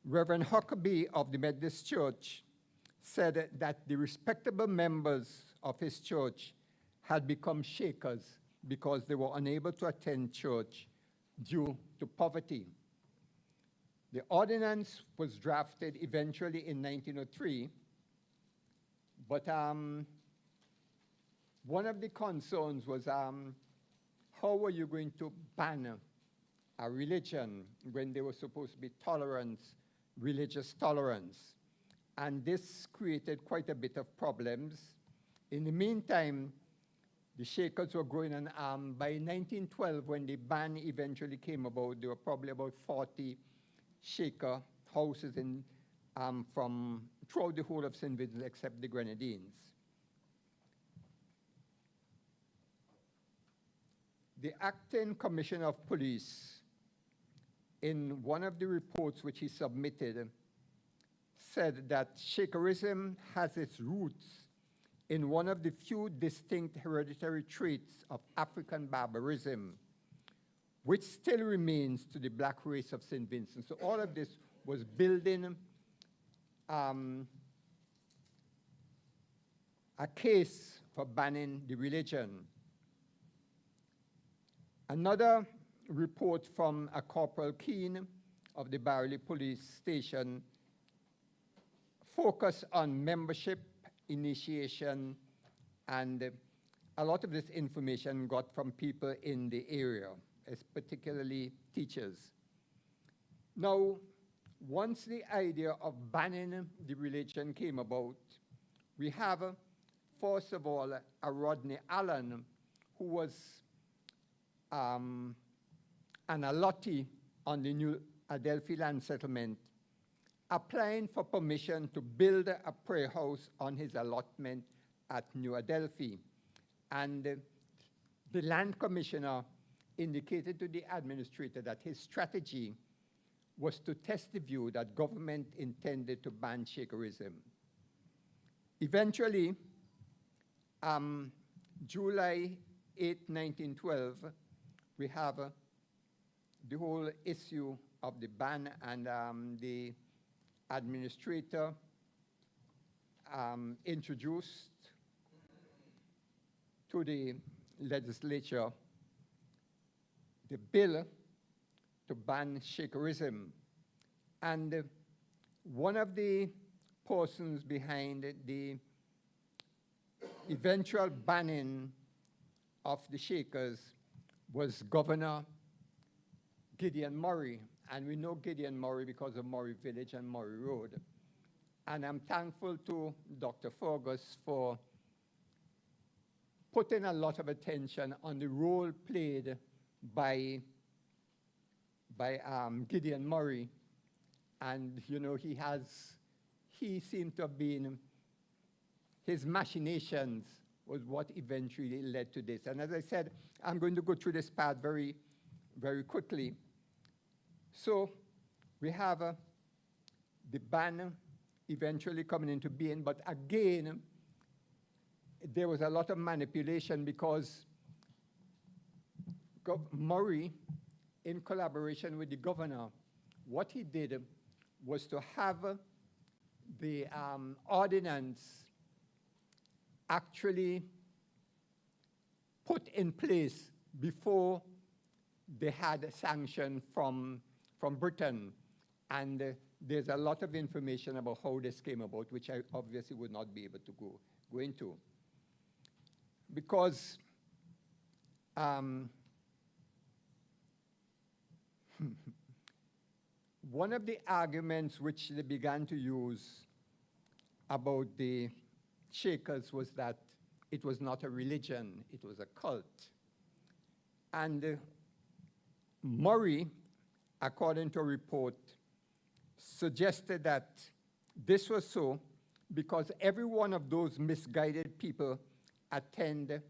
Reverend Huckabee of the Methodist Church said that the respectable members of his church had become Shakers because they were unable to attend church due to poverty. The ordinance was drafted eventually in 1903, but one of the concerns was how were you going to ban a religion when there was supposed to be tolerance, religious tolerance? And this created quite a bit of problems. In the meantime, the Shakers were growing an arm. By 1912, when the ban eventually came about, there were probably about 40 Shaker houses in, from throughout the whole of St. Vincent except the Grenadines. The acting commissioner of police, in one of the reports which he submitted, said that Shakerism has its roots in one of the few distinct hereditary traits of African barbarism, which still remains to the black race of St. Vincent. So all of this was building a case for banning the religion. Another report from a Corporal Keane of the Barley Police Station focused on membership initiation, and a lot of this information got from people in the area, as particularly teachers. Now, once the idea of banning the religion came about, we have, first of all, a Rodney Allen, who was an allottee on the New Adelphi land settlement, applying for permission to build a prayer house on his allotment at New Adelphi. And the land commissioner indicated to the administrator that his strategy was to test the view that government intended to ban Shakerism. Eventually, July 8, 1912, we have the whole issue of the ban, and the administrator introduced to the legislature the bill to ban Shakerism. And one of the persons behind the eventual banning of the Shakers was Governor Gideon Murray. And we know Gideon Murray because of Murray Village and Murray Road. And I'm thankful to Dr. Fergus for putting a lot of attention on the role played by Gideon Murray. And, you know, he seemed to have been, his machinations was what eventually led to this. And as I said, I'm going to go through this part very, very quickly. So we have the ban eventually coming into being, but again, there was a lot of manipulation because Murray, in collaboration with the governor, what he did was to have the ordinance actually put in place before they had a sanction from Britain. And there's a lot of information about how this came about, which I obviously would not be able to go into. Because one of the arguments which they began to use about the Shakers was that it was not a religion, it was a cult. And Murray, according to a report, suggested that this was so because every one of those misguided people attend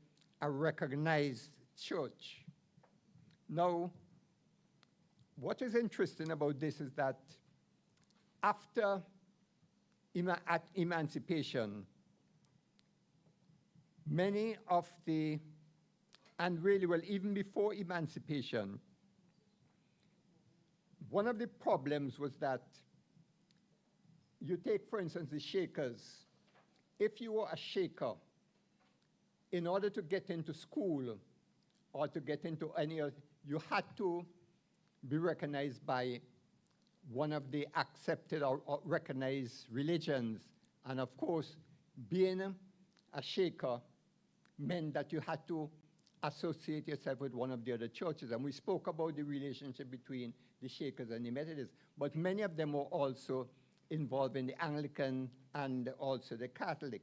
a recognized church. Now, what is interesting about this is that after emancipation, many of the, and really, well, even before emancipation, one of the problems was that you take, for instance, the Shakers. If you were a Shaker, in order to get into school or to get into any other, you had to be recognized by one of the accepted or recognized religions. And of course, being a Shaker meant that you had to associate yourself with one of the other churches. And we spoke about the relationship between the Shakers and the Methodists, but many of them were also involved in the Anglican and also the Catholic.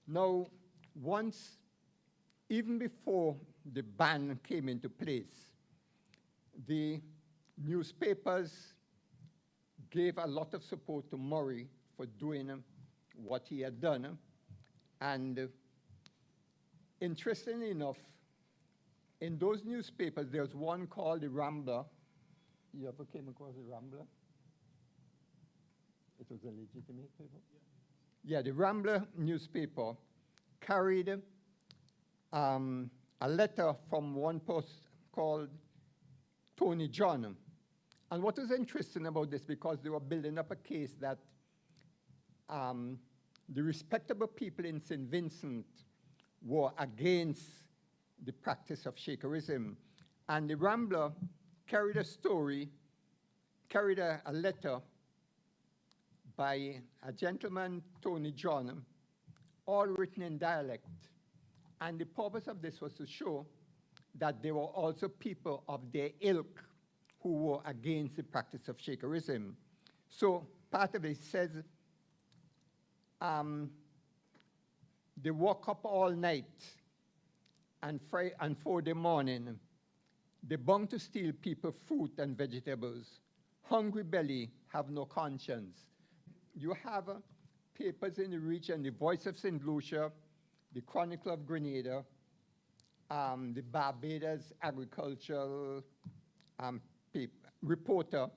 Now, once, even before the ban came into place, the newspapers gave a lot of support to Murray for doing what he had done. And interestingly enough, in those newspapers, there's one called the Rambler. You ever came across the Rambler? It was a legitimate paper? Yeah, the Rambler newspaper carried a letter from one person called Tony John. And what is interesting about this, because they were building up a case that the respectable people in St. Vincent were against the practice of Shakerism. And the Rambler carried a story, carried a letter by a gentleman, Tony John, all written in dialect. And the purpose of this was to show that there were also people of their ilk who were against the practice of Shakerism. So part of it says, they woke up all night and 4 the morning, they bound to steal people fruit and vegetables. Hungry belly have no conscience. You have papers in the region, the Voice of St. Lucia, the Chronicle of Grenada, the Barbados Agricultural Reporter,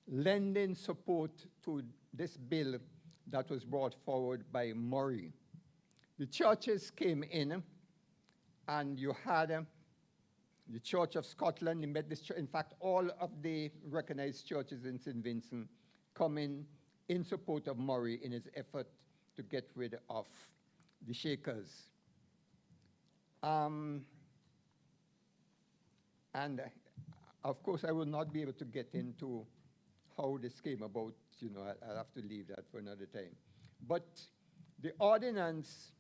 lending support to this bill that was brought forward by Murray. The churches came in, and you had the Church of Scotland, the Methodist Church, in fact, all of the recognized churches in St. Vincent coming in support of Murray in his effort to get rid of the Shakers. And of course, I will not be able to get into how this came about. You know, I'll have to leave that for another time. But the ordinance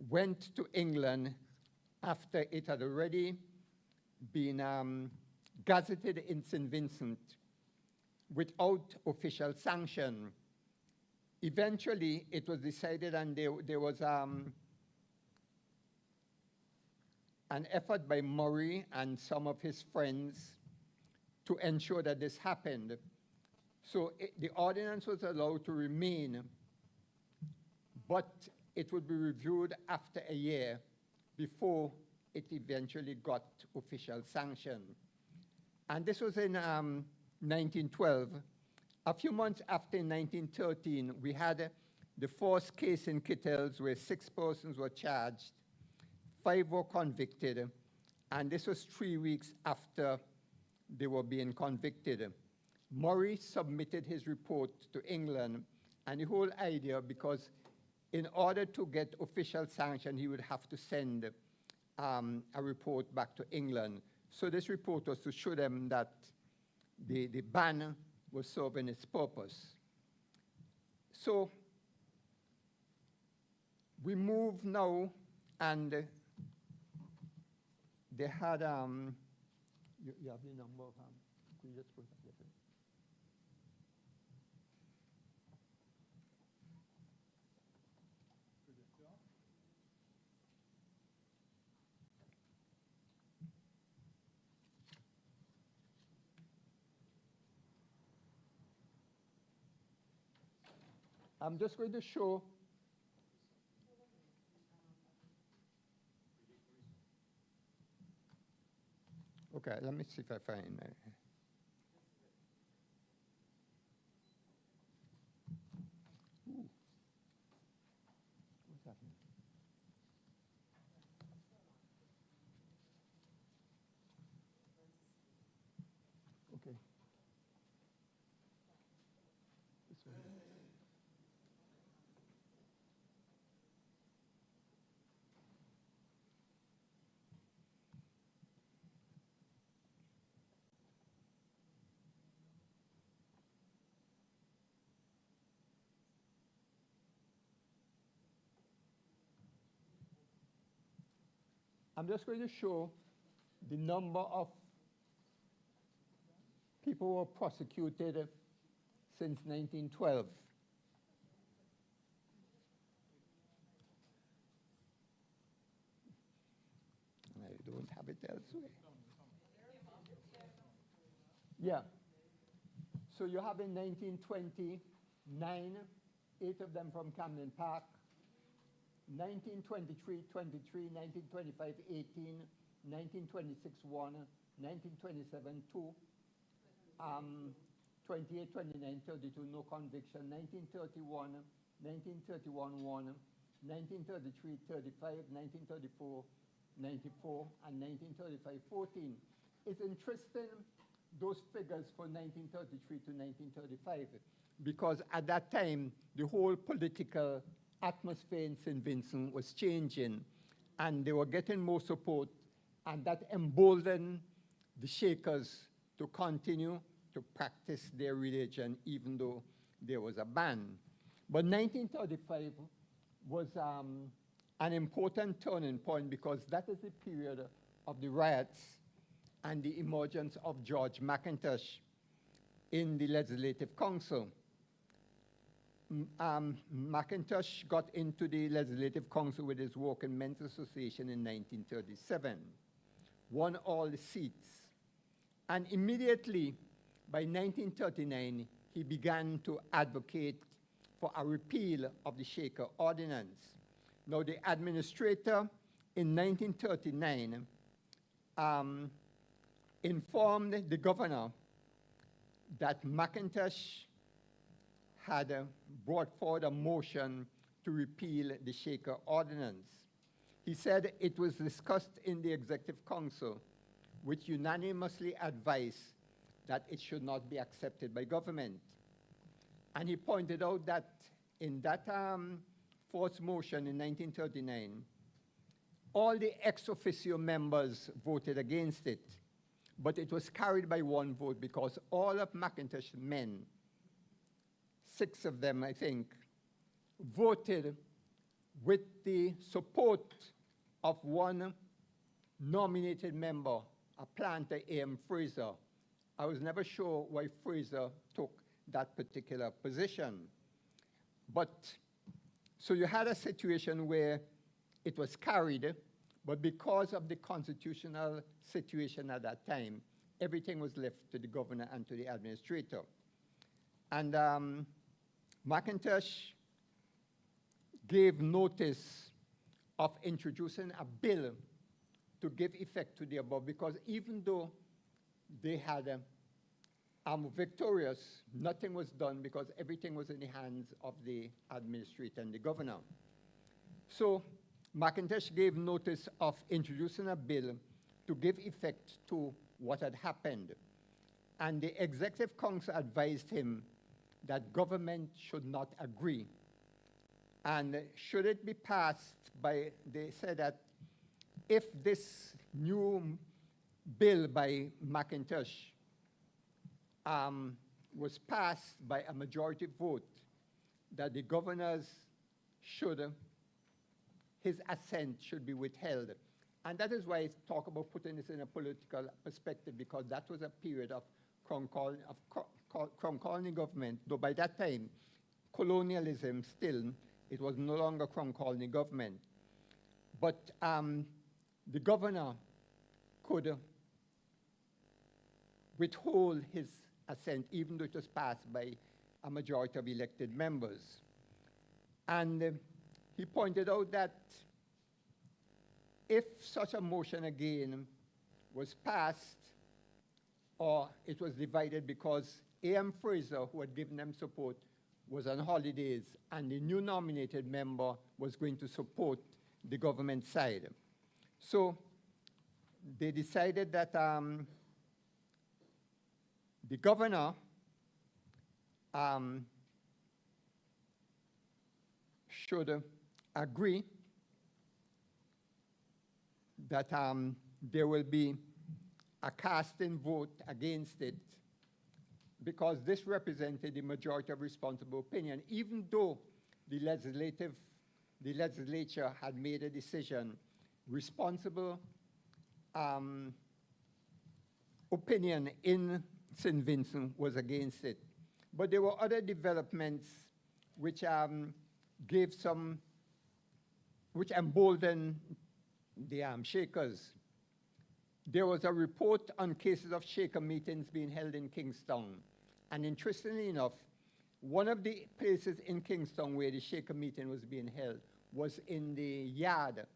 went to England after it had already been gazetted in St. Vincent without official sanction. Eventually, it was decided, and there was an effort by Murray and some of his friends to ensure that this happened. So the ordinance was allowed to remain, but it would be reviewed after a year before it eventually got official sanction. And this was in 1912. A few months after, in 1913, we had the first case in Kittels where 6 persons were charged, 5 were convicted, and this was 3 weeks after they were being convicted. Murray submitted his report to England, and the whole idea, because in order to get official sanction, he would have to send a report back to England. So this report was to show them that the ban was serving its purpose. So we move now, and they had, you have the number of, could you just put that there? I'm just going to show okay, let me see if I find Ooh. What's happening? Okay. This one. I'm just going to show the number of people who were prosecuted since 1912. I don't have it elsewhere. Yeah. So you have in 1920, 9, 8 of them from Camden Park. 1923, 23, 1925, 18, 1926, 1, 1927, 2, 28, 29, 32, no conviction, 1931, 1931, 1, 1933, 35, 1934, 94, and 1935, 14. It's interesting, those figures for 1933 to 1935, because at that time, the whole political atmosphere in St. Vincent was changing, and they were getting more support, and that emboldened the Shakers to continue to practice their religion even though there was a ban. But 1935 was an important turning point because that is the period of the riots and the emergence of George McIntosh in the Legislative Council. McIntosh got into the Legislative Council with his Working Men's Association in 1937, won all the seats, and immediately by 1939 he began to advocate for a repeal of the Shaker Ordinance. Now the administrator in 1939 informed the governor that McIntosh had brought forward a motion to repeal the Shaker Ordinance. He said it was discussed in the Executive Council, which unanimously advised that it should not be accepted by government. And he pointed out that in that fourth motion in 1939, all the ex officio members voted against it, but it was carried by one vote because all of McIntosh's men, 6 of them, I think, voted with the support of one nominated member, a planter, A.M. Fraser. I was never sure why Fraser took that particular position. But, so you had a situation where it was carried, but because of the constitutional situation at that time, everything was left to the governor and to the administrator. And McIntosh gave notice of introducing a bill to give effect to the above, because even though they had victorious, nothing was done because everything was in the hands of the administrator and the governor. So McIntosh gave notice of introducing a bill to give effect to what had happened. And the Executive Council advised him that government should not agree. And should it be passed by, they said that if this new bill by McIntosh was passed by a majority vote, that the governors should, his assent should be withheld. And that is why I talk about putting this in a political perspective, because that was a period of Crown Colony government, though by that time, colonialism still, it was no longer Crown Colony government. But the governor could withhold his assent, even though it was passed by a majority of elected members. And he pointed out that if such a motion again was passed, or it was divided because A.M. Fraser, who had given them support, was on holidays, and the new nominated member was going to support the government side. So they decided that the governor should agree that there will be a casting vote against it, because this represented the majority of responsible opinion, even though the legislature had made a decision. Responsible opinion in St. Vincent was against it. But there were other developments which gave some, which emboldened the Shakers. There was a report on cases of Shaker meetings being held in Kingstown. And interestingly enough, one of the places in Kingstown where the Shaker meeting was being held was in the yard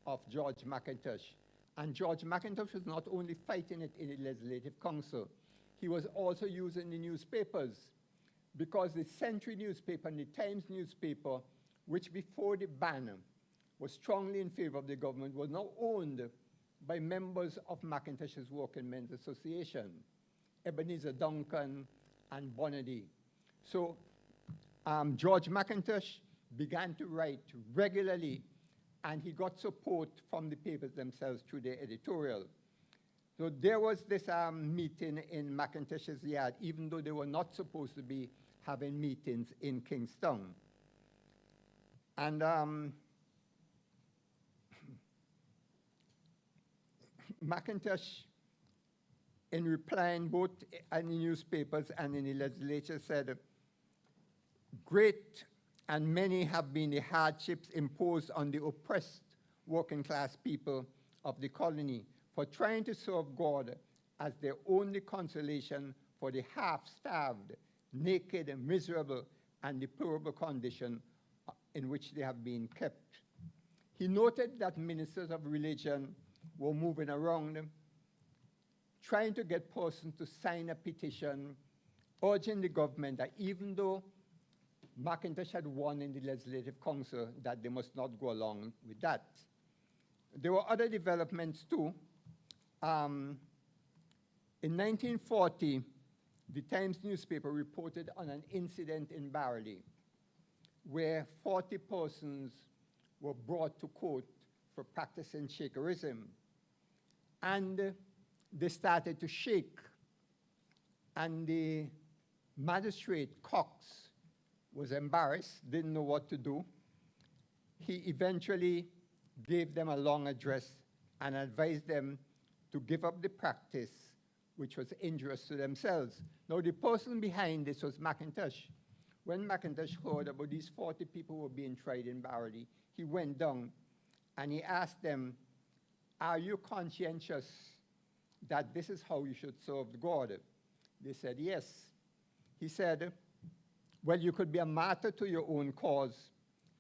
of George McIntosh. And George McIntosh was not only fighting it in the Legislative Council, he was also using the newspapers, because the Century newspaper and the Times newspaper, which before the ban was strongly in favor of the government, was now owned by members of McIntosh's Working Men's Association, Ebenezer Duncan and Bonady. So George McIntosh began to write regularly, and he got support from the papers themselves through their editorial. So there was this meeting in McIntosh's yard, even though they were not supposed to be having meetings in Kingstown. And McIntosh, in replying both in the newspapers and in the legislature, said, great and many have been the hardships imposed on the oppressed working class people of the colony for trying to serve God as their only consolation for the half-starved, naked, miserable, and deplorable condition in which they have been kept. He noted that ministers of religion were moving around, trying to get persons to sign a petition, urging the government that even though McIntosh had won in the Legislative Council, that they must not go along with that. There were other developments too. In 1940, the Times newspaper reported on an incident in Barley where 40 persons were brought to court for practicing Shakerism. And they started to shake. And the magistrate, Cox, was embarrassed, didn't know what to do. He eventually gave them a long address and advised them to give up the practice, which was injurious to themselves. Now, the person behind this was McIntosh. When McIntosh heard about these 40 people who were being tried in Barley, he went down and he asked them, are you conscientious that this is how you should serve God? They said, yes. He said, well, you could be a martyr to your own cause.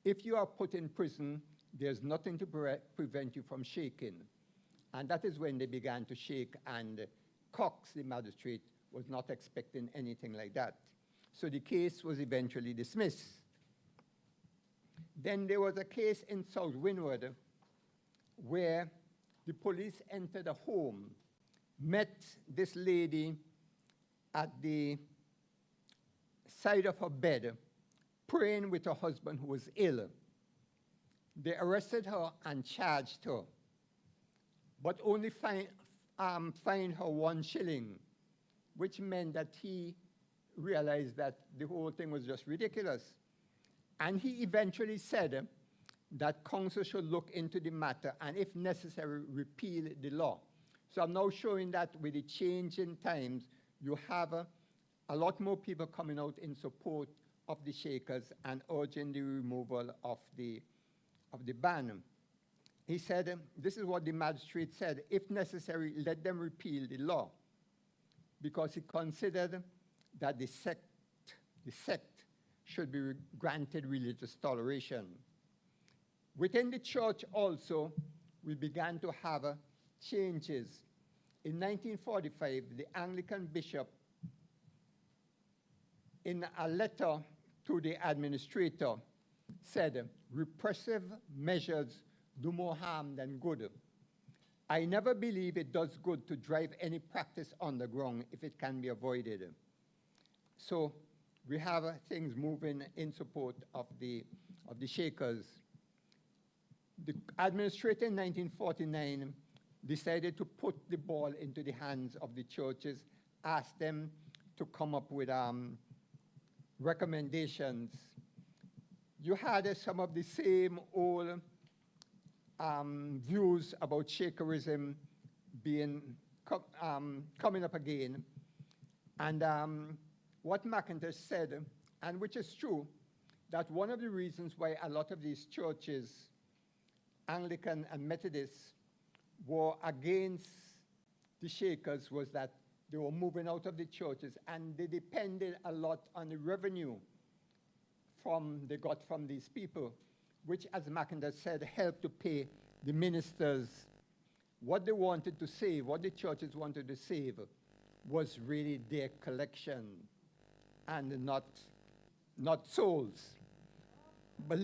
If you are put in prison, there's nothing to prevent you from shaking. And that is when they began to shake, and Cox, the magistrate, was not expecting anything like that. So the case was eventually dismissed. Then there was a case in South Windward where the police entered a home, met this lady at the side of her bed, praying with her husband who was ill. They arrested her and charged her, but only fined her 1 shilling, which meant that he realized that the whole thing was just ridiculous. And he eventually said that council should look into the matter and, if necessary, repeal the law. So I'm now showing that with the change in times, you have a lot more people coming out in support of the Shakers and urging the removal of the ban. He said, this is what the magistrate said, if necessary, let them repeal the law, because he considered that the sect should be granted religious toleration. Within the church also, we began to have changes. In 1945, the Anglican bishop, in a letter to the administrator, said, repressive measures do more harm than good. I never believe it does good to drive any practice underground if it can be avoided. So we have things moving in support of the Shakers. The administrator in 1949 decided to put the ball into the hands of the churches, asked them to come up with recommendations. You had some of the same old views about Shakerism being coming up again. And what McIntosh said, and which is true, that one of the reasons why a lot of these churches, Anglican and Methodist, were against the Shakers was that they were moving out of the churches and they depended a lot on the revenue they got from these people, which, as McIntosh said, helped to pay the ministers. What they wanted to save, what the churches wanted to save, was really their collection and not souls. But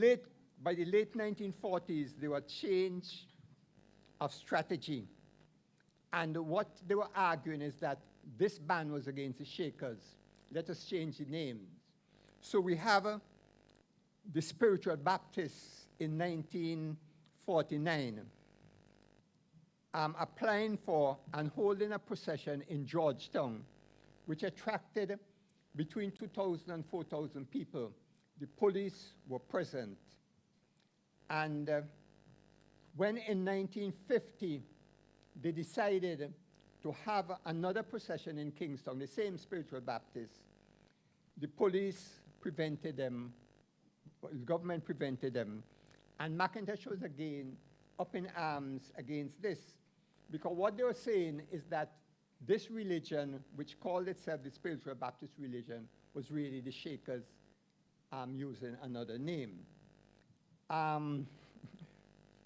by the late 1940s, there was a change of strategy. And what they were arguing is that this ban was against the Shakers. Let us change the names. So we have the Spiritual Baptists in 1949 applying for and holding a procession in Georgetown, which attracted between 2,000 and 4,000 people. The police were present. And when in 1950 they decided to have another procession in Kingston, the same spiritual Baptist, the police prevented them, the government prevented them, and McIntosh was again up in arms against this, because what they were saying is that this religion, which called itself the spiritual Baptist religion, was really the Shakers using another name. All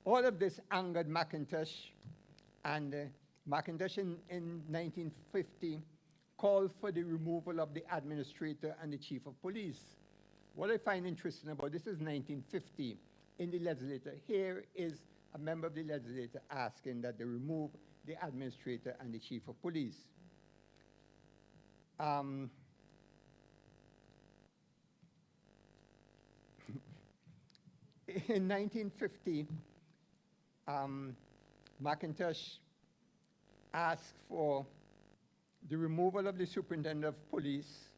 of this angered McIntosh, and McIntosh in 1950 called for the removal of the administrator and the chief of police. What I find interesting about this is 1950 in the legislature. Here is a member of the legislature asking that they remove the administrator and the chief of police. In 1950, McIntosh asked for the removal of the superintendent of police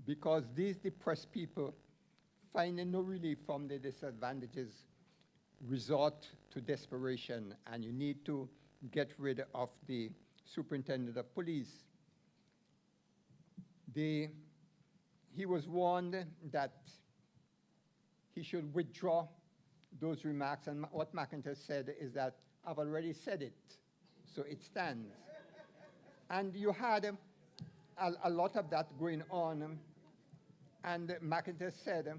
because these depressed people, finding no relief from their disadvantages, resort to desperation, and you need to get rid of the superintendent of police. He was warned that he should withdraw those remarks, and what McIntosh said is that I've already said it, so it stands. And you had a lot of that going on, and McIntosh said,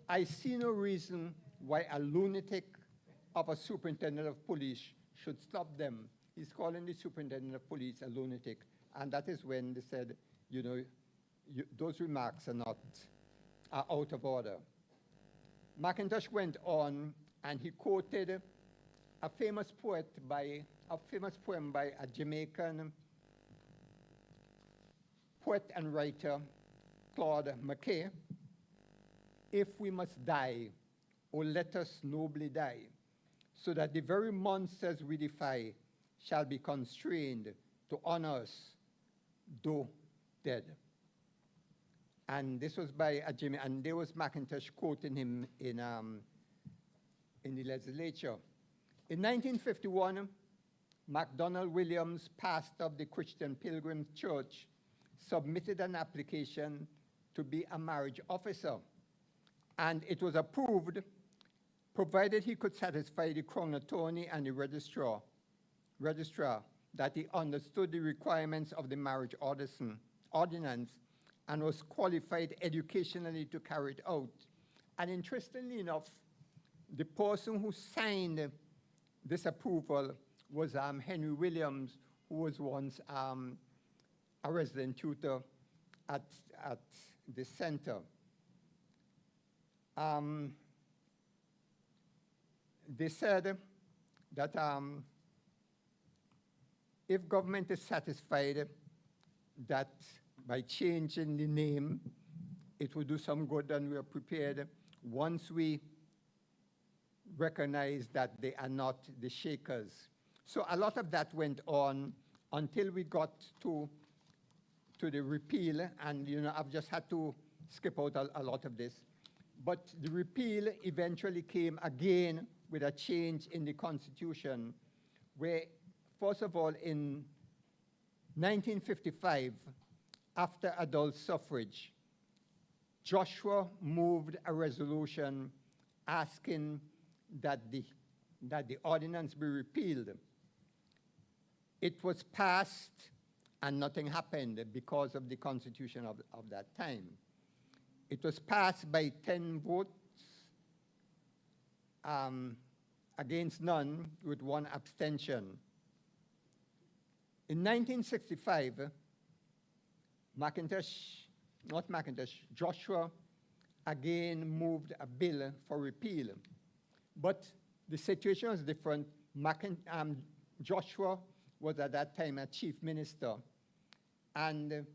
I see no reason why a lunatic of a superintendent of police should stop them. He's calling the superintendent of police a lunatic, and that is when they said, you know, those remarks are out of order. McIntosh went on, and he quoted a famous poem by a Jamaican poet and writer, Claude McKay. If we must die, oh, let us nobly die, so that the very monsters we defy shall be constrained to honor us, though dead. And this was by a Jimmy, and there was McIntosh quoting him in the legislature. In 1951, MacDonald Williams, pastor of the Christian Pilgrim Church, submitted an application to be a marriage officer. And it was approved, provided he could satisfy the crown attorney and the registrar that he understood the requirements of the marriage ordinance and was qualified educationally to carry it out. And interestingly enough, the person who signed this approval was Henry Williams, who was once a resident tutor at the center. They said that if government is satisfied that by changing the name, it will do some good, and we are prepared once we recognize that they are not the Shakers. So a lot of that went on until we got to the repeal, and you know, I've just had to skip out a lot of this. But the repeal eventually came again with a change in the Constitution, where, first of all, in 1955, after adult suffrage, Joshua moved a resolution asking that the ordinance be repealed. It was passed, and nothing happened because of the Constitution of that time. It was passed by 10 votes against none, with 1 abstention. In 1965, Joshua again moved a bill for repeal. But the situation was different. Joshua was at that time a chief minister. And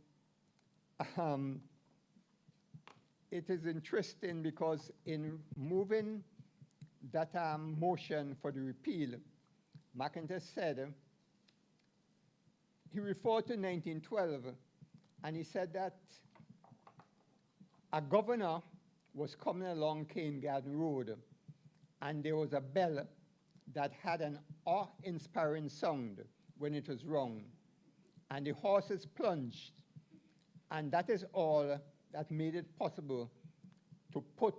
it is interesting because in moving that motion for the repeal, McIntosh said, he referred to 1912, and he said that a governor was coming along Cane Garden Road, and there was a bell that had an awe-inspiring sound when it was rung, and the horses plunged, and that is all that made it possible to put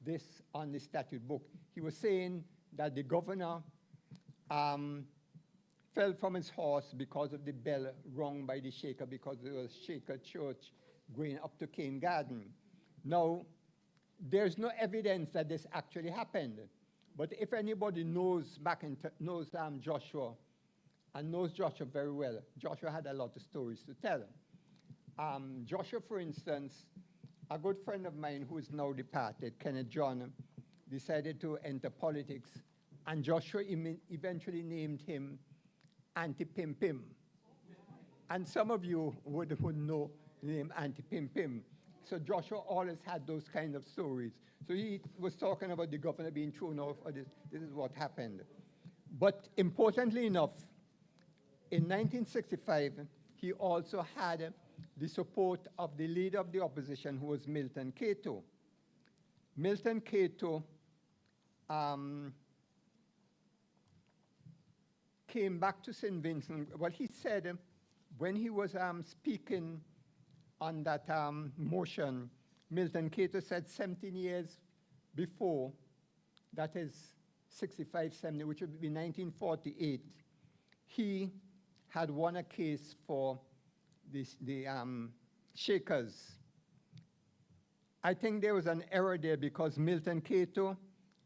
this on the statute book. He was saying that the governor fell from his horse because of the bell rung by the Shaker, because there was Shaker Church going up to Cane Garden. Now, there's no evidence that this actually happened, but if anybody knows Joshua, and knows Joshua very well, Joshua had a lot of stories to tell. Joshua, for instance, a good friend of mine who is now departed, Kenneth John, decided to enter politics, and Joshua eventually named him Anti-Pim Pim. And some of you would know the name Anti-Pim Pim. So Joshua always had those kind of stories. So he was talking about the governor being thrown off, or this is what happened. But importantly enough, in 1965, he also had the support of the leader of the opposition, who was Milton Cato. Milton Cato came back to St. Vincent. Well, he said when he was speaking on that motion, Milton Cato said 17 years before, that is 65, 70, which would be 1948, he had won a case for the Shakers. I think there was an error there, because Milton Cato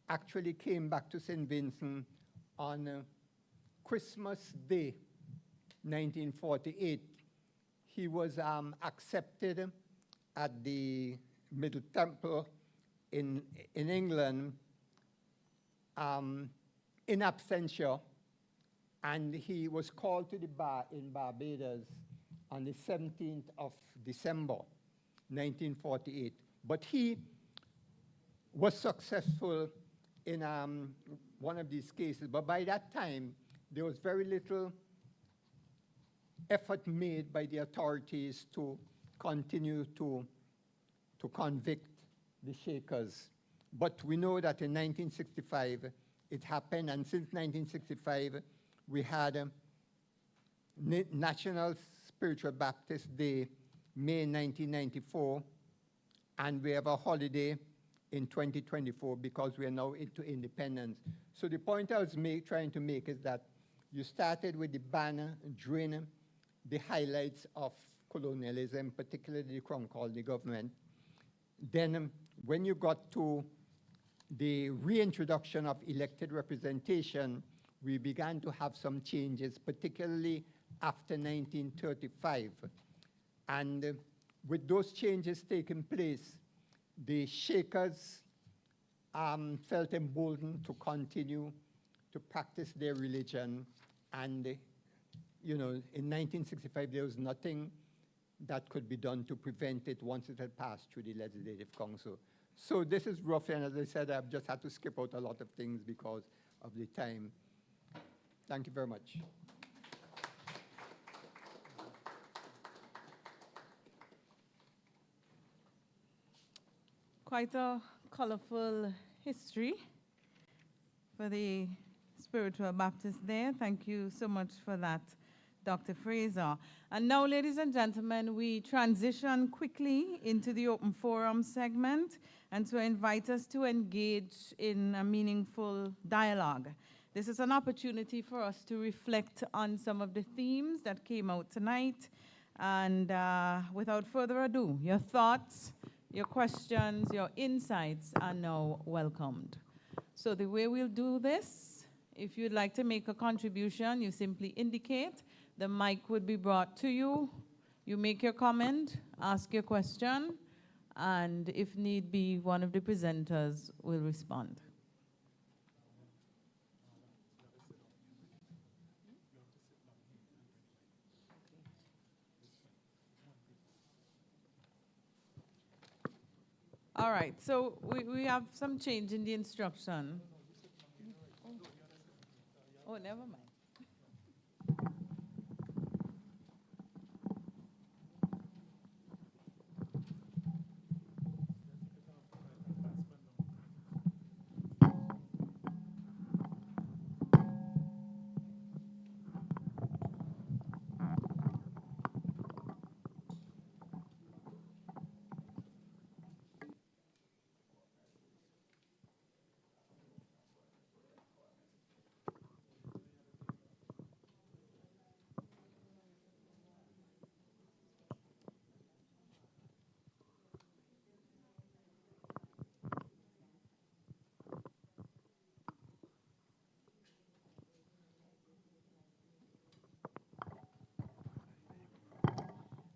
actually came back to St. Vincent on Christmas Day, 1948. He was accepted at the Middle Temple in England in absentia, and he was called to the bar in Barbados on the 17th of December, 1948. But he was successful in one of these cases. But by that time, there was very little effort made by the authorities to continue to convict the Shakers. But we know that in 1965, it happened, and since 1965, we had National Spiritual Baptist Day, May 1994, and we have a holiday in 2024 because we are now into independence. So the point I was trying to make is that you started with the banner during the highlights of colonialism, particularly the Crown Colony government. Then when you got to the reintroduction of elected representation, we began to have some changes, particularly after 1935. And with those changes taking place, the Shakers felt emboldened to continue to practice their religion. And, you know, in 1965, there was nothing that could be done to prevent it once it had passed through the Legislative Council. So this is roughly, and as I said, I've just had to skip out a lot of things because of the time. Thank you very much. Quite a colorful history for the Spiritual Baptist there. Thank you so much for that, Dr. Fraser. And now, ladies and gentlemen, we transition quickly into the open forum segment, and to invite us to engage in a meaningful dialogue. This is an opportunity for us to reflect on some of the themes that came out tonight. And without further ado, your thoughts, your questions, your insights are now welcomed. So the way we'll do this, if you'd like to make a contribution, you simply indicate. The mic would be brought to you. You make your comment, ask your question, and if need be, one of the presenters will respond. All right, so we have some change in the instruction. Oh, never mind.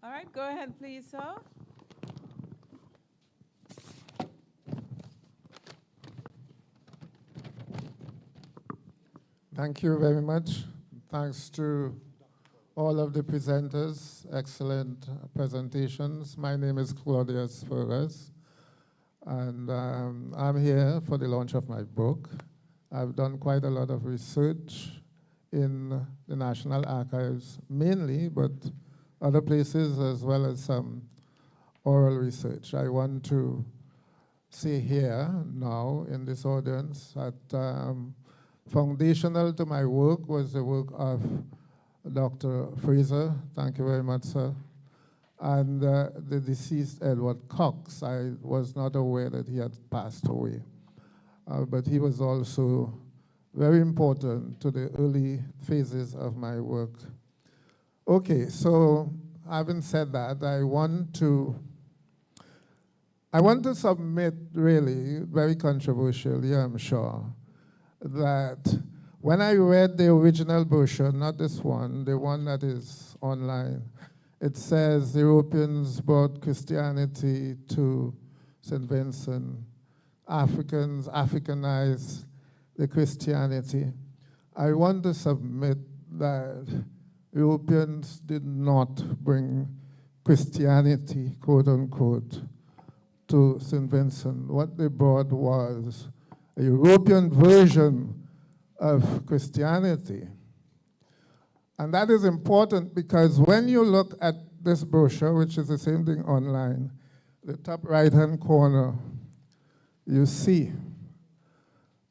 All right, go ahead, please, sir. Thank you very much. Thanks to all of the presenters. Excellent presentations. My name is Claudius Fergus, and I'm here for the launch of my book. I've done quite a lot of research in the National Archives mainly, but other places as well as some oral research. I want to say here now in this audience that foundational to my work was the work of Dr. Fraser, thank you very much, sir, and the deceased Edward Cox. I was not aware that he had passed away, but he was also very important to the early phases of my work. Okay, so having said that, I want to submit really, very controversially, I'm sure, that when I read the original brochure, not this one, the one that is online, it says Europeans brought Christianity to St. Vincent, Africans Africanized the Christianity. I want to submit that Europeans did not bring Christianity, quote unquote, to St. Vincent. What they brought was a European version of Christianity. And that is important because when you look at this brochure, which is the same thing online, the top right-hand corner, you see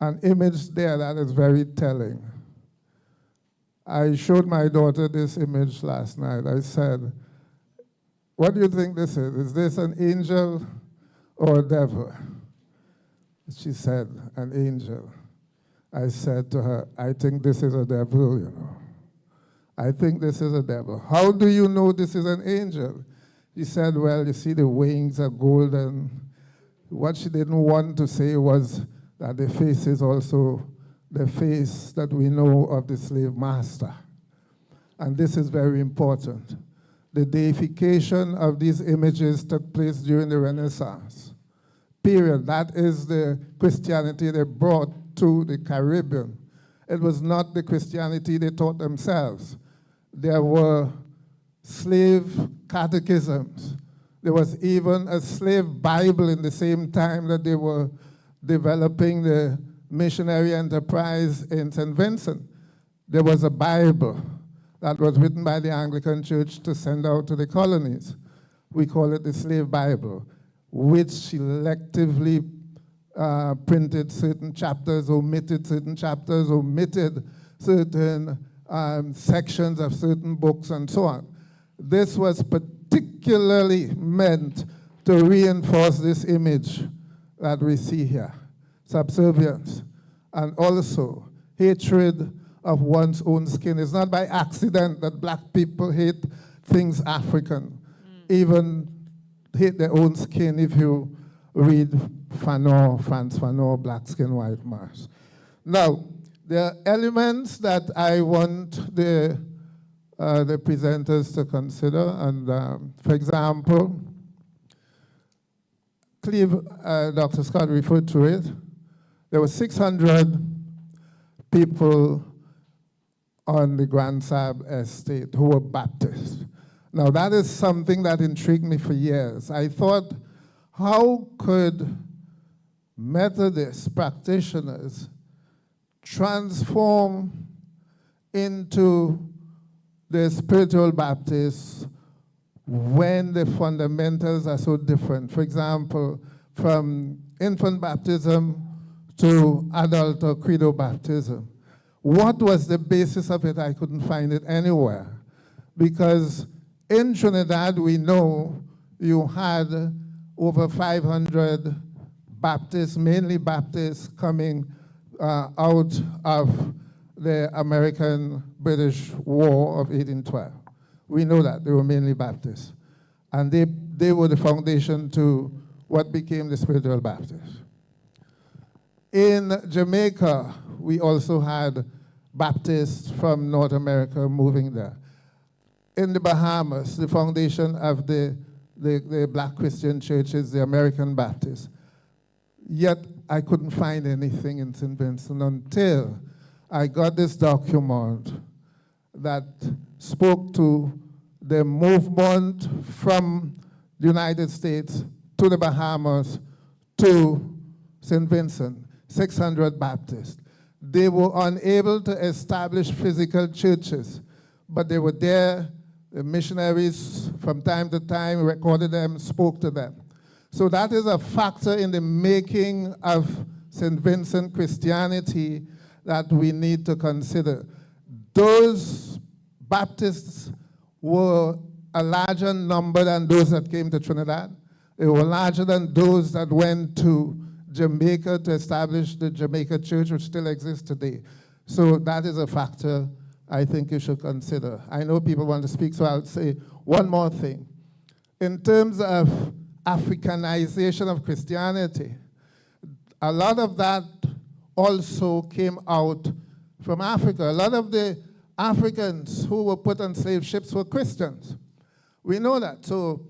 an image there that is very telling. I showed my daughter this image last night. I said, what do you think this is? Is this an angel or a devil? She said, an angel. I said to her, I think this is a devil, you know. I think this is a devil. How do you know this is an angel? She said, well, you see the wings are golden. What she didn't want to say was that the face is also the face that we know of the slave master. And this is very important. The deification of these images took place during the Renaissance. Period. That is the Christianity they brought to the Caribbean. It was not the Christianity they taught themselves. There were slave catechisms. There was even a slave Bible in the same time that they were developing the missionary enterprise in St. Vincent. There was a Bible that was written by the Anglican Church to send out to the colonies. We call it the Slave Bible, which selectively printed certain chapters, omitted certain chapters, omitted certain sections of certain books, and so on. This was particularly meant to reinforce this image that we see here, subservience, and also hatred of one's own skin. It's not by accident that black people hate things African, even hate their own skin. If you read Fanon, Franz Fanon, Black Skin, White Mars. Now, there are elements that I want the presenters to consider, and for example, Dr. Scott referred to it. There were 600 people on the Grand Sab estate who were Baptists. Now, that is something that intrigued me for years. I thought, how could Methodist practitioners transform into the spiritual Baptists when the fundamentals are so different? For example, from infant baptism to adult or credo baptism. What was the basis of it? I couldn't find it anywhere. Because in Trinidad, we know you had over 500 Baptists, mainly Baptists, coming out of the American-British War of 1812. We know that. They were mainly Baptists. And they were the foundation to what became the spiritual Baptists. In Jamaica, we also had Baptists from North America moving there. in the Bahamas, the foundation of the Black Christian Church is the American Baptist. Yet I couldn't find anything in St. Vincent until I got this document that spoke to the movement from the United States to the Bahamas to St. Vincent, 600 Baptists. They were unable to establish physical churches, but they were there. The missionaries from time to time recorded them, spoke to them. So that is a factor in the making of St. Vincent Christianity that we need to consider. Those Baptists were a larger number than those that came to Trinidad. They were larger than those that went to Jamaica to establish the Jamaica Church, which still exists today. So that is a factor I think you should consider. I know people want to speak, so I'll say one more thing. In terms of Africanization of Christianity, a lot of that also came out from Africa. A lot of the Africans who were put on slave ships were Christians. We know that. So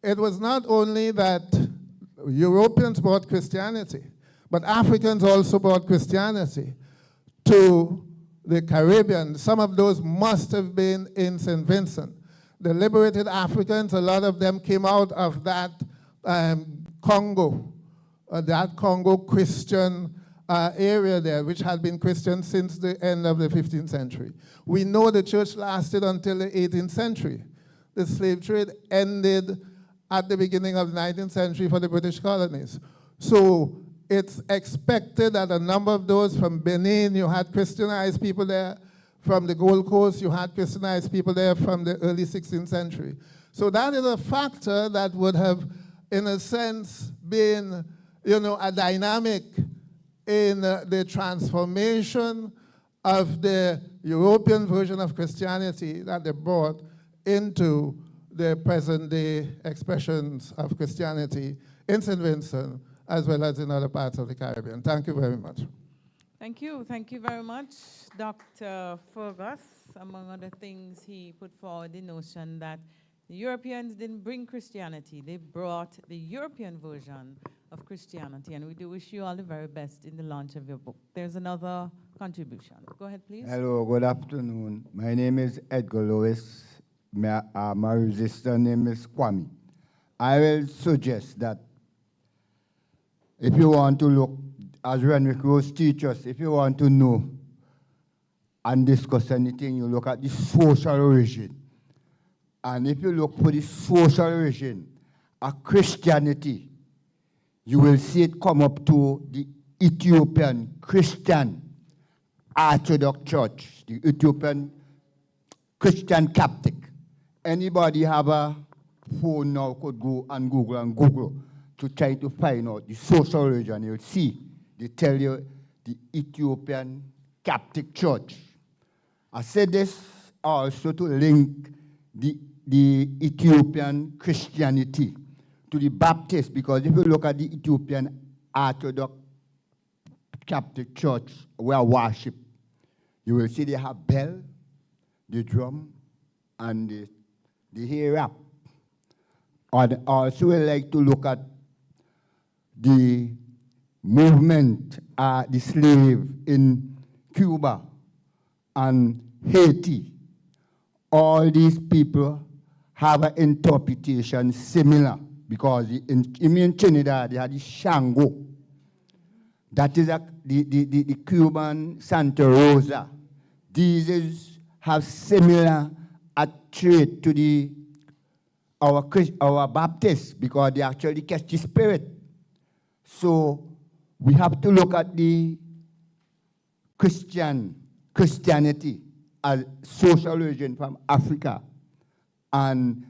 it was not only that Europeans brought Christianity, but Africans also brought Christianity to the Caribbean. Some of those must have been in St. Vincent. The liberated Africans, a lot of them came out of that Congo Christian area there, which had been Christian since the end of the 15th century. We know the church lasted until the 18th century. The slave trade ended at the beginning of the 19th century for the British colonies. So it's expected that a number of those from Benin, you had Christianized people there. From the Gold Coast, you had Christianized people there from the early 16th century. So that is a factor that would have, in a sense, been, a dynamic in the transformation of the European version of Christianity that they brought into the present-day expressions of Christianity in St. Vincent, as well as in other parts of the Caribbean. Thank you very much. Thank you. Thank you very much, Dr. Fergus. Among other things, he put forward the notion that the Europeans didn't bring Christianity. They brought the European version of Christianity. And we do wish you all the very best in the launch of your book. There's another contribution. Go ahead, please. Hello, good afternoon. My name is Edgar Lewis. My registered name is Kwame. I will suggest that if you want to look, as Renwick Rose teaches, if you want to know and discuss anything, you look at the social origin. And if you look for the social origin of Christianity, you will see it come up to the Ethiopian Christian Orthodox Church, the Ethiopian Christian Coptic. Anybody have a phone now could go and Google to try to find out the social origin. You'll see, they tell you the Ethiopian Coptic Church. I said this also to link the Ethiopian Christianity to the Baptist, because if you look at the Ethiopian Orthodox Coptic Church where worship, you will see they have bell, the drum, and the hair up. And also we like to look at the movement, the slave in Cuba and Haiti. All these people have an interpretation similar, because in Trinidad they had the Shango. That is the Cuban Santa Rosa. These have similar trait to our Baptists, because they actually catch the spirit. So we have to look at the Christianity as social origin from Africa, and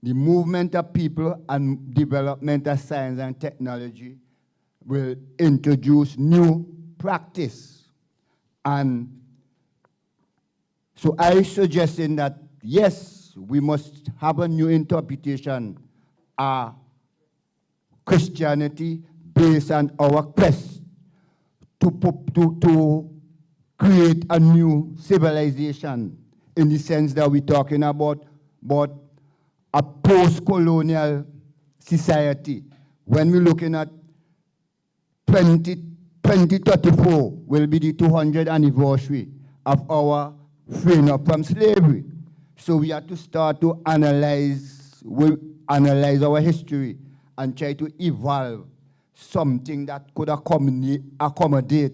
the movement of people and development of science and technology will introduce new practice. And so I suggesting that, yes, we must have a new interpretation of Christianity based on our quest to create a new civilization in the sense that we're talking about a post-colonial society. When we're looking at 2034 will be the 200th anniversary of our freeing up from slavery. So we have to start to analyze our history and try to evolve something that could accommodate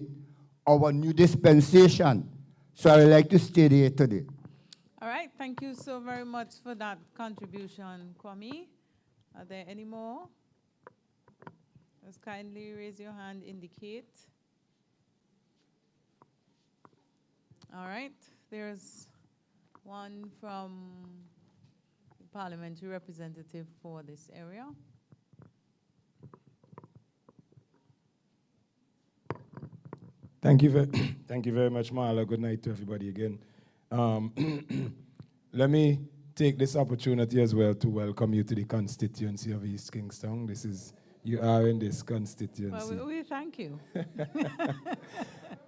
our new dispensation. So I would like to stay there today. All right, thank you so very much for that contribution, Kwame. Are there any more? Just kindly raise your hand, indicate. All right, there's one from the parliamentary representative for this area. Thank you very much, Marla. Good night to everybody again. Let me take this opportunity as well to welcome you to the constituency of East Kingston. You are in this constituency. Well, we thank you.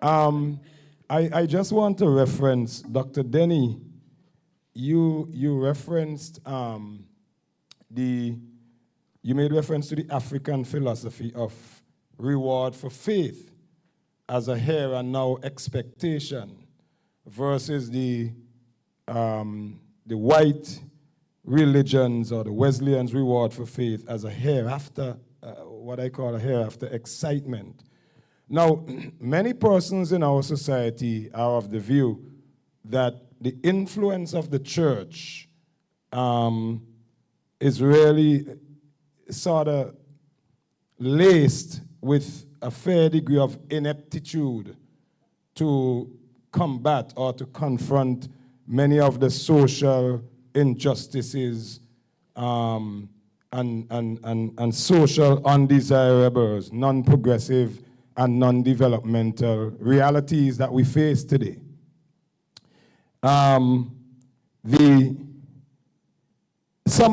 I just want to reference, Dr. Denny, you referenced you made reference to the African philosophy of reward for faith as a here and now expectation versus the white religions or the Wesleyans' reward for faith as a hereafter, what I call a hereafter excitement. Now, many persons in our society are of the view that the influence of the church is really sort of laced with a fair degree of ineptitude to combat or to confront many of the social injustices and social undesirables, non-progressive and non-developmental realities that we face today. Some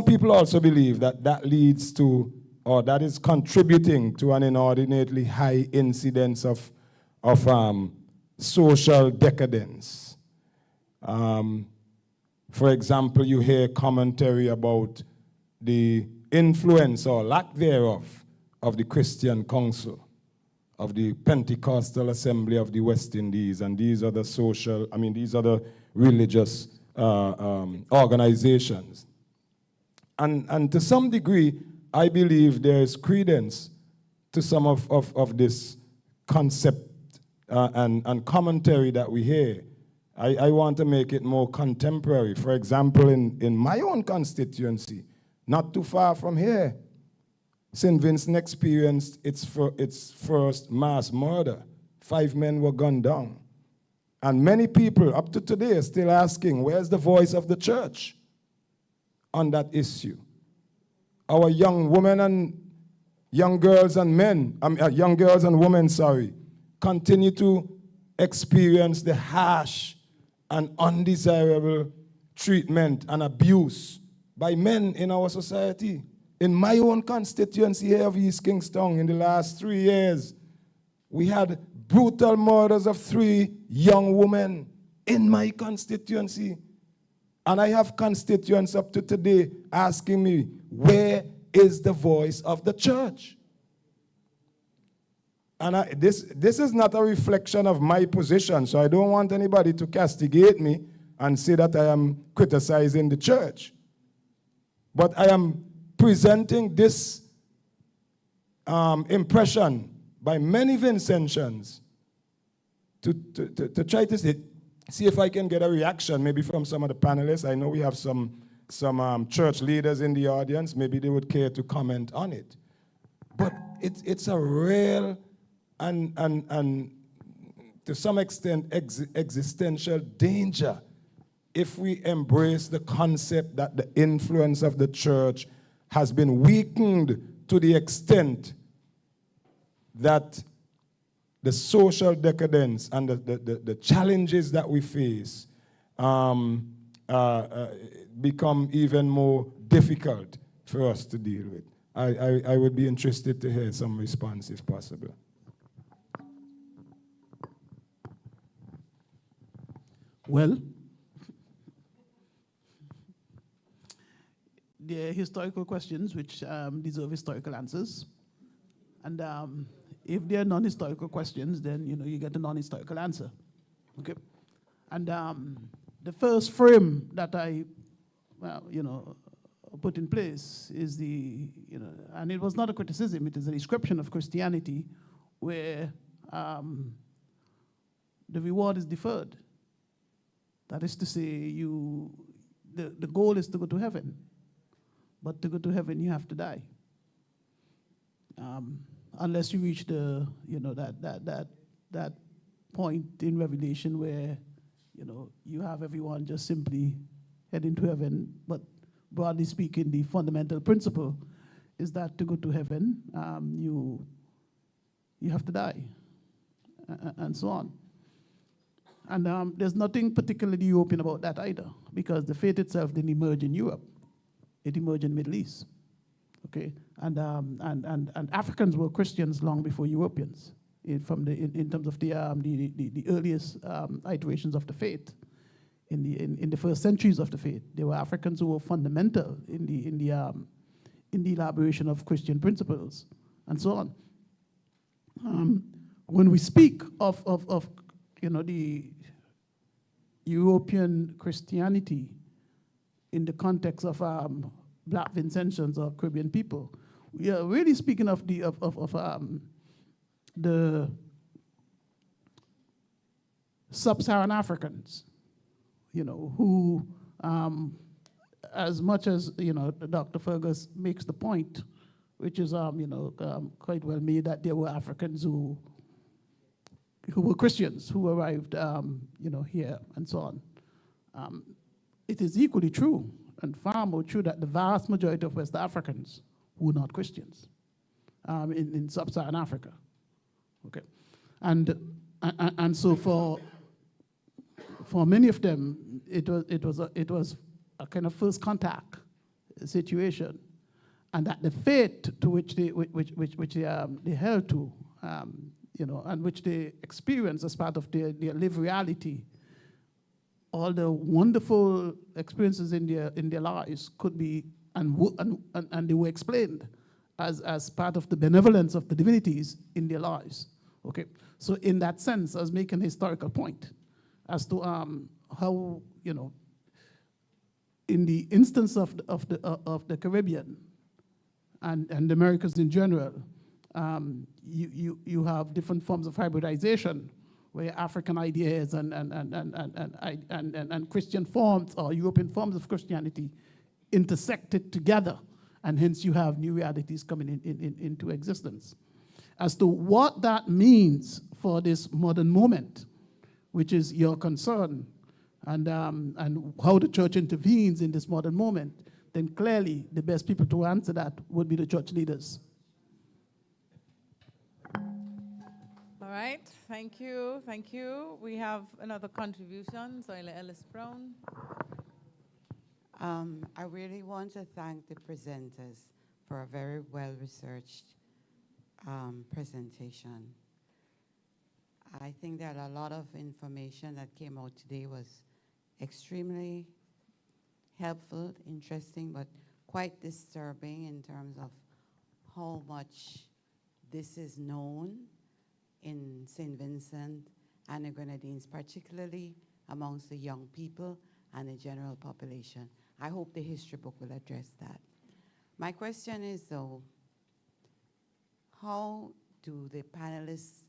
people also believe that leads to, or that is contributing to an inordinately high incidence of social decadence. For example, you hear commentary about the influence or lack thereof of the Christian Council, of the Pentecostal Assembly of the West Indies, and these other these other religious organizations. And to some degree, I believe there is credence to some of this concept and commentary that we hear. I want to make it more contemporary. For example, in my own constituency, not too far from here, St. Vincent experienced its first mass murder. 5 men were gunned down. And many people up to today are still asking, where's the voice of the church on that issue? Our young women and young girls and men, young girls and women, continue to experience the harsh and undesirable treatment and abuse by men in our society. In my own constituency here of East Kingston, in the last 3 years, we had brutal murders of 3 young women in my constituency. And I have constituents up to today asking me, where is the voice of the church? And this is not a reflection of my position, so I don't want anybody to castigate me and say that I am criticizing the church. But I am presenting this impression by many Vincentians to try to see if I can get a reaction, maybe from some of the panelists. I know we have some church leaders in the audience. Maybe they would care to comment on it. But it's a real and to some extent existential danger if we embrace the concept that the influence of the church has been weakened to the extent that the social decadence and the challenges that we face become even more difficult for us to deal with. I would be interested to hear some response if possible. Well, there are historical questions which deserve historical answers. And if they're non-historical questions, then you get a non-historical answer. Okay. And the first frame that I, put in place is and it was not a criticism, it is a description of Christianity where the reward is deferred. That is to say, the goal is to go to heaven, but to go to heaven you have to die. Unless you reach that point in Revelation where you have everyone just simply heading to heaven. But broadly speaking, the fundamental principle is that to go to heaven, you have to die, and so on. And there's nothing particularly European about that either, because the faith itself didn't emerge in Europe; it emerged in the Middle East. Okay, and Africans were Christians long before Europeans. In terms of the earliest iterations of the faith, in the first centuries of the faith, there were Africans who were fundamental in the elaboration of Christian principles, and so on. When we speak of the European Christianity in the context of Black Vincentians or Caribbean people, we are really speaking of the sub-Saharan Africans, who, as much as Dr. Fergus makes the point, which is quite well made, that there were Africans who were Christians who arrived here and so on. It is equally true and far more true that the vast majority of West Africans were not Christians in sub-Saharan Africa. Okay, and so for many of them, it was a kind of first contact situation, and that the faith to which they held to, and which they experienced as part of their lived reality, all the wonderful experiences in their lives could be and they were explained as part of the benevolence of the divinities in their lives. Okay, so in that sense, I was making a historical point as to how in the instance of the Caribbean and the Americas in general, you have different forms of hybridization where African ideas and Christian forms or European forms of Christianity intersected together, and hence you have new realities coming into existence. As to what that means for this modern moment, which is your concern, and how the church intervenes in this modern moment, then clearly the best people to answer that would be the church leaders. All right, thank you, thank you. We have another contribution, Zoila Ellis-Brown. I really want to thank the presenters for a very well-researched presentation. I think that a lot of information that came out today was extremely helpful, interesting, but quite disturbing in terms of how much this is known in St. Vincent and the Grenadines, particularly amongst the young people and the general population. I hope the history book will address that. My question is, though, how do the panelists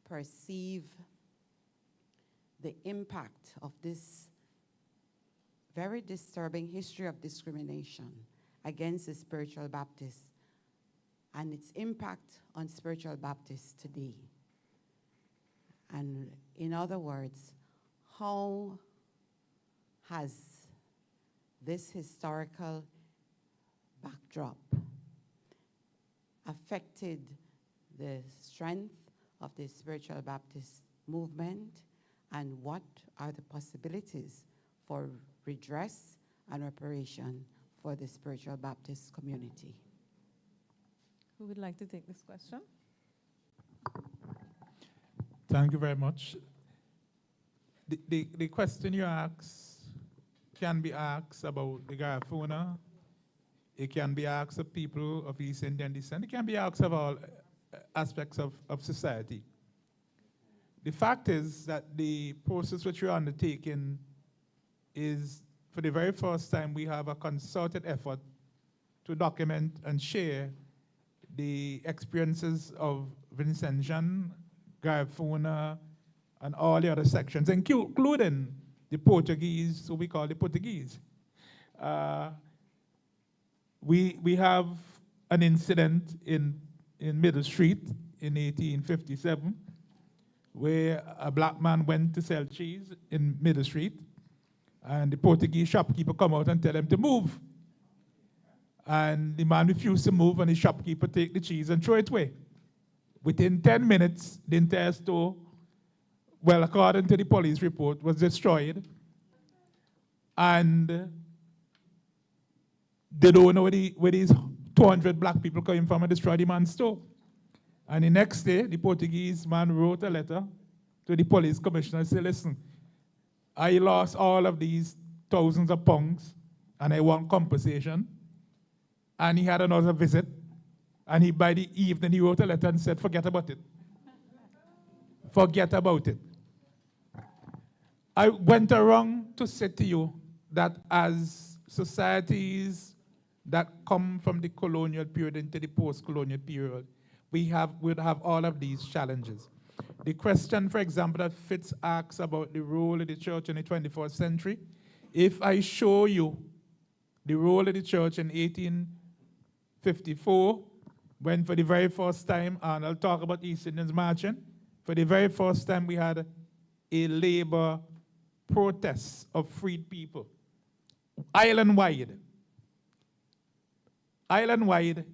perceive the impact of this very disturbing history of discrimination against the spiritual Baptists and its impact on spiritual Baptists today? And in other words, how has this historical backdrop affected the strength of the spiritual Baptist movement, and what are the possibilities for redress and reparation for the spiritual Baptist community? Who would like to take this question? Thank you very much. The question you asked can be asked about the Garifuna It can be asked of people of East Indian descent. It can be asked of all aspects of society. The fact is that the process which we're undertaking is, for the very first time, we have a concerted effort to document and share the experiences of Vincentian, Garifuna, and all the other sections, including the Portuguese, so we call the Portuguese. We have an incident in Middle Street in 1857 where a black man went to sell cheese in Middle Street, and the Portuguese shopkeeper come out and tell him to move. And the man refused to move, and the shopkeeper take the cheese and throw it away. Within 10 minutes, the entire store, well, according to the police report, was destroyed. And they don't know where these 200 black people came from and destroyed the man's store. And the next day, the Portuguese man wrote a letter to the police commissioner and said, listen, I lost all of these thousands of pounds, and I want compensation. And he had another visit, and by the evening, he wrote a letter and said, forget about it. Forget about it. I went around to say to you that as societies that come from the colonial period into the post-colonial period, would have all of these challenges. The question, for example, that Fitz asks about the role of the church in the 21st century, if I show you the role of the church in 1854, when for the very first time, and I'll talk about East Indians marching, for the very first time we had a labor protest of freed people, island-wide. Island-wide,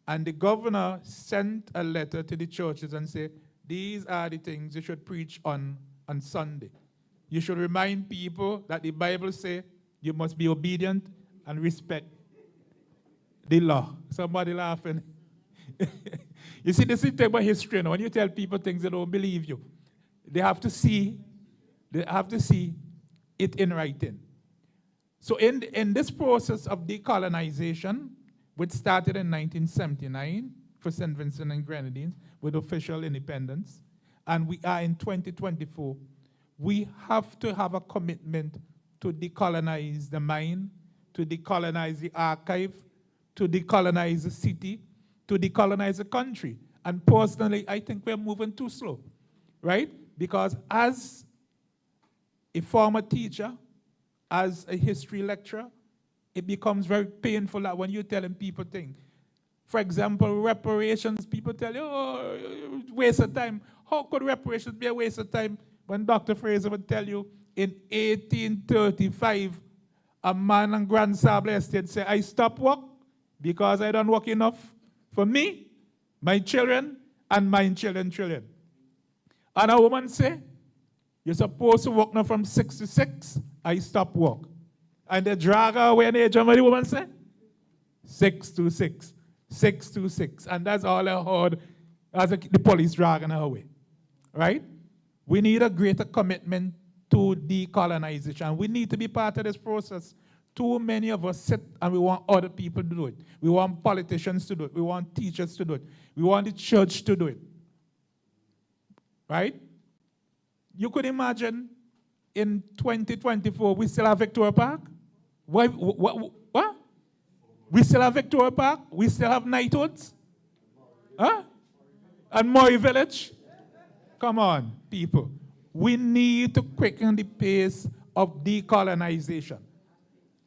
and the governor sent a letter to the churches and said, these are the things you should preach on Sunday. You should remind people that the Bible says you must be obedient and respect the law. Somebody laughing. You see, this is the about history. Now. When you tell people things, they don't believe you. They have to see it in writing. So in this process of decolonization, which started in 1979 for St. Vincent and Grenadines with official independence, and we are in 2024, we have to have a commitment to decolonize the mind, to decolonize the archive, to decolonize the city, to decolonize the country. And personally, I think we're moving too slow, right? Because as a former teacher, as a history lecturer, it becomes very painful that when you're telling people things. For example, reparations, people tell you, oh, waste of time. How could reparations be a waste of time when Dr. Fraser would tell you in 1835, a man on Grand Sable Estate said, I stop work because I don't work enough for me, my children, and my children. And a woman say, you're supposed to work now from 6 to 6, I stop work. And they drag her away and the age of the woman say, 6 to 6, 6 to 6. And that's all I heard as the police dragging her away, right? We need a greater commitment to decolonization. We need to be part of this process. Too many of us sit and we want other people to do it. We want politicians to do it. We want teachers to do it. We want the church to do it, right? You could imagine in 2024, we still have Victoria Park? What? We still have Victoria Park? We still have knighthoods? Huh? And Murray Village? Come on, people. We need to quicken the pace of decolonization,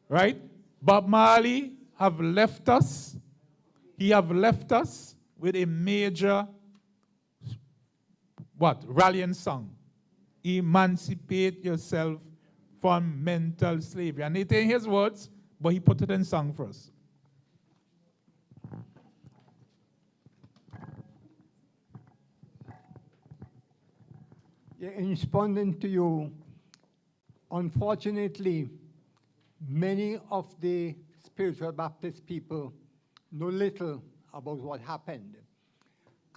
right? Bob Marley have left us. He have left us with a major, rallying song. Emancipate yourself from mental slavery. And it ain't his words, but he put it in song for us. Yeah, in responding to you, unfortunately, many of the spiritual Baptist people know little about what happened.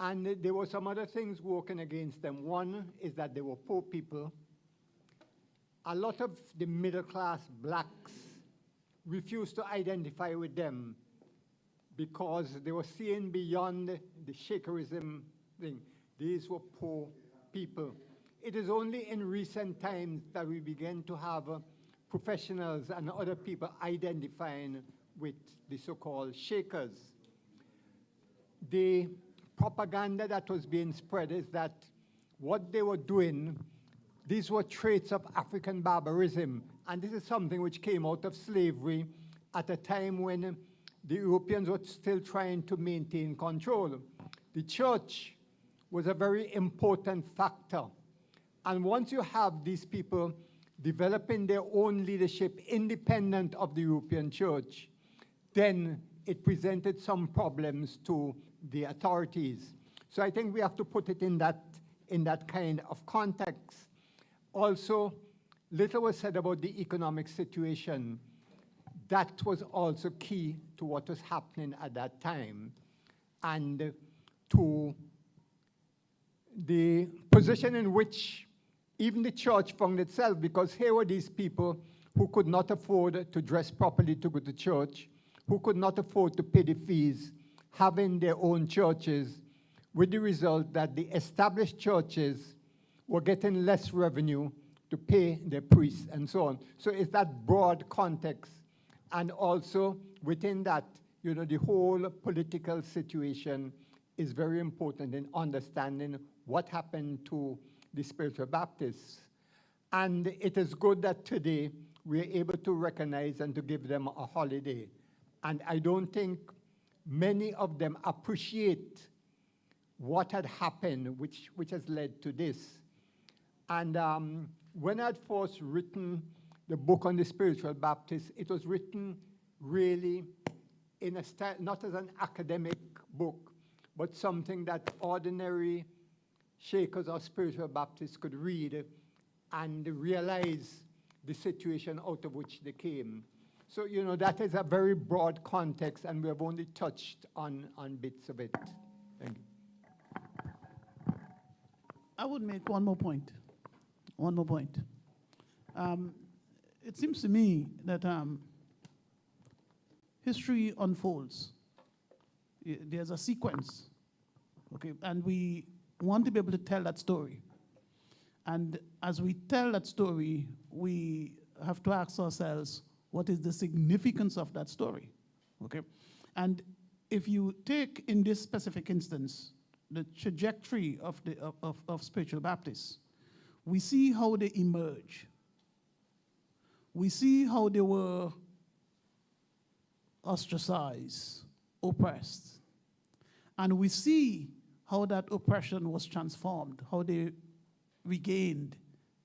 And there were some other things working against them. One is that they were poor people. A lot of the middle-class blacks refused to identify with them because they were seeing beyond the Shakerism thing. These were poor people. It is only in recent times that we begin to have professionals and other people identifying with the so-called Shakers. The propaganda that was being spread is that what they were doing, these were traits of African barbarism, and this is something which came out of slavery at a time when the Europeans were still trying to maintain control. The church was a very important factor. And once you have these people developing their own leadership independent of the European church, then it presented some problems to the authorities. So I think we have to put it in that kind of context. Also, little was said about the economic situation. That was also key to what was happening at that time, and to the position in which even the church found itself, because here were these people who could not afford to dress properly to go to church, who could not afford to pay the fees, having their own churches, with the result that the established churches were getting less revenue to pay their priests and so on. So it's that broad context. And also within that, you know, the whole political situation is very important in understanding what happened to the spiritual Baptists. And it is good that today we are able to recognize and to give them a holiday. And I don't think many of them appreciate what had happened, which has led to this. And when I had first written the book on the spiritual Baptists, it was written really in a style, not as an academic book, but something that ordinary Shakers or spiritual Baptists could read and realize the situation out of which they came. So, you know, that is a very broad context, and we have only touched on bits of it. Thank you. I would make one more point. One more point. It seems to me that history unfolds. There's a sequence, okay? And we want to be able to tell that story. And as we tell that story, we have to ask ourselves, what is the significance of that story, okay? And if you take, in this specific instance, the trajectory of spiritual Baptists, we see how they emerge. We see how they were ostracized, oppressed. And we see how that oppression was transformed, how they regained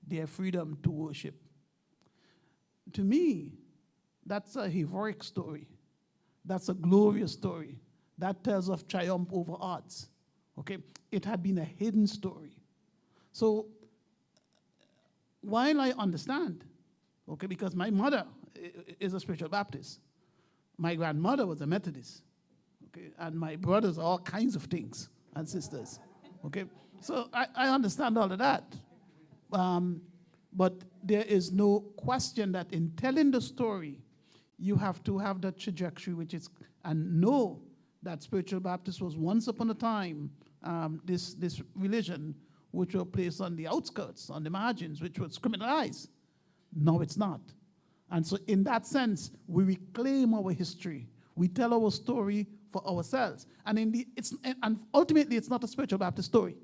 their freedom to worship. To me, that's a heroic story. That's a glorious story. That tells of triumph over odds, okay? It had been a hidden story. So while I understand, okay, because my mother is a spiritual Baptist, my grandmother was a Methodist, okay, and my brothers are all kinds of things, and sisters, okay? So I understand all of that. But there is no question that in telling the story, you have to have that trajectory, which is, and know that spiritual Baptist was once upon a time this religion which were placed on the outskirts, on the margins, which was criminalized. No, it's not. And so in that sense, we reclaim our history. We tell our story for ourselves. And and ultimately, it's not a spiritual Baptist story.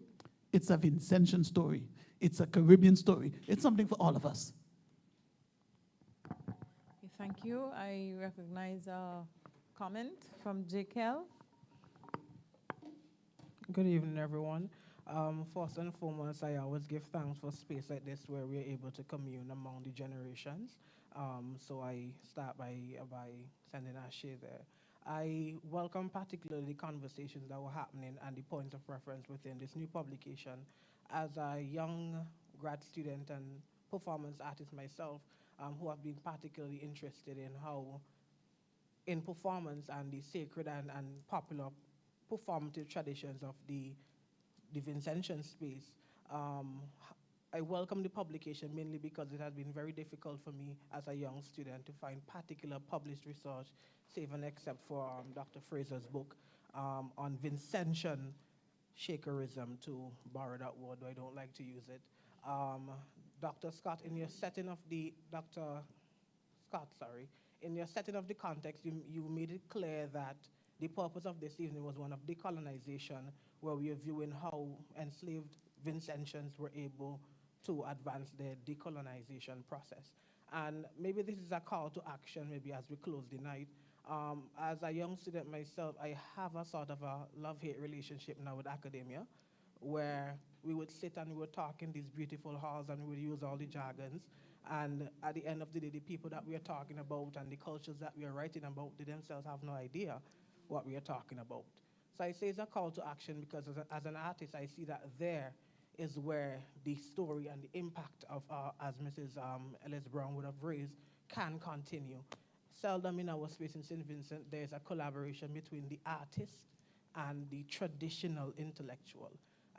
It's a Vincentian story. It's a Caribbean story. It's something for all of us. Okay, thank you. I recognize a comment from J.K.L. Good evening, everyone. First and foremost, I always give thanks for space like this where we're able to commune among the generations. So I start by sending a share there. I welcome particularly the conversations that were happening and the points of reference within this new publication. As a young grad student and performance artist myself, who have been particularly interested in how in performance and the sacred and popular performative traditions of the Vincentian space, I welcome the publication mainly because it has been very difficult for me as a young student to find particular published research, save and except for Dr. Fraser's book on Vincentian Shakerism, to borrow that word, though I don't like to use it. Dr. Scott, in your setting of the, in your setting of the context, you made it clear that the purpose of this evening was one of decolonization, where we are viewing how enslaved Vincentians were able to advance their decolonization process. And maybe this is a call to action, maybe as we close the night. As a young student myself, I have a sort of a love-hate relationship now with academia, where we would sit and we would talk in these beautiful halls and we would use all the jargons. And at the end of the day, the people that we are talking about and the cultures that we are writing about, they themselves have no idea what we are talking about. So I say it's a call to action because as an artist, I see that there is where the story and the impact of, as Mrs. Ellis Brown would have raised, can continue. Seldom in our space in St. Vincent, there's a collaboration between the artist and the traditional intellectual.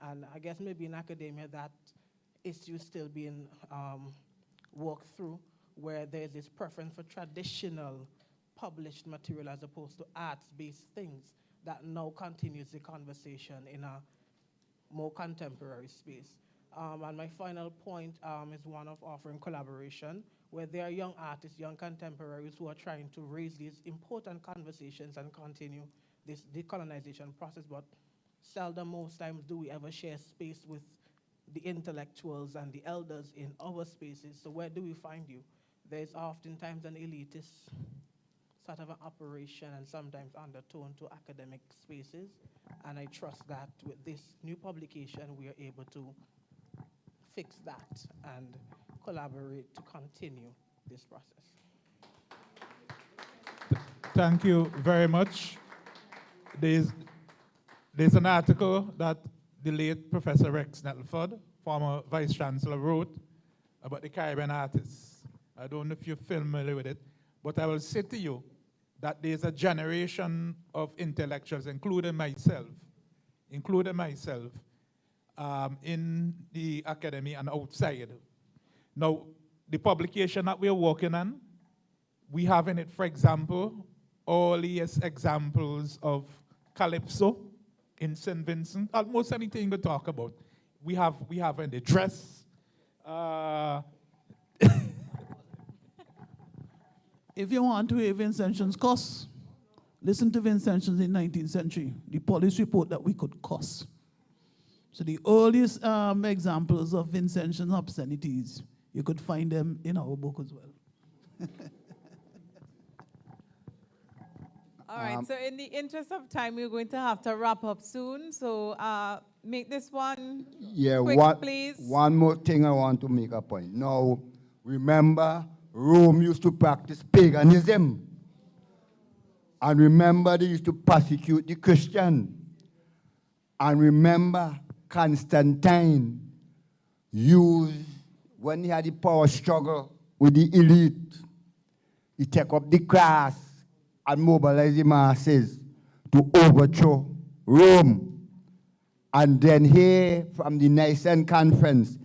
And I guess maybe in academia that issue is still being worked through, where there's this preference for traditional published material as opposed to arts-based things that now continues the conversation in a more contemporary space. And my final point is one of offering collaboration, where there are young artists, young contemporaries who are trying to raise these important conversations and continue this decolonization process, but seldom, most times, do we ever share space with the intellectuals and the elders in our spaces. So where do we find you? There's oftentimes an elitist sort of an operation and sometimes undertone to academic spaces. And I trust that with this new publication, we are able to fix that and collaborate to continue this process. Thank you very much. There's an article that the late Professor Rex Nettleford, former Vice Chancellor, wrote about the Caribbean artists. I don't know if you're familiar with it, but I will say to you that there's a generation of intellectuals, including myself, in the academy and outside. Now, the publication that we're working on, we have in it, for example, all these examples of calypso in St. Vincent. Almost anything you talk about. We have in the dress. If you want to hear Vincentians cuss, listen to Vincentians in the 19th century, the police report that we could cuss. So the earliest examples of Vincentian obscenities, you could find them in our book as well. All right, so in the interest of time, we're going to have to wrap up soon. So make this one quick, please. One more thing I want to make a point. Now, remember, Rome used to practice paganism. And remember, they used to persecute the Christian. And remember, Constantine used, when he had the power struggle with the elite, he took up the class and mobilized the masses to overthrow Rome. And then here, from the Nicene Conference,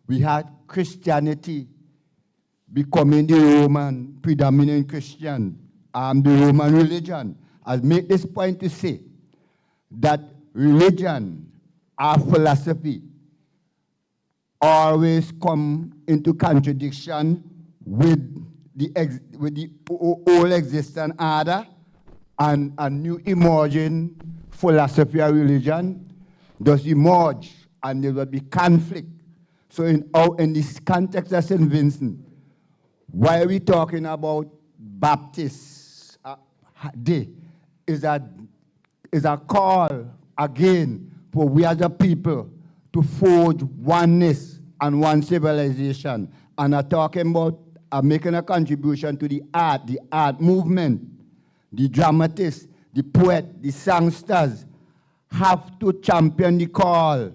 we had Christianity becoming the Roman, predominant Christian, the Roman religion. I'll make this point to say that religion or philosophy always come into contradiction with the old existing order and a new emerging philosophy or religion does emerge, and there will be conflict. So in this context of St. Vincent, why are we talking about Baptist Day? Is a call again for we as a people to forge oneness and one civilization, and are talking about making a contribution to the art movement. The dramatists, the poet, the songsters have to champion the call,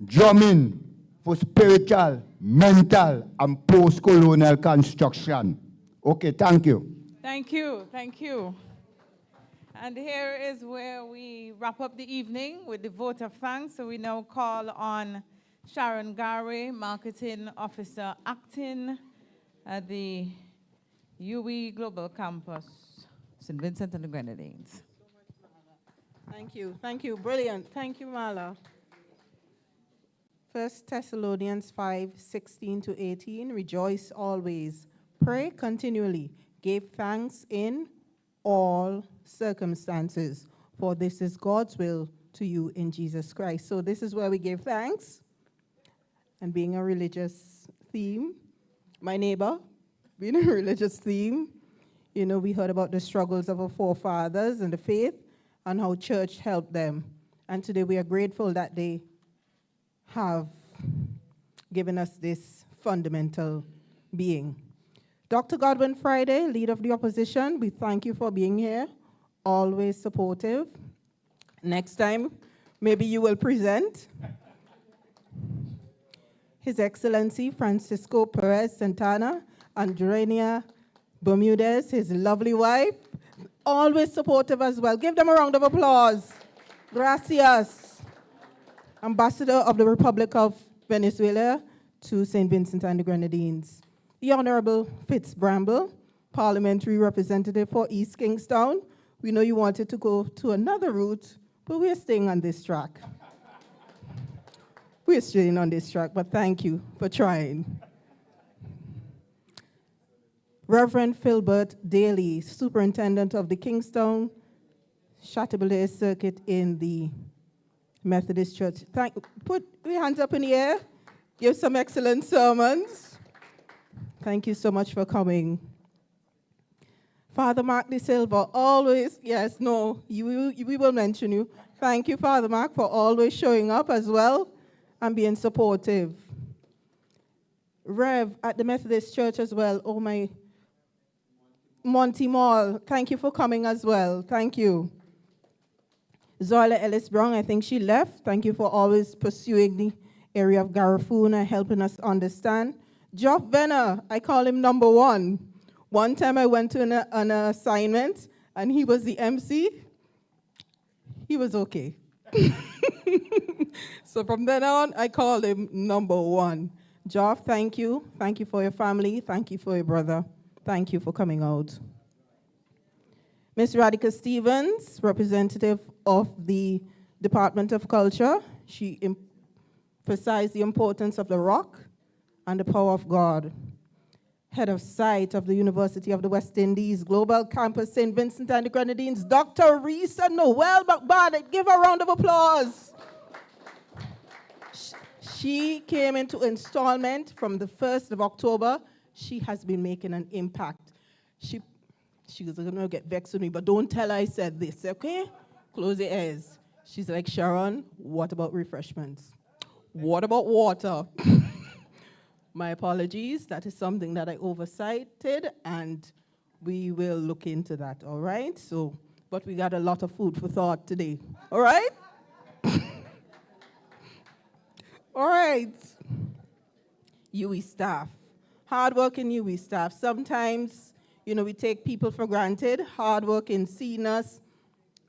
drumming for spiritual, mental, and post-colonial construction. Okay, thank you. Thank you, thank you. And here is where we wrap up the evening with the vote of thanks. So we now call on Sharon Garway, Marketing Officer Acting at the UE Global Campus, St. Vincent and the Grenadines. Thank you, brilliant. Thank you, Marla. 1 Thessalonians 5:16-18, rejoice always, pray continually, give thanks in all circumstances, for this is God's will to you in Jesus Christ. So this is where we give thanks. And being a religious theme, my neighbor, being a religious theme, you know, we heard about the struggles of our forefathers and the faith and how church helped them. And today we are grateful that they have given us this fundamental being. Dr. Godwin Friday, leader of the opposition, we thank you for being here, always supportive. Next time, maybe you will present. His Excellency Francisco Perez Santana, Andrenia Bermudez, his lovely wife, always supportive as well. Give them a round of applause. Gracias. Ambassador of the Republic of Venezuela to St. Vincent and the Grenadines. The Honorable Fitz Bramble, Parliamentary Representative for East Kingstown. We know you wanted to go to another route, but we're staying on this track. We're staying on this track, but thank you for trying. Reverend Philbert Daly, Superintendent of the Kingstown Chateaubriand Circuit in the Methodist Church. Put your hands up in the air. Give some excellent sermons. Thank you so much for coming. Father Mark De Silva, always, yes, no, we will mention you. Thank you, Father Mark, for always showing up as well and being supportive. Rev at the Methodist Church as well. Oh, my Monty Mall, thank you for coming as well. Thank you. Zoila Ellis Brown, I think she left. Thank you for always pursuing the area of Garifuna, helping us understand. Geoff Venner, I call him number one. One time I went to an assignment and he was the MC. He was okay. So from then on, I called him number one. Geoff, thank you. Thank you for your family. Thank you for your brother. Thank you for coming out. Ms. Radhika Stevens, representative of the Department of Culture. She emphasized the importance of the rock and the power of God. Head of site of the University of the West Indies, Global Campus, St. Vincent and the Grenadines, Dr. Risa Noel McBarnett. Give her a round of applause. She came into installment from the 1st of October. She has been making an impact. She was going to get vexed with me, but don't tell her I said this, okay? Close your ears. She's like, Sharon, what about refreshments? What about water? My apologies. That is something that I oversighted, and we will look into that, all right? So, but we got a lot of food for thought today, all right? All right. UE staff. Hardworking UE staff. Sometimes, you know, we take people for granted. Hardworking seniors.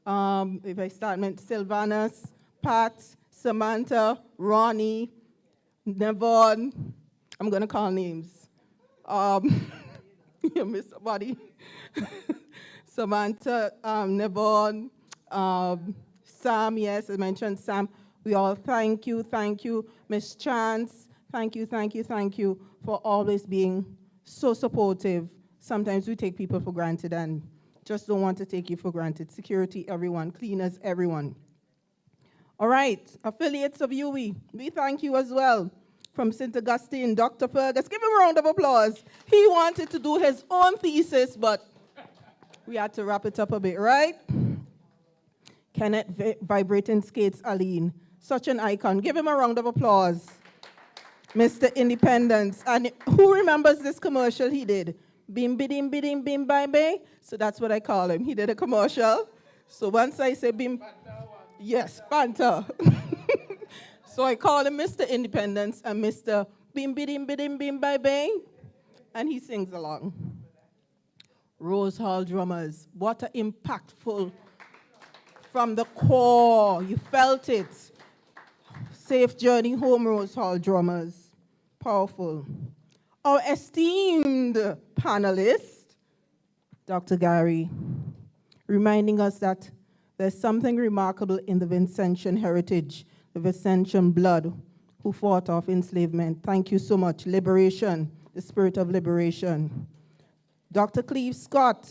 If I start, Sylvanas, Pat, Samantha, Ronnie, Nevon. I'm going to call names. You miss somebody. Samantha, Nevon, Sam, yes, I mentioned Sam. We all thank you. Miss Chance, thank you for always being so supportive. Sometimes we take people for granted and just don't want to take you for granted. Security, everyone. Cleaners, everyone. All right, affiliates of UE, we thank you as well. From St. Augustine, Dr. Fergus, give him a round of applause. He wanted to do his own thesis, but we had to wrap it up a bit, right? Kenneth Vibrating Skates Aline, such an icon. Give him a round of applause. Mr. Independence. And who remembers this commercial he did? Bim, bidim, bidim, bim, bim, bim. So that's what I call him. He did a commercial. So once I say bim, yes, Fanta. So I call him Mr. Independence and Mr. Bim, bidim, bidim, bim, bim, bim. And he sings along. Rose Hall Drummers. What an impactful, from the core. You felt it. Safe journey home, Rose Hall drummers. Powerful. Our esteemed panelist, Dr. Gary, reminding us that there's something remarkable in the Vincentian heritage, the Vincentian blood who fought off enslavement. Thank you so much. Liberation, the spirit of liberation. Dr. Cleve Scott,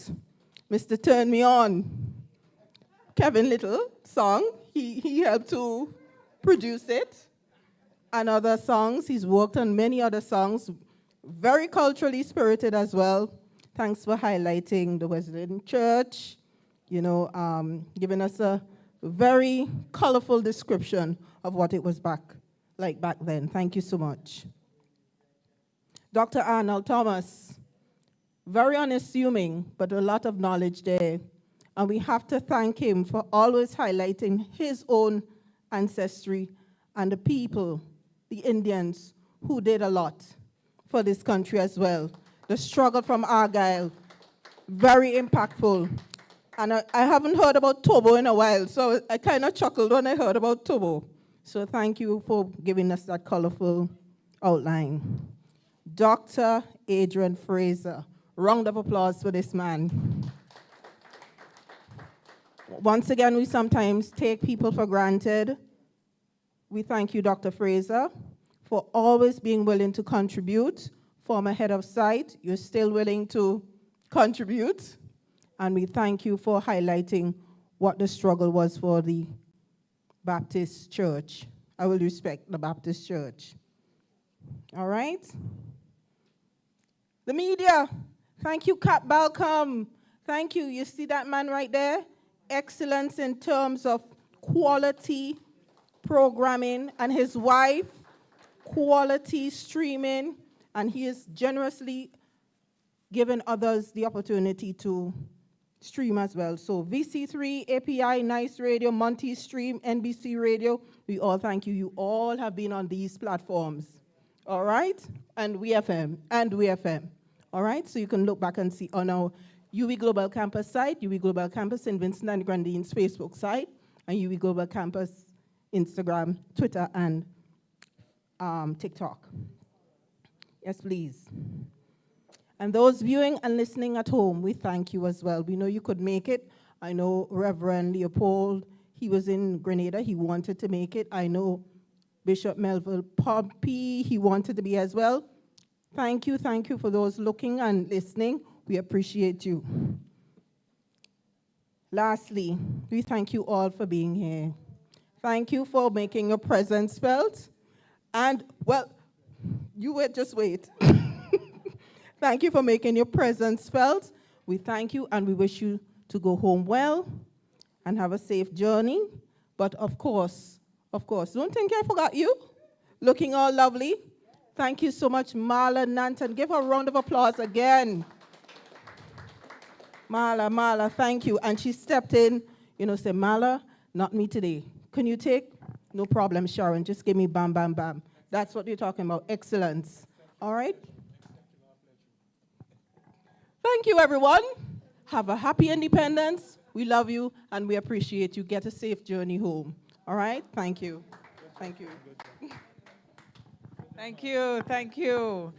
Mr. Turn Me On, Kevin Little song. He helped to produce it. And other songs. He's worked on many other songs. Very culturally spirited as well. Thanks for highlighting the Wesleyan Church, giving us a very colorful description of what it was like back then. Thank you so much. Dr. Arnold Thomas, very unassuming, but a lot of knowledge there. And we have to thank him for always highlighting his own ancestry and the people, the Indians, who did a lot for this country as well. The struggle from Argyle, very impactful. And I haven't heard about Tobo in a while, so I kind of chuckled when I heard about Tobo. So thank you for giving us that colorful outline. Dr. Adrian Fraser, round of applause for this man. Once again, we sometimes take people for granted. We thank you, Dr. Fraser, for always being willing to contribute. Former head of site, you're still willing to contribute. And we thank you for highlighting what the struggle was for the Baptist Church. I will respect the Baptist Church. All right? The media, thank you, Cap Balcom. Thank you. You see that man right there? Excellence in terms of quality programming, and his wife, quality streaming, and he is generously giving others the opportunity to stream as well. So VC3, API, Nice Radio, Monty Stream, NBC Radio, we all thank you. You all have been on these platforms, all right? And WeFM, all right? So you can look back and see on our UE Global Campus site, UE Global Campus in Vincent and Grandine's Facebook site, and UE Global Campus Instagram, Twitter, and TikTok. Yes, please. And those viewing and listening at home, we thank you as well. We know you could make it. I know Reverend Leopold, he was in Grenada. He wanted to make it. I know Bishop Melville Pompey, he wanted to be as well. Thank you for those looking and listening. We appreciate you. Lastly, we thank you all for being here. Thank you for making your presence felt. And, well, just wait. Thank you for making your presence felt. We thank you and we wish you to go home well and have a safe journey. But of course, don't think I forgot you. Looking all lovely. Thank you so much, Marla Nanton. Give her a round of applause again. Marla, thank you. And she stepped in, said, Marla, not me today. Can you take? No problem, Sharon. Just give me bam, bam, bam. That's what you're talking about, excellence. All right? Thank you, everyone. Have a happy independence. We love you, and we appreciate you. Get a safe journey home. All right? Thank you. Thank you. Thank you.